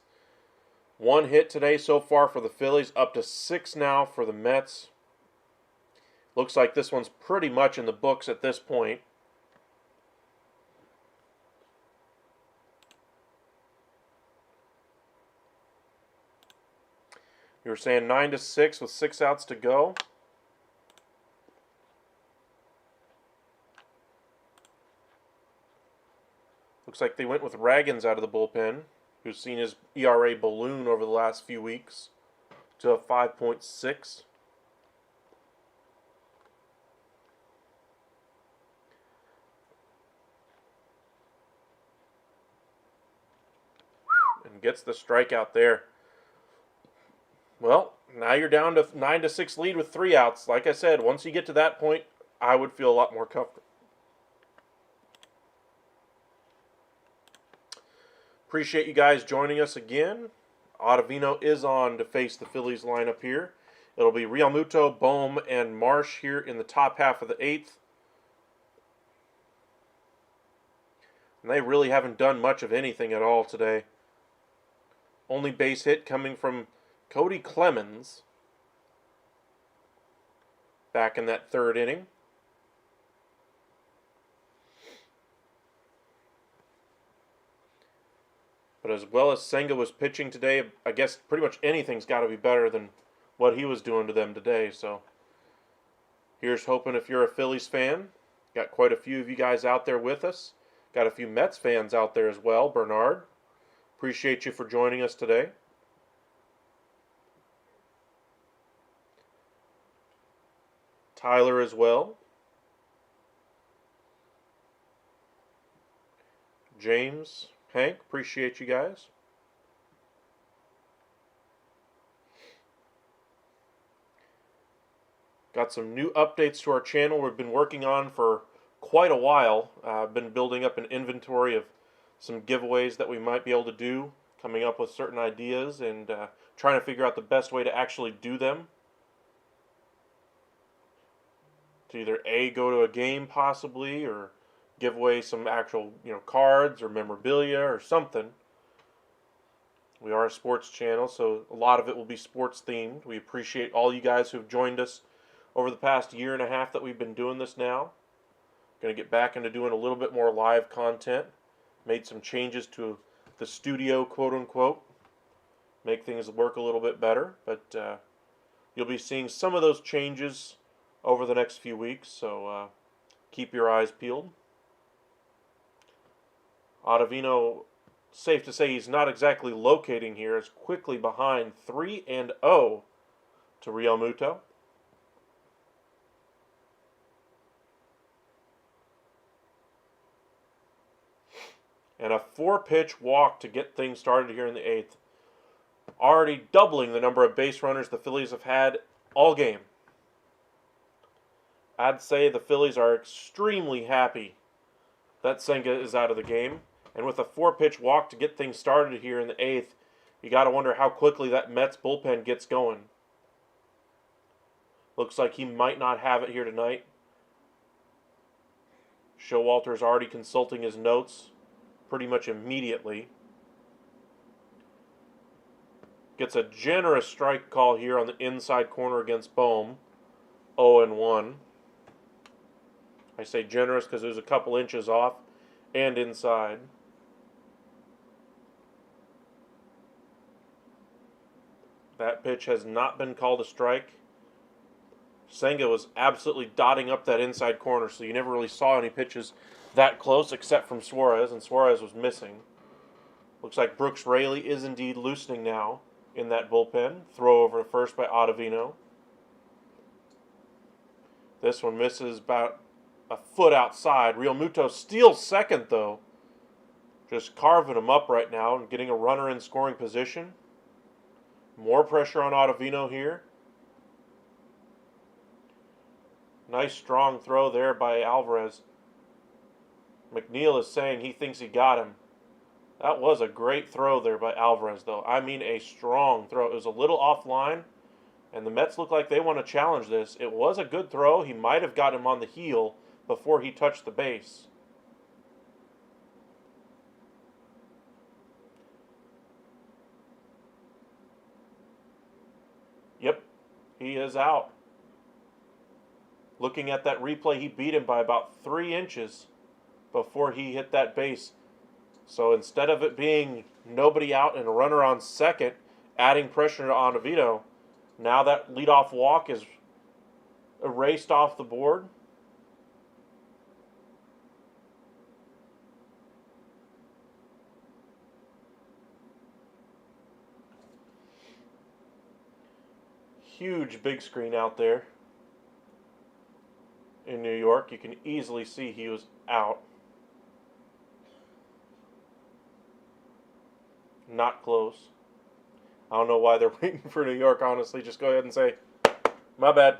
1 hit today so far for the Phillies, up to 6 now for the Mets. Looks like this one's pretty much in the books at this point. You were saying 9-6 with 6 outs to go. Looks like they went with Raggins out of the bullpen, who's seen his ERA balloon over the last few weeks to a 5.6. And gets the strikeout there. Well, now you're down to 9-6 lead with 3 outs. Like I said, once you get to that point, I would feel a lot more comfortable. Appreciate you guys joining us again. Ottavino is on to face the Phillies lineup here. It'll be Realmuto, Bohm, and Marsh here in the top half of the 8th. And they really haven't done much of anything at all today. Only base hit coming from Cody Clemens back in that 3rd inning. But as well as Senga was pitching today, I guess pretty much anything's got to be better than what he was doing to them today. So here's hoping if you're a Phillies fan. Got quite a few of you guys out there with us. Got a few Mets fans out there as well. Bernard, appreciate you for joining us today. Tyler as well. James, Hank, appreciate you guys. Got some new updates to our channel we've been working on for quite a while. I've been building up an inventory of some giveaways that we might be able to do, coming up with certain ideas and trying to figure out the best way to actually do them. To either A, go to a game possibly, or give away some actual, cards or memorabilia or something. We are a sports channel, so a lot of it will be sports themed. We appreciate all you guys who have joined us over the past year and a half that we've been doing this now. Going to get back into doing a little bit more live content. Made some changes to the studio, quote unquote. Make things work a little bit better, but you'll be seeing some of those changes over the next few weeks, so keep your eyes peeled. Ottavino, safe to say he's not exactly locating here, is quickly behind 3-0 to Realmuto. And a 4-pitch walk to get things started here in the 8th. Already doubling the number of base runners the Phillies have had all game. I'd say the Phillies are extremely happy that Senga is out of the game. And with a 4-pitch walk to get things started here in the 8th, you got to wonder how quickly that Mets bullpen gets going. Looks like he might not have it here tonight. Showalter's already consulting his notes pretty much immediately. Gets a generous strike call here on the inside corner against Bohm. 0-1. I say generous because it was a couple inches off and inside. That pitch has not been called a strike. Senga was absolutely dotting up that inside corner, so you never really saw any pitches that close except from Suarez, and Suarez was missing. Looks like Brooks Raley is indeed loosening now in that bullpen. Throw over to first by Ottavino. This one misses about a foot outside. Realmuto steals second, though. Just carving him up right now and getting a runner in scoring position. More pressure on Ottavino here. Nice strong throw there by Alvarez. McNeil is saying he thinks he got him. That was a great throw there by Alvarez, though. I mean, a strong throw. It was a little offline, and the Mets look like they want to challenge this. It was a good throw. He might have got him on the heel before he touched the base. He is out. Looking at that replay, he beat him by about 3 inches before he hit that base. So instead of it being nobody out and a runner on second, adding pressure to Ottavino, now that leadoff walk is erased off the board. Huge big screen out there in New York. You can easily see he was out. Not close. I don't know why they're waiting for New York, honestly. Just go ahead and say, my bad.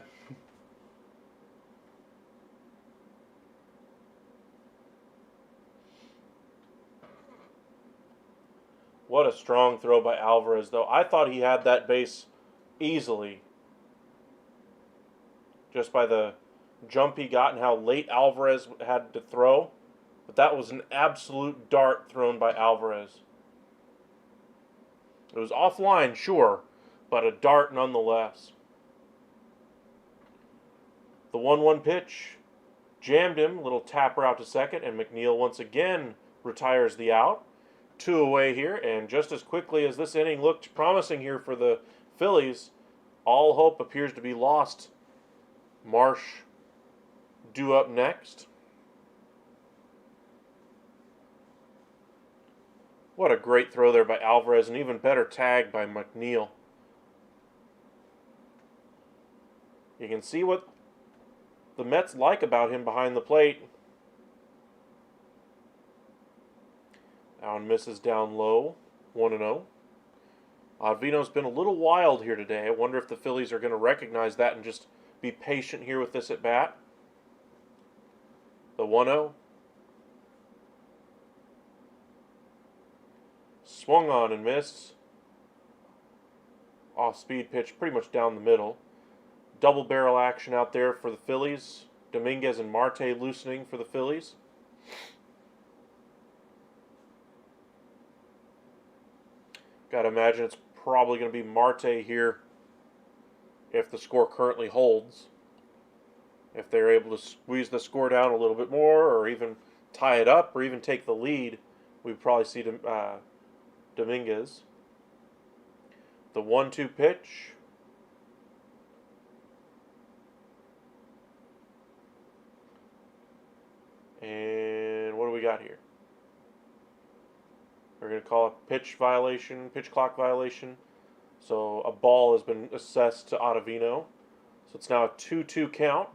What a strong throw by Alvarez, though. I thought he had that base easily, just by the jump he got and how late Alvarez had to throw. But that was an absolute dart thrown by Alvarez. It was offline, sure, but a dart nonetheless. The 1-1 pitch jammed him. Little tapper out to second, and McNeil once again retires the out. 2 away here, and just as quickly as this inning looked promising here for the Phillies, all hope appears to be lost. Marsh due up next. What a great throw there by Alvarez, and even better tag by McNeil. You can see what the Mets like about him behind the plate. Allen misses down low, 1-0. Ottavino's been a little wild here today. I wonder if the Phillies are going to recognize that and just be patient here with this at bat. The 1-0. Swung on and missed. Off-speed pitch pretty much down the middle. Double barrel action out there for the Phillies. Dominguez and Marte loosening for the Phillies. Got to imagine it's probably going to be Marte here if the score currently holds. If they're able to squeeze the score down a little bit more, or even tie it up, or even take the lead, we'd probably see Dominguez. The 1-2 pitch. And what do we got here? We're going to call it pitch clock violation. So a ball has been assessed to Ottavino. So it's now a 2-2 count.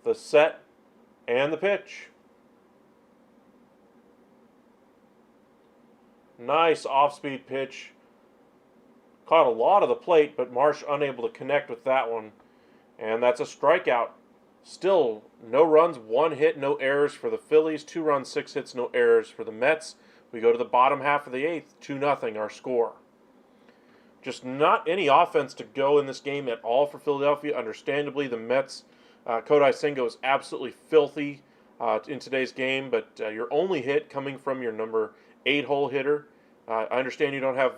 The set and the pitch. Nice off-speed pitch. Caught a lot of the plate, but Marsh unable to connect with that one. And that's a strikeout. Still, no runs, 1 hit, no errors for the Phillies. 2 runs, 6 hits, no errors for the Mets. We go to the bottom half of the 8th, 2-0 our score. Just not any offense to go in this game at all for Philadelphia. Understandably, the Mets, Kodai Senga was absolutely filthy in today's game, but your only hit coming from your number 8-hole hitter. I understand you don't have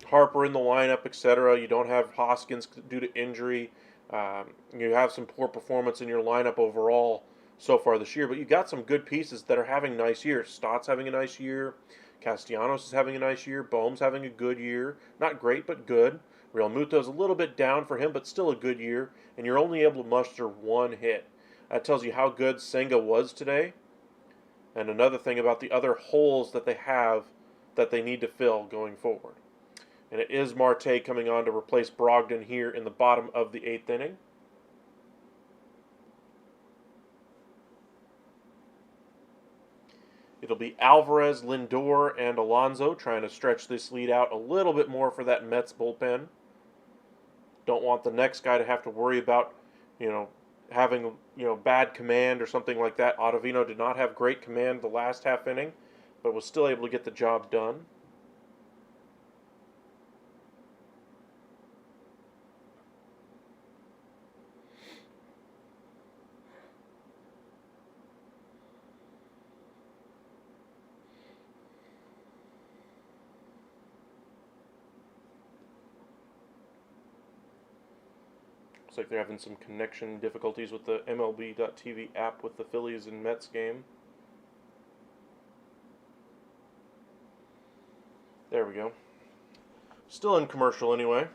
Harper in the lineup, etc. You don't have Hoskins due to injury. You have some poor performance in your lineup overall so far this year, but you got some good pieces that are having nice years. Stott's having a nice year. Castellanos is having a nice year. Bohm's having a good year. Not great, but good. Real Muto's a little bit down for him, but still a good year. And you're only able to muster 1 hit. That tells you how good Senga was today. And another thing about the other holes that they have that they need to fill going forward. And it is Marte coming on to replace Brogdon here in the bottom of the 8th inning. It'll be Alvarez, Lindor, and Alonso trying to stretch this lead out a little bit more for that Mets bullpen. Don't want the next guy to have to worry about, having, bad command or something like that. Ottavino did not have great command the last half inning, but was still able to get the job done. Looks like they're having some connection difficulties with the MLB.TV app with the Phillies and Mets game. There we go. Still in commercial anyway.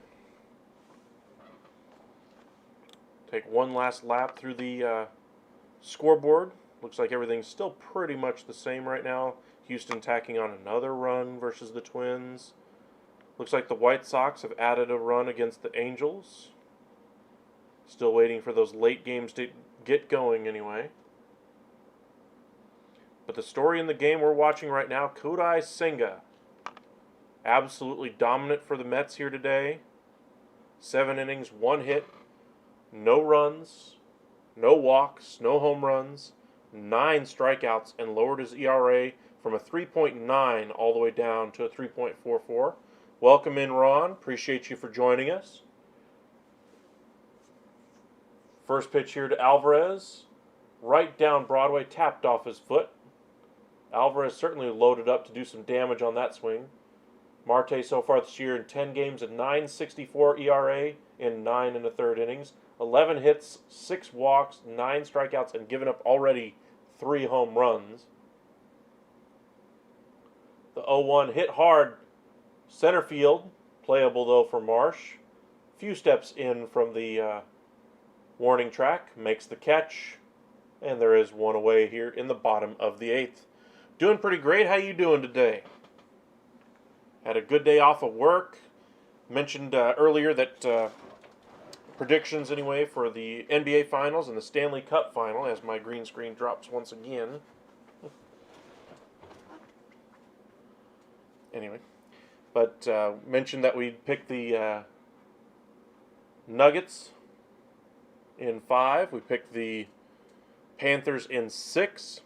Take one last lap through the scoreboard. Looks like everything's still pretty much the same right now. Houston tacking on another run versus the Twins. Looks like the White Sox have added a run against the Angels. Still waiting for those late games to get going anyway. But the story in the game we're watching right now, Kodai Senga. Absolutely dominant for the Mets here today. 7 innings, 1 hit, no runs, no walks, no home runs, 9 strikeouts, and lowered his ERA from a 3.9 all the way down to a 3.44. Welcome in, Ron. Appreciate you for joining us. First pitch here to Alvarez. Right down Broadway, tapped off his foot. Alvarez certainly loaded up to do some damage on that swing. Marte so far this year in 10 games, a 9.64 ERA in 9 1/3 innings. 11 hits, 6 walks, 9 strikeouts, and given up already 3 home runs. The 0-1 hit hard center field. Playable though for Marsh. Few steps in from the warning track. Makes the catch. And there is one away here in the bottom of the 8th. Doing pretty great. How you doing today? Had a good day off of work. Mentioned earlier that predictions anyway for the NBA Finals and the Stanley Cup Final as my green screen drops once again. Anyway, but mentioned that we picked the Nuggets in 5. We picked the Panthers in 6.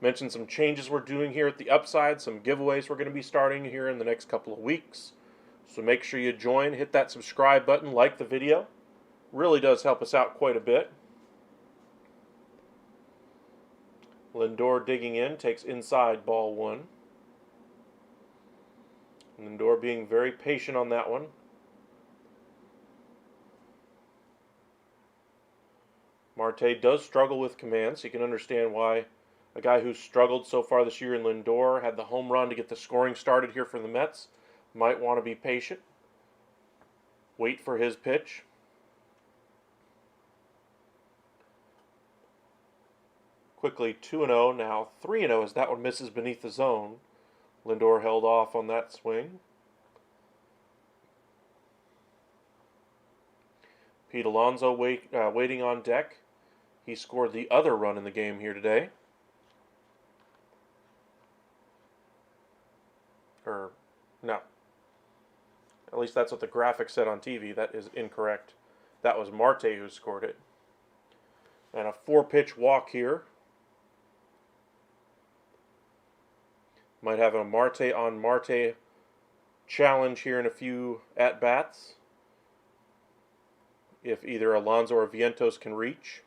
Mentioned some changes we're doing here at the Upside, some giveaways we're going to be starting here in the next couple of weeks. So make sure you join, hit that subscribe button, like the video. Really does help us out quite a bit. Lindor digging in, takes inside ball 1. Lindor being very patient on that one. Marte does struggle with command, so you can understand why a guy who's struggled so far this year in Lindor, had the home run to get the scoring started here for the Mets, might want to be patient. Wait for his pitch. Quickly 2-0, now 3-0 as that one misses beneath the zone. Lindor held off on that swing. Pete Alonso waiting on deck. He scored the other run in the game here today. Or, no. At least that's what the graphic said on TV. That is incorrect. That was Marte who scored it. And a 4-pitch walk here. Might have a Marte on Marte challenge here in a few at-bats. If either Alonso or Vientos can reach.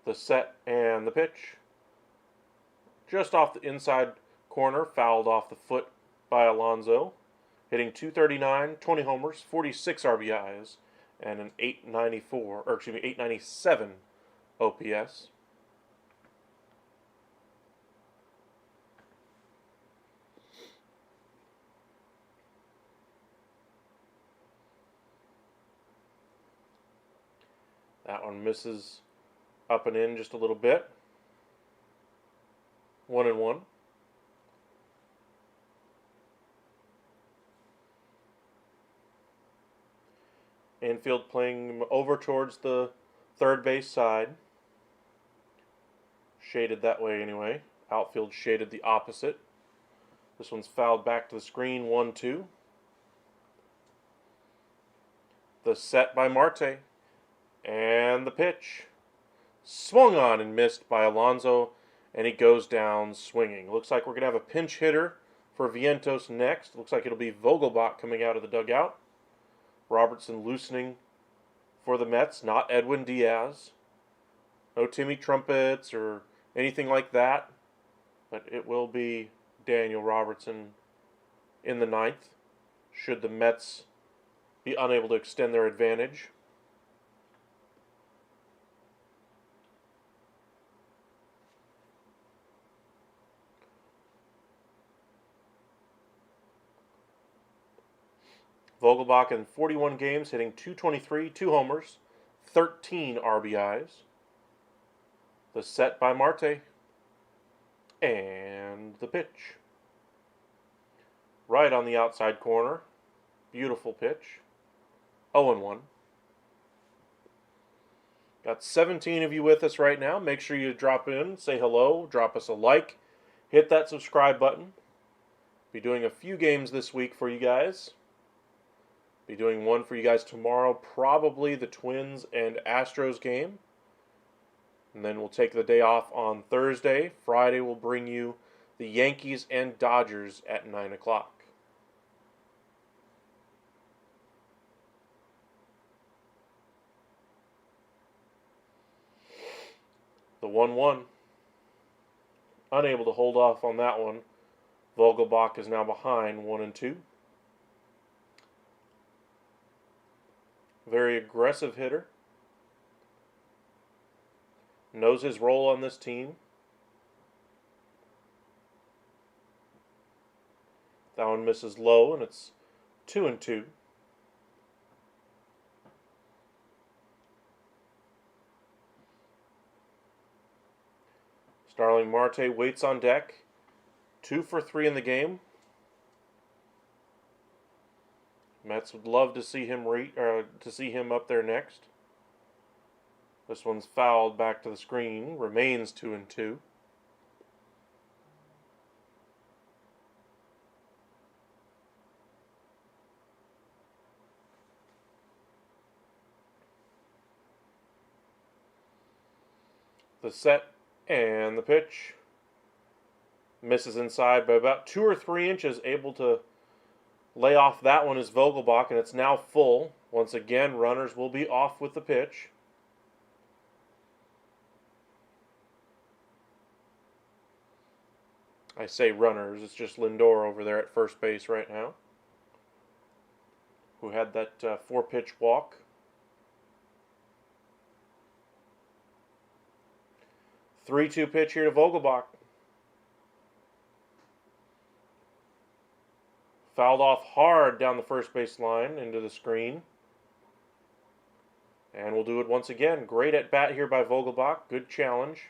The set and the pitch. Just off the inside corner, fouled off the foot by Alonso. Hitting .239, 20 homers, 46 RBIs, and an 897 OPS. That one misses up and in just a little bit. 1-1. Infield playing over towards the third base side. Shaded that way anyway. Outfield shaded the opposite. This one's fouled back to the screen, 1-2. The set by Marte. And the pitch. Swung on and missed by Alonso, and he goes down swinging. Looks like we're going to have a pinch hitter for Vientos next. Looks like it'll be Vogelbach coming out of the dugout. Robertson loosening for the Mets, not Edwin Diaz. No Timmy Trumpets or anything like that, but it will be Daniel Robertson in the ninth, should the Mets be unable to extend their advantage. Vogelbach in 41 games, hitting .223, 2 homers, 13 RBIs. The set by Marte. And the pitch. Right on the outside corner. Beautiful pitch. 0-1. Got 17 of you with us right now. Make sure you drop in, say hello, drop us a like, hit that subscribe button. Be doing a few games this week for you guys. Be doing one for you guys tomorrow, probably the Twins and Astros game. And then we'll take the day off on Thursday. Friday we'll bring you the Yankees and Dodgers at 9 o'clock. The 1-1. Unable to hold off on that one. Vogelbach is now behind 1-2. Very aggressive hitter. Knows his role on this team. That one misses low, and it's 2-2. Starling Marte waits on deck. 2 for 3 in the game. Mets would love to see him up there next. This one's fouled back to the screen. Remains 2-2. The set and the pitch. Misses inside by about 2 or 3 inches. Able to lay off that one is Vogelbach, and it's now full. Once again, runners will be off with the pitch. I say runners, it's just Lindor over there at first base right now, who had that 4-pitch walk. 3-2 pitch here to Vogelbach. Fouled off hard down the first base line into the screen. And we'll do it once again. Great at bat here by Vogelbach. Good challenge.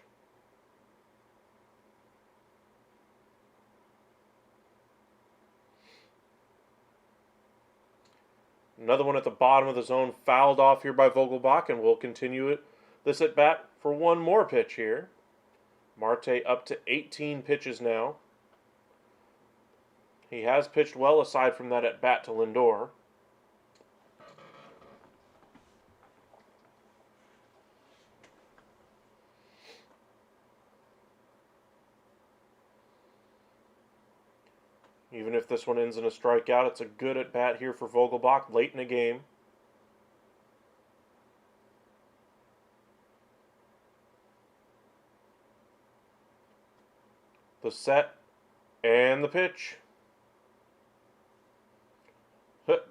Another one at the bottom of the zone, fouled off here by Vogelbach, and we'll continue this at bat for one more pitch here. Marte up to 18 pitches now. He has pitched well aside from that at bat to Lindor. Even if this one ends in a strikeout, it's a good at bat here for Vogelbach late in the game. The set and the pitch.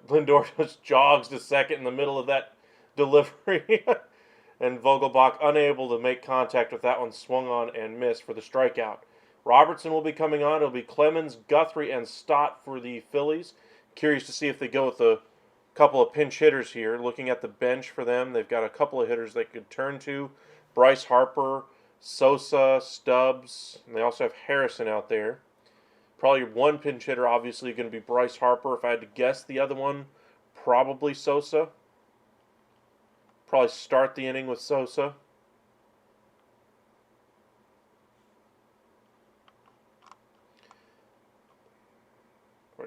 Lindor just jogs to second in the middle of that delivery. And Vogelbach unable to make contact with that one, swung on and missed for the strikeout. Robertson will be coming on. It'll be Clemens, Guthrie, and Stott for the Phillies. Curious to see if they go with a couple of pinch hitters here. Looking at the bench for them, they've got a couple of hitters they could turn to. Bryce Harper, Sosa, Stubbs, and they also have Harrison out there. Probably one pinch hitter, obviously, going to be Bryce Harper. If I had to guess, the other one, probably Sosa. Probably start the inning with Sosa.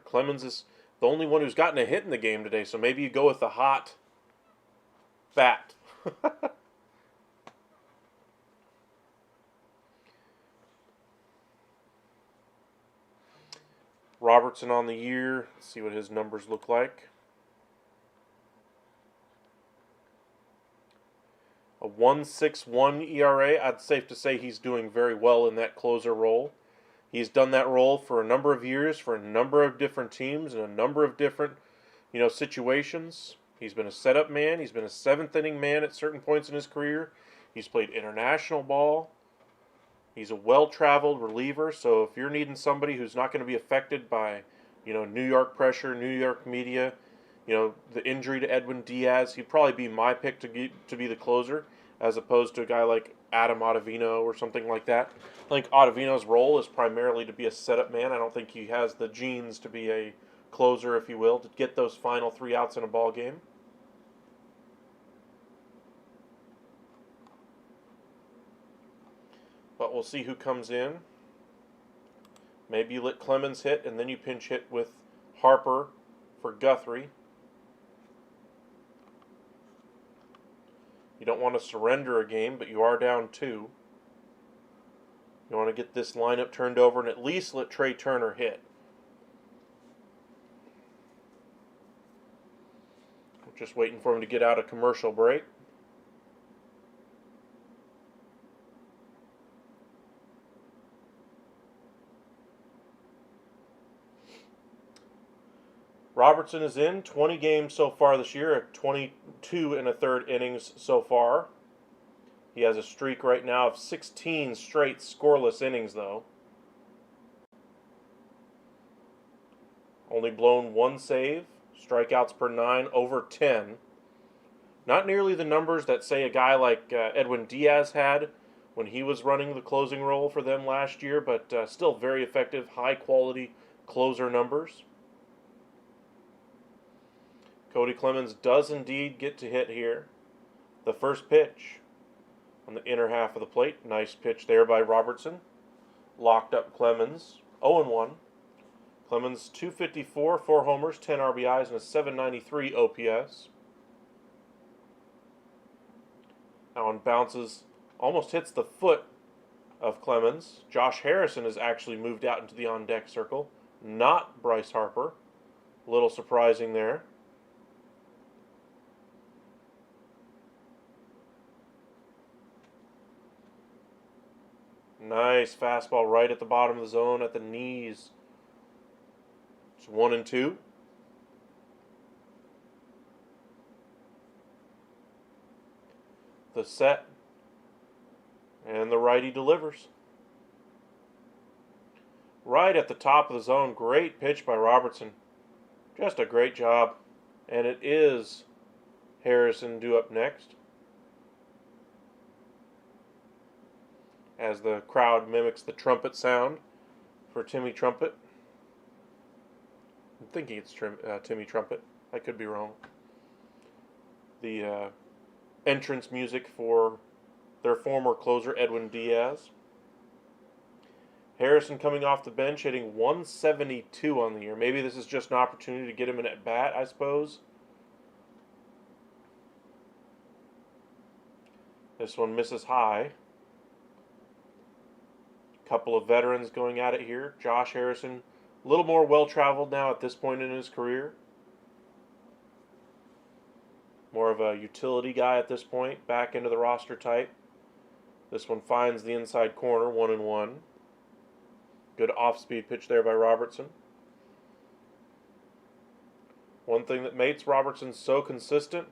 Clemens is the only one who's gotten a hit in the game today, so maybe you go with the hot bat. Robertson on the year. Let's see what his numbers look like. A 1.61 ERA. I'd safe to say he's doing very well in that closer role. He's done that role for a number of years for a number of different teams and a number of different, situations. He's been a setup man. He's been a seventh inning man at certain points in his career. He's played international ball. He's a well-traveled reliever. So if you're needing somebody who's not going to be affected by, New York pressure, New York media, the injury to Edwin Diaz, he'd probably be my pick to be the closer, as opposed to a guy like Adam Ottavino or something like that. I think Ottavino's role is primarily to be a setup man. I don't think he has the genes to be a closer, if you will, to get those final 3 outs in a ball game. But we'll see who comes in. Maybe you let Clemens hit, and then you pinch hit with Harper for Guthrie. You don't want to surrender a game, but you are down 2. You want to get this lineup turned over and at least let Trey Turner hit. Just waiting for him to get out of commercial break. Robertson is in 20 games so far this year, at 22 and a third innings so far. He has a streak right now of 16 straight scoreless innings, though. Only blown 1 save, strikeouts per 9, over 10. Not nearly the numbers that, say, a guy like Edwin Diaz had when he was running the closing role for them last year, but still very effective, high-quality closer numbers. Cody Clemens does indeed get to hit here. The first pitch on the inner half of the plate. Nice pitch there by Robertson. Locked up Clemens. 0-1. Clemens 254, 4 homers, 10 RBIs, and a 793 OPS. That one bounces, almost hits the foot of Clemens. Josh Harrison has actually moved out into the on-deck circle, not Bryce Harper. A little surprising there. Nice fastball right at the bottom of the zone at the knees. It's 1-2. The set. And the righty delivers. Right at the top of the zone. Great pitch by Robertson. Just a great job. And it is Harrison due up next, as the crowd mimics the trumpet sound for Timmy Trumpet. I'm thinking it's Timmy Trumpet. I could be wrong. The entrance music for their former closer, Edwin Diaz. Harrison coming off the bench, hitting 172 on the year. Maybe this is just an opportunity to get him an at-bat, I suppose. This one misses high. Couple of veterans going at it here. Josh Harrison, a little more well-traveled now at this point in his career. More of a utility guy at this point, back into the roster type. This one finds the inside corner, 1-1. Good off-speed pitch there by Robertson. One thing that makes Robertson so consistent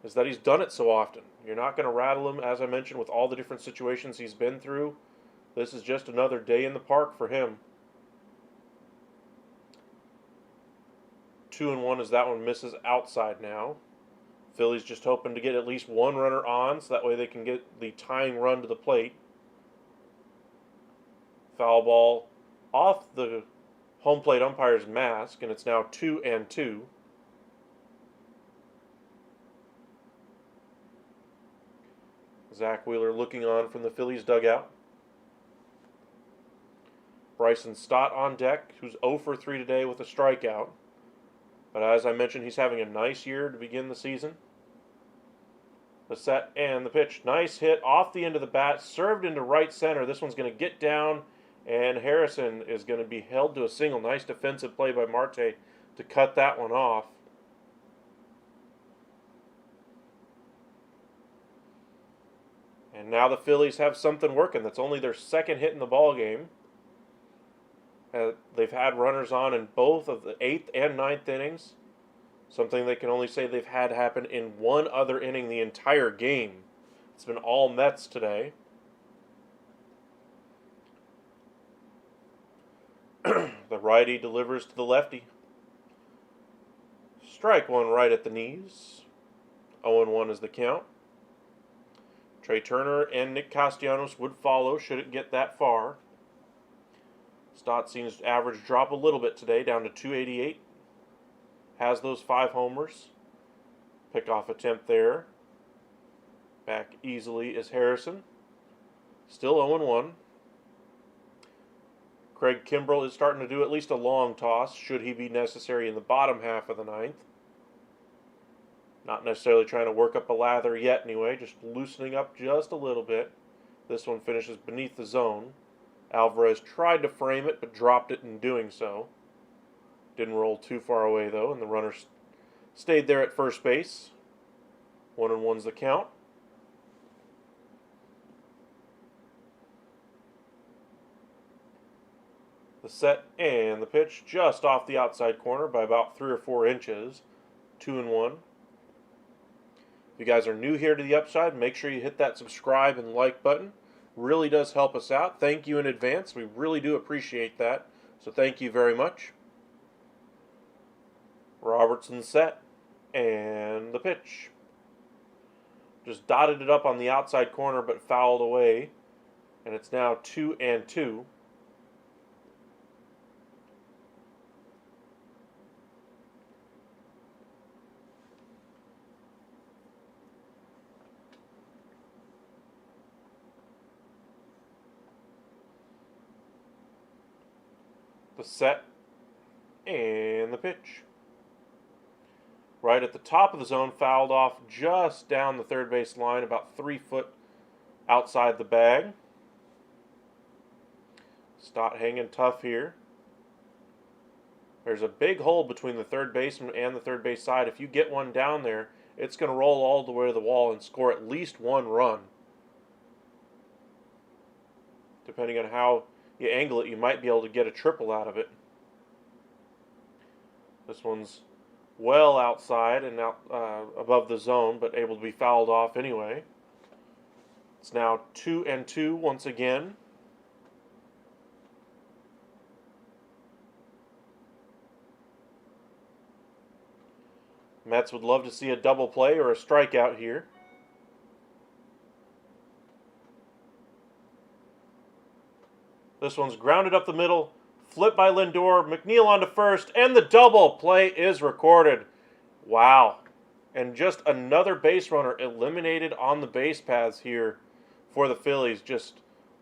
is that he's done it so often. You're not going to rattle him, as I mentioned, with all the different situations he's been through. This is just another day in the park for him. 2-1 as that one misses outside now. Phillies just hoping to get at least one runner on, so that way they can get the tying run to the plate. Foul ball off the home plate umpire's mask, and it's now 2-2. Zach Wheeler looking on from the Phillies dugout. Bryson Stott on deck, who's 0 for 3 today with a strikeout. But as I mentioned, he's having a nice year to begin the season. The set and the pitch. Nice hit off the end of the bat, served into right center. This one's going to get down, and Harrison is going to be held to a single. Nice defensive play by Marte to cut that one off. And now the Phillies have something working. That's only their second hit in the ball game. They've had runners on in both of the 8th and 9th innings, something they can only say they've had happen in one other inning the entire game. It's been all Mets today. The righty delivers to the lefty. Strike one right at the knees. 0-1 is the count. Trey Turner and Nick Castellanos would follow should it get that far. Stott seen his average drop a little bit today, down to 288. Has those 5 homers. Pickoff attempt there. Back easily is Harrison. Still 0-1. Craig Kimbrell is starting to do at least a long toss, should he be necessary in the bottom half of the 9th. Not necessarily trying to work up a lather yet anyway, just loosening up just a little bit. This one finishes beneath the zone. Alvarez tried to frame it, but dropped it in doing so. Didn't roll too far away, though, and the runner stayed there at first base. 1-1's the count. The set and the pitch just off the outside corner by about 3 or 4 inches. 2-1. If you guys are new here to the Upside, make sure you hit that subscribe and like button. Really does help us out. Thank you in advance. We really do appreciate that. So thank you very much. Robertson set and the pitch. Just dotted it up on the outside corner but fouled away. And it's now 2-2. The set and the pitch. Right at the top of the zone, fouled off just down the third base line, about 3 foot outside the bag. Stott hanging tough here. There's a big hole between the third baseman and the third base side. If you get one down there, it's going to roll all the way to the wall and score at least 1 run. Depending on how you angle it, you might be able to get a triple out of it. This one's well outside and out above the zone, but able to be fouled off anyway. It's now 2-2 once again. Mets would love to see a double play or a strikeout here. This one's grounded up the middle, flipped by Lindor, McNeil on to first, and the double play is recorded. Wow. And just another base runner eliminated on the base paths here for the Phillies.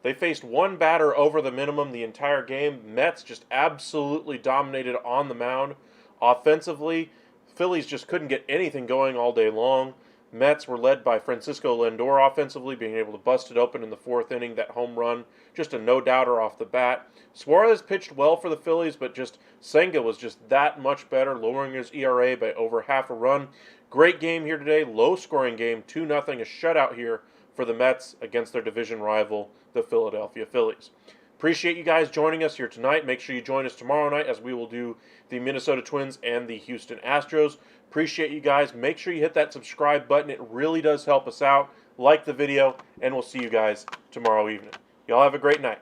They faced one batter over the minimum the entire game. Mets just absolutely dominated on the mound. Offensively, Phillies just couldn't get anything going all day long. Mets were led by Francisco Lindor offensively, being able to bust it open in the 4th inning, that home run. Just a no-doubter off the bat. Suarez pitched well for the Phillies, but Senga was just that much better, lowering his ERA by over half a run. Great game here today, low-scoring game, 2-0, a shutout here for the Mets against their division rival, the Philadelphia Phillies. Appreciate you guys joining us here tonight. Make sure you join us tomorrow night as we will do the Minnesota Twins and the Houston Astros. Appreciate you guys. Make sure you hit that subscribe button. It really does help us out. Like the video, and we'll see you guys tomorrow evening. Y'all have a great night.